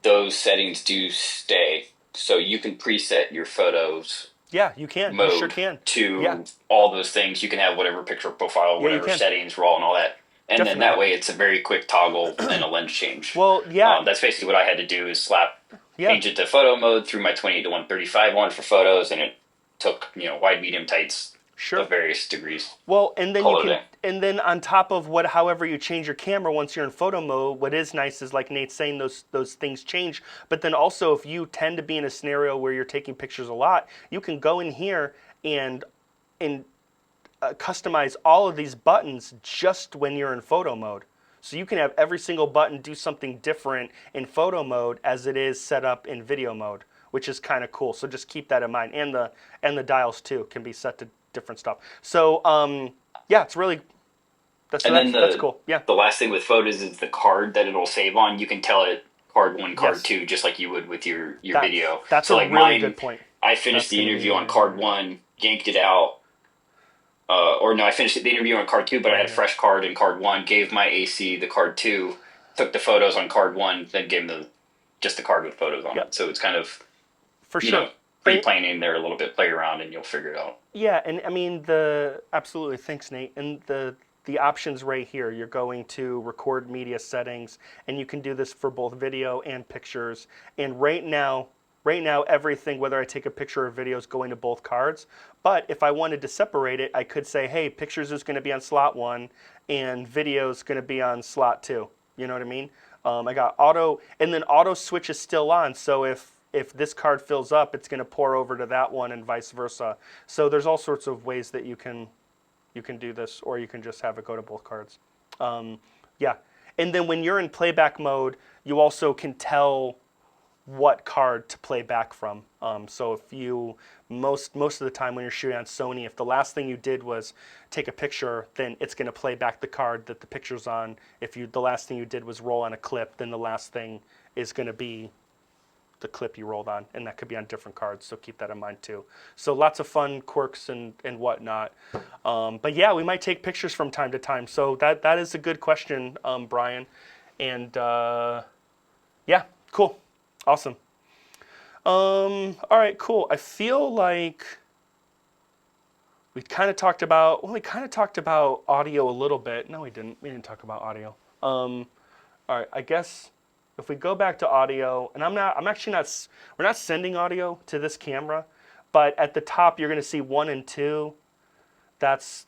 those settings do stay. So you can preset your photos. Yeah, you can. Mode you sure can. To all those things. You can have whatever picture profile, whatever settings, RAW, and all that. And Definitely. then that way it's a very quick toggle and a lens change. Well, yeah. That's basically what I had to do is change it to photo mode through my 28 to 135 one for photos, and it took, wide, medium, tights of various degrees. Well, and then on top of however you change your camera once you're in photo mode, what is nice is like Nate's saying, those things change. But then also if you tend to be in a scenario where you're taking pictures a lot, you can go in here and customize all of these buttons just when you're in photo mode. So you can have every single button do something different in photo mode as it is set up in video mode, which is kind of cool. So just keep that in mind. And the dials too can be set to different stuff. So yeah, it's really that's cool. Yeah. The last thing with photos is the card that it'll save on. You can tell it card 1, card Yes. 2, just like you would with your That- video. That's so a like really mine, good point. I finished That's the gonna be interview on really card good. 1, yanked it out. Or no, I finished the interview on card 2, but I had a fresh card in card 1. Gave my AC the card 2, took the photos on card 1, then gave them just the card with photos on Yep. it. So it's kind of For sure. pre-playing in there a little bit, play around, and you'll figure it out. Yeah, and I mean absolutely. Thanks, Nate. And the options right here. You're going to record media settings, and you can do this for both video and pictures. And right now everything, whether I take a picture or video, is going to both cards. But if I wanted to separate it, I could say, hey, pictures is going to be on slot 1, and video is going to be on slot 2. You know what I mean? I got auto, and then auto switch is still on. So if this card fills up, it's going to pour over to that one, and vice versa. So there's all sorts of ways that you can do this, or you can just have it go to both cards. Yeah, and then when you're in playback mode, you also can tell what card to play back from. So if you most of the time when you're shooting on Sony, if the last thing you did was take a picture, then it's going to play back the card that the picture's on. If the last thing you did was roll on a clip, then the last thing is going to be the clip you rolled on, and that could be on different cards, so keep that in mind too. So lots of fun quirks and whatnot. But yeah, we might take pictures from time to time. So that is a good question, Brian. And yeah, cool. Awesome. All right, cool. I feel like we kind of talked about audio a little bit. No, we didn't. We didn't talk about audio. All right, I guess if we go back to audio, and we're not sending audio to this camera, but at the top you're going to see 1 and 2. That's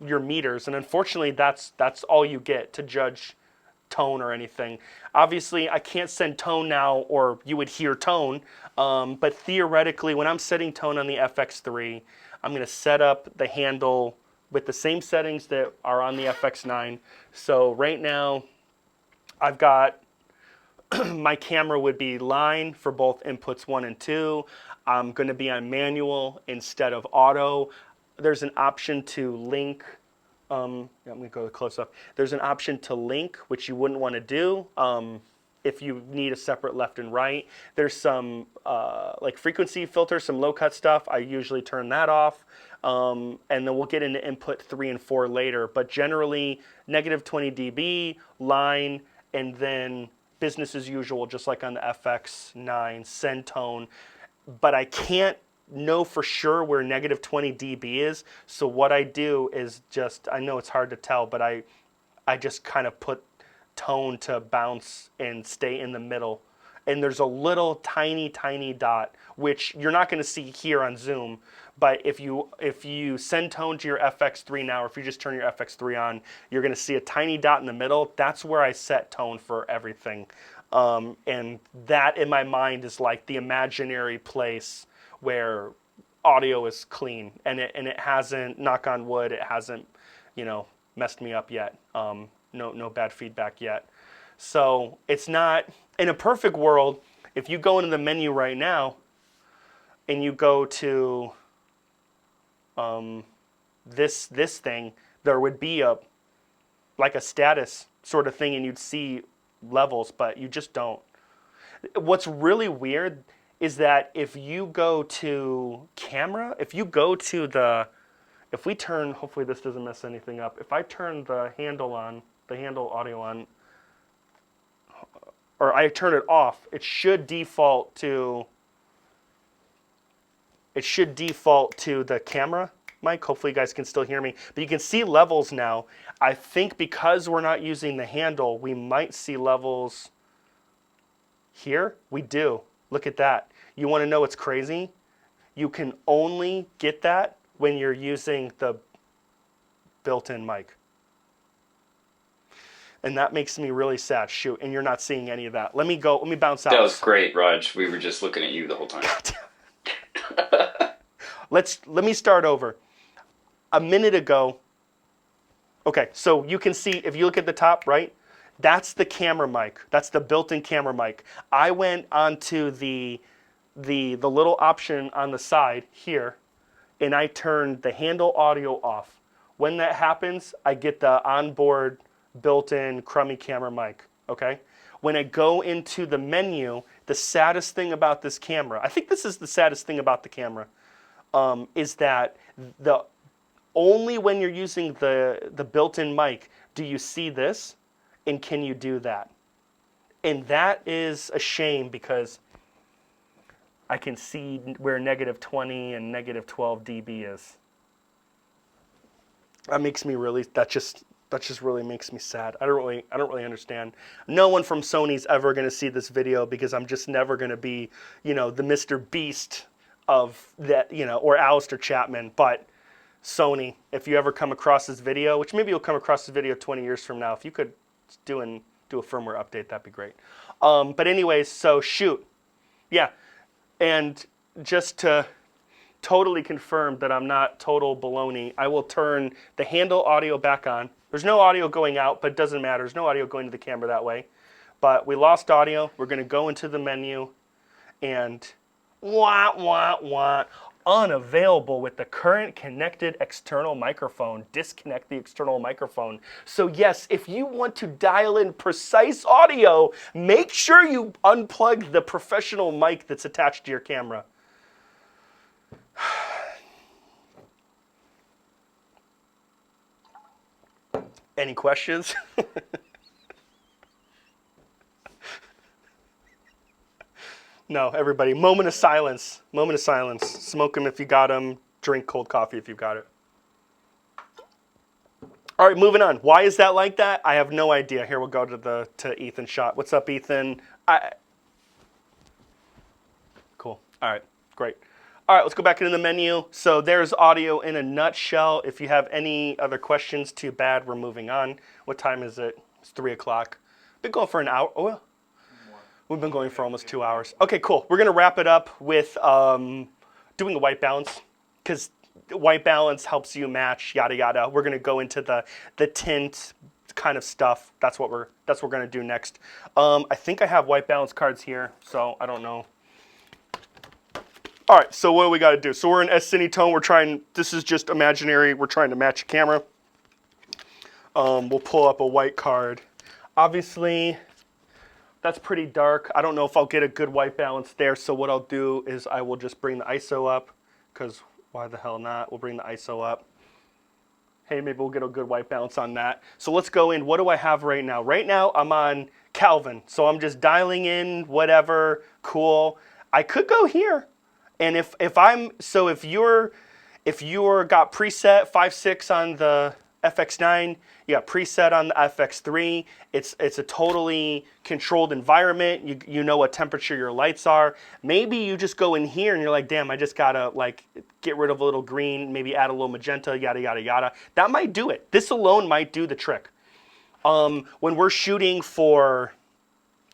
your meters, and unfortunately that's all you get to judge tone or anything. Obviously, I can't send tone now, or you would hear tone, but theoretically, when I'm setting tone on the FX3, I'm going to set up the handle with the same settings that are on the FX9. So right now, I've got my camera would be line for both inputs 1 and 2. I'm going to be on manual instead of auto. There's an option to link. I'm going to go close up. There's an option to link, which you wouldn't want to do if you need a separate left and right. There's some like frequency filters, some low cut stuff. I usually turn that off. And then we'll get into input 3 and 4 later. But generally, -20 dB, line, and then business as usual, just like on the FX9, send tone. But I can't know for sure where -20 dB is. So what I do is I know it's hard to tell, but I just kind of put tone to bounce and stay in the middle. And there's a little tiny dot, which you're not going to see here on Zoom. But if you send tone to your FX3 now, or if you just turn your FX3 on, you're going to see a tiny dot in the middle. That's where I set tone for everything. And that in my mind is like the imaginary place where audio is clean, and it hasn't, knock on wood, it hasn't, messed me up yet. No bad feedback yet. So it's not, in a perfect world, if you go into the menu right now and you go to this thing, there would be like a status sort of thing, and you'd see levels, but you just don't. What's really weird is that if you go to camera, if we turn, hopefully this doesn't mess anything up. If I turn the handle audio on, or I turn it off, it should default to the camera mic. Hopefully you guys can still hear me. But you can see levels now. I think because we're not using the handle, we might see levels here. We do. Look at that. You want to know what's crazy? You can only get that when you're using the built-in mic. And that makes me really sad. Shoot, and you're not seeing any of that. Let me bounce out. That was great, Raj. We were just looking at you the whole time. Let me start over. A minute ago, okay, so you can see, if you look at the top, right? That's the camera mic. That's the built-in camera mic. I went onto the little option on the side here, and I turned the handle audio off. When that happens, I get the onboard built-in crummy camera mic, okay? When I go into the menu, the saddest thing about this camera, I think this is the saddest thing about the camera, is that the only when you're using the built-in mic do you see this, and can you do that? And that is a shame because I can see where -20 and -12 dB is. That makes me really, that just really makes me sad. I don't really understand. No one from Sony's ever going to see this video because I'm just never going to be, the Mr. Beast of that, or Alistair Chapman. But Sony, if you ever come across this video, which maybe you'll come across this video 20 years from now, if you could do a firmware update, that'd be great. But anyways, so shoot. Yeah. And just to totally confirm that I'm not total baloney, I will turn the handle audio back on. There's no audio going out, but it doesn't matter. There's no audio going to the camera that way. But we lost audio. We're going to go into the menu and unavailable with the current connected external microphone. Disconnect the external microphone. So yes, if you want to dial in precise audio, make sure you unplug the professional mic that's attached to your camera. Any questions? No, everybody, moment of silence. Moment of silence. Smoke them if you got them. Drink cold coffee if you've got it. All right, moving on. Why is that like that? I have no idea. Here, we'll go to Ethan's shot. What's up, Ethan? Cool. All right, great. All right, let's go back into the menu. So there's audio in a nutshell. If you have any other questions, too bad. We're moving on. What time is it? It's 3 o'clock. Been going for an hour. Oh, we've been going for almost 2 hours. Okay, cool. We're going to wrap it up with doing a white balance because white balance helps you match, yada, yada. We're going to go into the tint kind of stuff. That's what we're going to do next. I think I have white balance cards here, so I don't know. All right, so what do we got to do? So we're in S-Cine tone. This is just imaginary. We're trying to match a camera. We'll pull up a white card. Obviously, that's pretty dark. I don't know if I'll get a good white balance there. So what I'll do is I will just bring the ISO up because why the hell not? We'll bring the ISO up. Hey, maybe we'll get a good white balance on that. So let's go in. What do I have right now? Right now, I'm on Kelvin. So I'm just dialing in whatever, cool. I could go here. And if you're got preset 5.6 on the FX9, you got preset on the FX3. It's a totally controlled environment. You know what temperature your lights are. Maybe you just go in here and you're like, damn, I just gotta like get rid of a little green, maybe add a little magenta, yada yada yada. That might do it. This alone might do the trick. When we're shooting for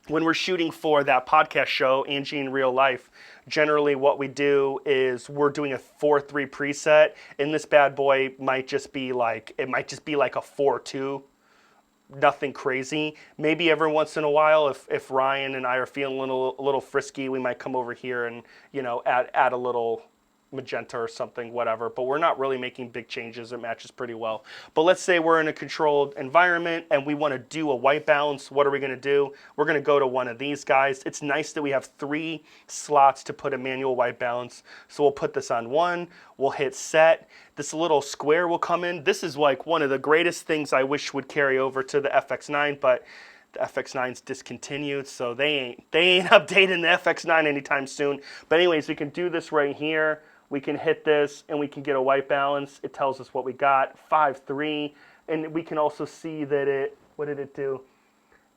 that podcast show, Angie in Real Life, generally what we do is we're doing a 4.3 preset, and this bad boy might just be like a 4.2, nothing crazy. Maybe every once in a while, if Ryan and I are feeling a little frisky, we might come over here and add a little magenta or something, whatever, but we're not really making big changes. It matches pretty well. But let's say we're in a controlled environment and we want to do a white balance. What are we going to do? We're going to go to one of these guys. It's nice that we have 3 slots to put a manual white balance. So we'll put this on 1. We'll hit set. This little square will come in. This is like one of the greatest things I wish would carry over to the FX9, but the FX9's discontinued, so they ain't updating the FX9 anytime soon. But anyways, we can do this right here. We can hit this and we can get a white balance. It tells us what we got, 5.3. And we can also see that what did it do?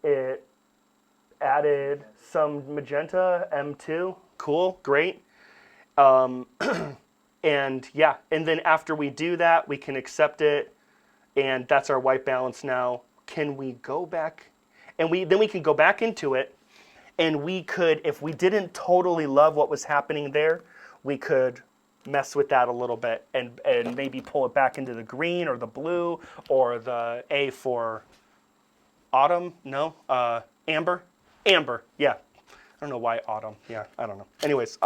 It added some magenta, M2. Cool, great. And yeah, and then after we do that, we can accept it. And that's our white balance now. Can we go back? And then we can go back into it. And we could, if we didn't totally love what was happening there, we could mess with that a little bit and maybe pull it back into the green or the blue or the A for Autumn? No. Amber? Amber, yeah. I don't know why autumn. Yeah, I don't know. Anyways,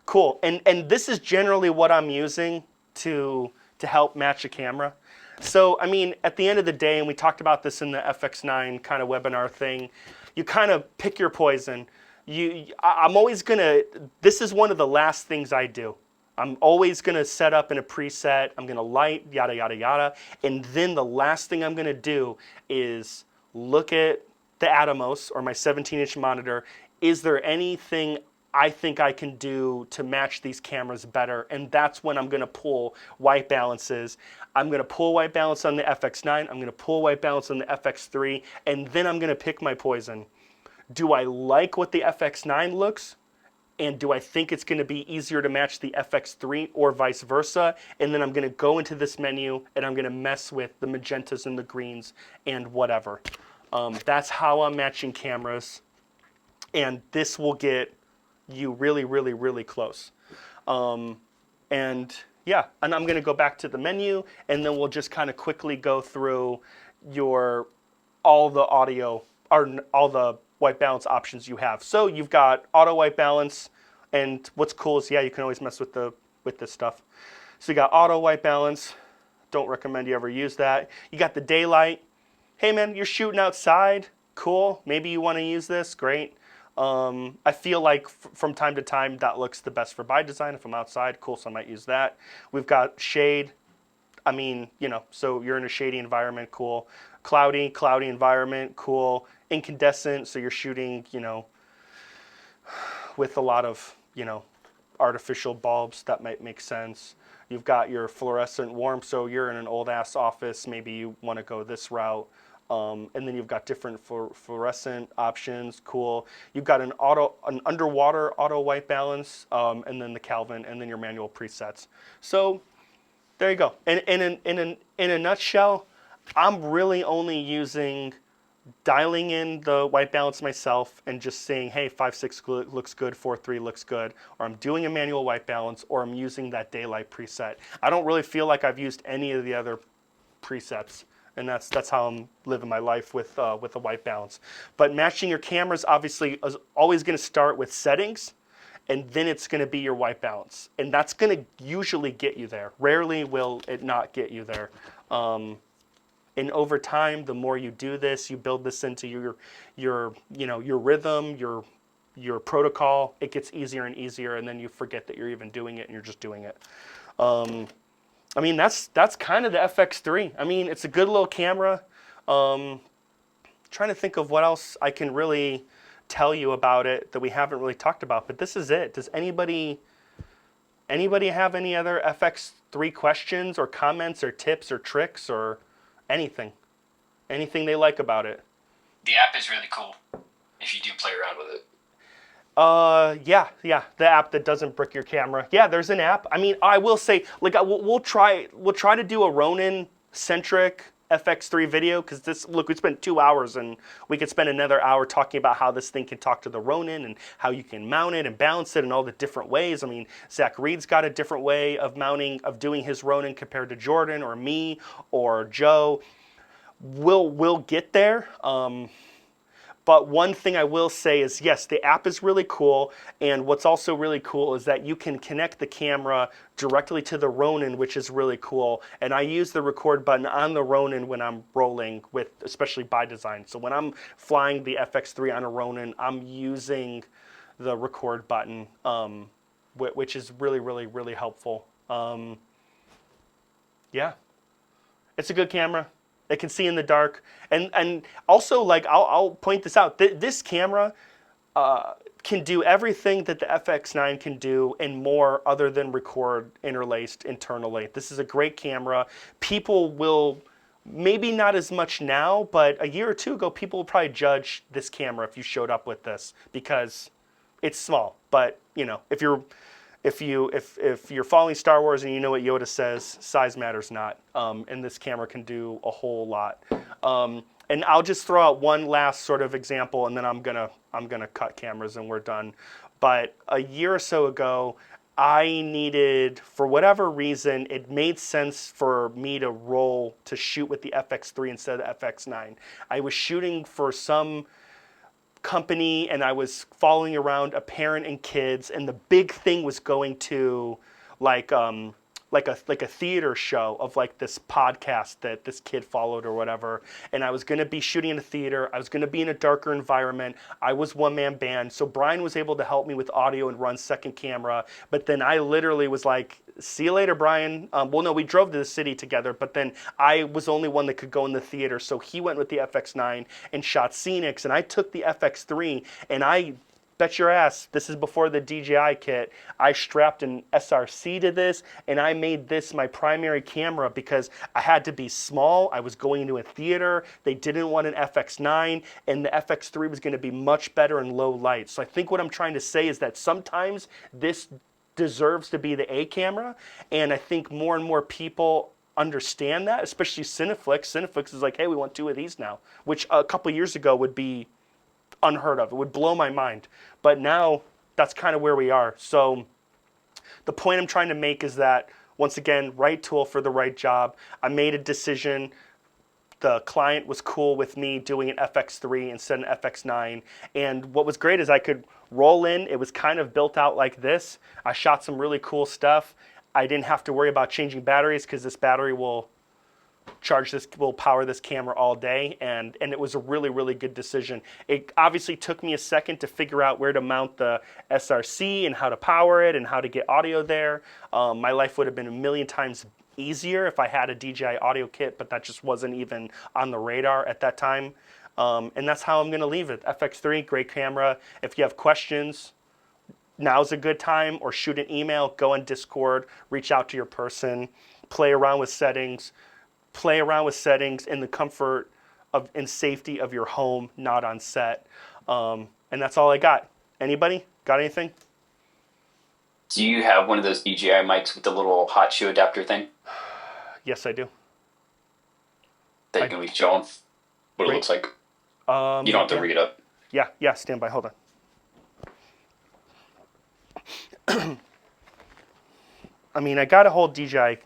cool. And this is generally what I'm using to help match a camera. So, I mean, at the end of the day, and we talked about this in the FX9 kind of webinar thing, you kind of pick your poison. I'm always gonna, this is one of the last things I do. I'm always gonna set up in a preset, I'm gonna light, yada, yada, yada. And then the last thing I'm gonna do is look at the Atomos or my 17-inch monitor. Is there anything I think I can do to match these cameras better? And that's when I'm gonna pull white balances. I'm gonna pull white balance on the FX9, I'm gonna pull white balance on the FX3, and then I'm gonna pick my poison. Do I like what the FX9 looks? And do I think it's going to be easier to match the FX3 or vice versa? And then I'm going to go into this menu and I'm going to mess with the magentas and the greens and whatever. That's how I'm matching cameras. And this will get you really, really, really close. And yeah, and I'm going to go back to the menu and then we'll just kind of quickly go through all the audio or all the white balance options you have. So you've got auto white balance, and what's cool is, yeah, you can always mess with this stuff. So you got auto white balance. Don't recommend you ever use that. You got the daylight. Hey man, you're shooting outside. Cool. Maybe you want to use this. Great. I feel like from time to time that looks the best for by design. If I'm outside, cool, so I might use that. We've got shade. I mean, so you're in a shady environment, cool. Cloudy environment, cool. Incandescent, so you're shooting, with a lot of, artificial bulbs, that might make sense. You've got your fluorescent warm, so you're in an old ass office, maybe you want to go this route. And then you've got different fluorescent options, cool. You've got an underwater auto white balance, and then the Kelvin, and then your manual presets. So there you go. And in a nutshell, I'm really only dialing in the white balance myself and just saying, hey, 5.6 looks good, 4.3 looks good, or I'm doing a manual white balance, or I'm using that daylight preset. I don't really feel like I've used any of the other presets, and that's how I'm living my life with the white balance. But matching your cameras obviously is always going to start with settings, and then it's going to be your white balance, and that's going to usually get you there. Rarely will it not get you there. And over time, the more you do this, you build this into your rhythm, your protocol. It gets easier and easier, and then you forget that you're even doing it, and you're just doing it. I mean, that's kind of the FX3. I mean, it's a good little camera. Trying to think of what else I can really tell you about it that we haven't really talked about, but this is it. Does anybody have any other FX3 questions or comments or tips or tricks or anything they like about it? The app is really cool if you do play around with it. Yeah, the app that doesn't brick your camera. Yeah, there's an app. I mean, I will say, like, we'll try to do a Ronin centric FX3 video, because we spent 2 hours and we could spend another hour talking about how this thing can talk to the Ronin and how you can mount it and balance it and all the different ways. I mean, Zach Reed's got a different way of doing his Ronin compared to Jordan or me or Joe. We'll get there. But one thing I will say is, yes, the app is really cool, and what's also really cool is that you can connect the camera directly to the Ronin, which is really cool. And I use the record button on the Ronin when I'm rolling with, especially by design. So when I'm flying the FX3 on a Ronin, I'm using the record button, which is really, really, really helpful. Yeah, it's a good camera. It can see in the dark, and also, like, I'll point this out. This camera can do everything that the FX9 can do and more, other than record interlaced internally. This is a great camera. People will, maybe not as much now, but a year or two ago, people will probably judge this camera if you showed up with this because it's small. But if you're following Star Wars and you know what Yoda says, size matters not. And this camera can do a whole lot. And I'll just throw out one last sort of example, and then I'm gonna cut cameras and we're done. But a year or so ago, I needed, for whatever reason, it made sense for me to shoot with the FX3 instead of the FX9. I was shooting for some company and I was following around a parent and kids, and the big thing was going to like a theater show of like this podcast that this kid followed or whatever. And I was going to be shooting in a theater. I was going to be in a darker environment. I was one-man band, so Brian was able to help me with audio and run second camera. But then I literally was like, see you later, Brian. Well, no, we drove to the city together, but then I was the only one that could go in the theater, so he went with the FX9 and shot scenics, and I took the FX3, and I bet your ass, this is before the DJI kit, I strapped an SRC to this, and I made this my primary camera because I had to be small. I was going into a theater. They didn't want an FX9, and the FX3 was going to be much better in low light. So I think what I'm trying to say is that sometimes this deserves to be the A camera, and I think more and more people understand that, especially Cineflix. Cineflix is like, hey, we want 2 of these now, which a couple years ago would be unheard of. It would blow my mind. But now that's kind of where we are. So the point I'm trying to make is that, once again, right tool for the right job. I made a decision. The client was cool with me doing an FX3 instead of an FX9. And what was great is I could roll in. It was kind of built out like this. I shot some really cool stuff. I didn't have to worry about changing batteries because this battery will power this camera all day, and it was a really, really good decision. It obviously took me a second to figure out where to mount the SRC and how to power it and how to get audio there. My life would have been a million times easier if I had a DJI audio kit, but that just wasn't even on the radar at that time. And that's how I'm going to leave it. FX3, great camera. If you have questions, now's a good time, or shoot an email, go on Discord, reach out to your person, play around with settings. Play around with settings in the comfort of and safety of your home, not on set. And that's all I got. Anybody got anything? Do you have one of those DJI mics with the little hot shoe adapter thing Yes, I do. that you can be showing what it looks like? You don't have to read it up. Yeah, stand by, hold on. I mean, I got a whole DJI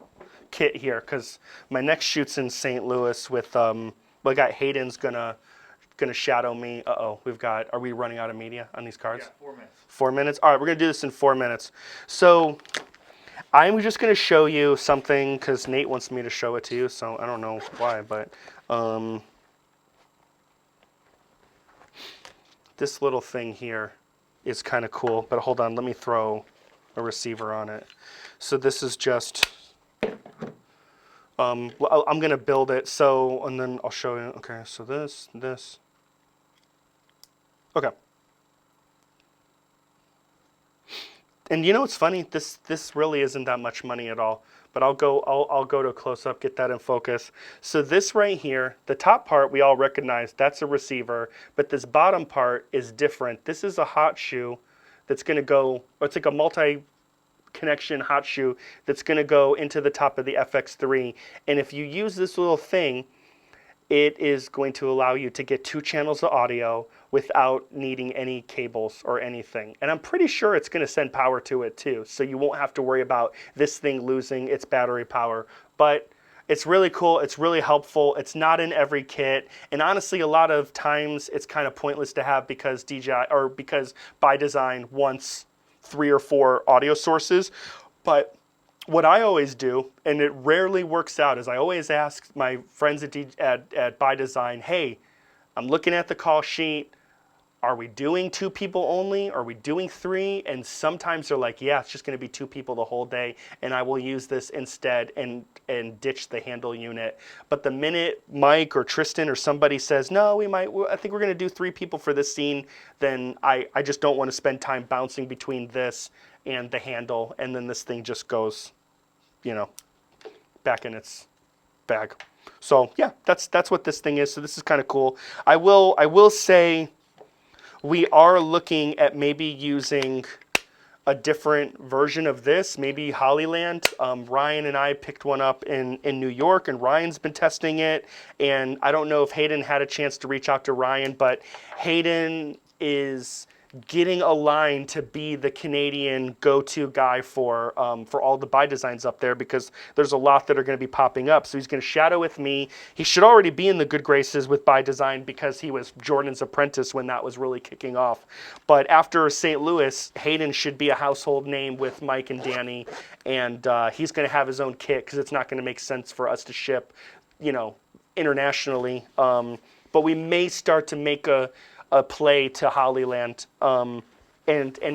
kit here because my next shoot's in St. Louis with I got Hayden's gonna shadow me. Are we running out of media on these cards? Yeah, 4 minutes. 4 minutes? All right, we're gonna do this in 4 minutes. So I'm just gonna show you something because Nate wants me to show it to you, so I don't know why, but this little thing here is kind of cool, but hold on, let me throw a receiver on it. So this is just I'm going to build it, so, and then I'll show you. Okay, so this. Okay. And you know what's funny? This really isn't that much money at all. But I'll go to a close-up, get that in focus. So this right here, the top part we all recognize, that's a receiver, but this bottom part is different. This is a hot shoe that's going to go, or it's like a multi-connection hot shoe that's going to go into the top of the FX3. And if you use this little thing, it is going to allow you to get 2 channels of audio without needing any cables or anything. And I'm pretty sure it's going to send power to it too, so you won't have to worry about this thing losing its battery power. But it's really cool, it's really helpful, it's not in every kit, and honestly a lot of times it's kind of pointless to have because because by design wants 3 or 4 audio sources. But what I always do, and it rarely works out, is I always ask my friends at By Design, hey, I'm looking at the call sheet. Are we doing 2 people only? Are we doing 3? And sometimes they're like, yeah, it's just going to be 2 people the whole day, and I will use this instead and ditch the handle unit. But the minute Mike or Tristan or somebody says, no, I think we're going to do 3 people for this scene, then I just don't want to spend time bouncing between this and the handle, and then this thing just goes, back in its bag. So yeah, that's what this thing is. So this is kind of cool. I will say we are looking at maybe using a different version of this, maybe Hollyland. Ryan and I picked one up in New York, and Ryan's been testing it. And I don't know if Hayden had a chance to reach out to Ryan, but Hayden is getting aligned to be the Canadian go-to guy for all the buy designs up there, because there's a lot that are going to be popping up. So he's going to shadow with me. He should already be in the good graces with buy design because he was Jordan's apprentice when that was really kicking off. But after St. Louis, Hayden should be a household name with Mike and Danny, and he's going to have his own kit because it's not going to make sense for us to ship, internationally. But we may start to make a play to Hollyland, and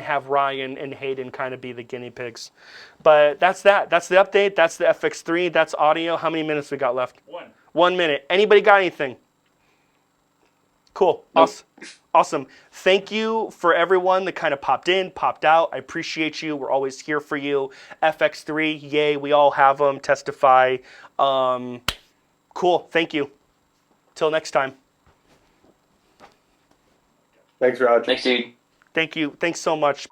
have Ryan and Hayden kind of be the guinea pigs. But that's that. That's the update. That's the FX3. That's audio. How many minutes we got left? 1 minute. Anybody got anything? Cool. Nope. Awesome. Thank you for everyone that kind of popped in, popped out. I appreciate you. We're always here for you. FX3, yay, we all have them. Testify. Cool. Thank you. Till next time. Thanks, Raj. Thanks, dude. Thank you. Thanks so much.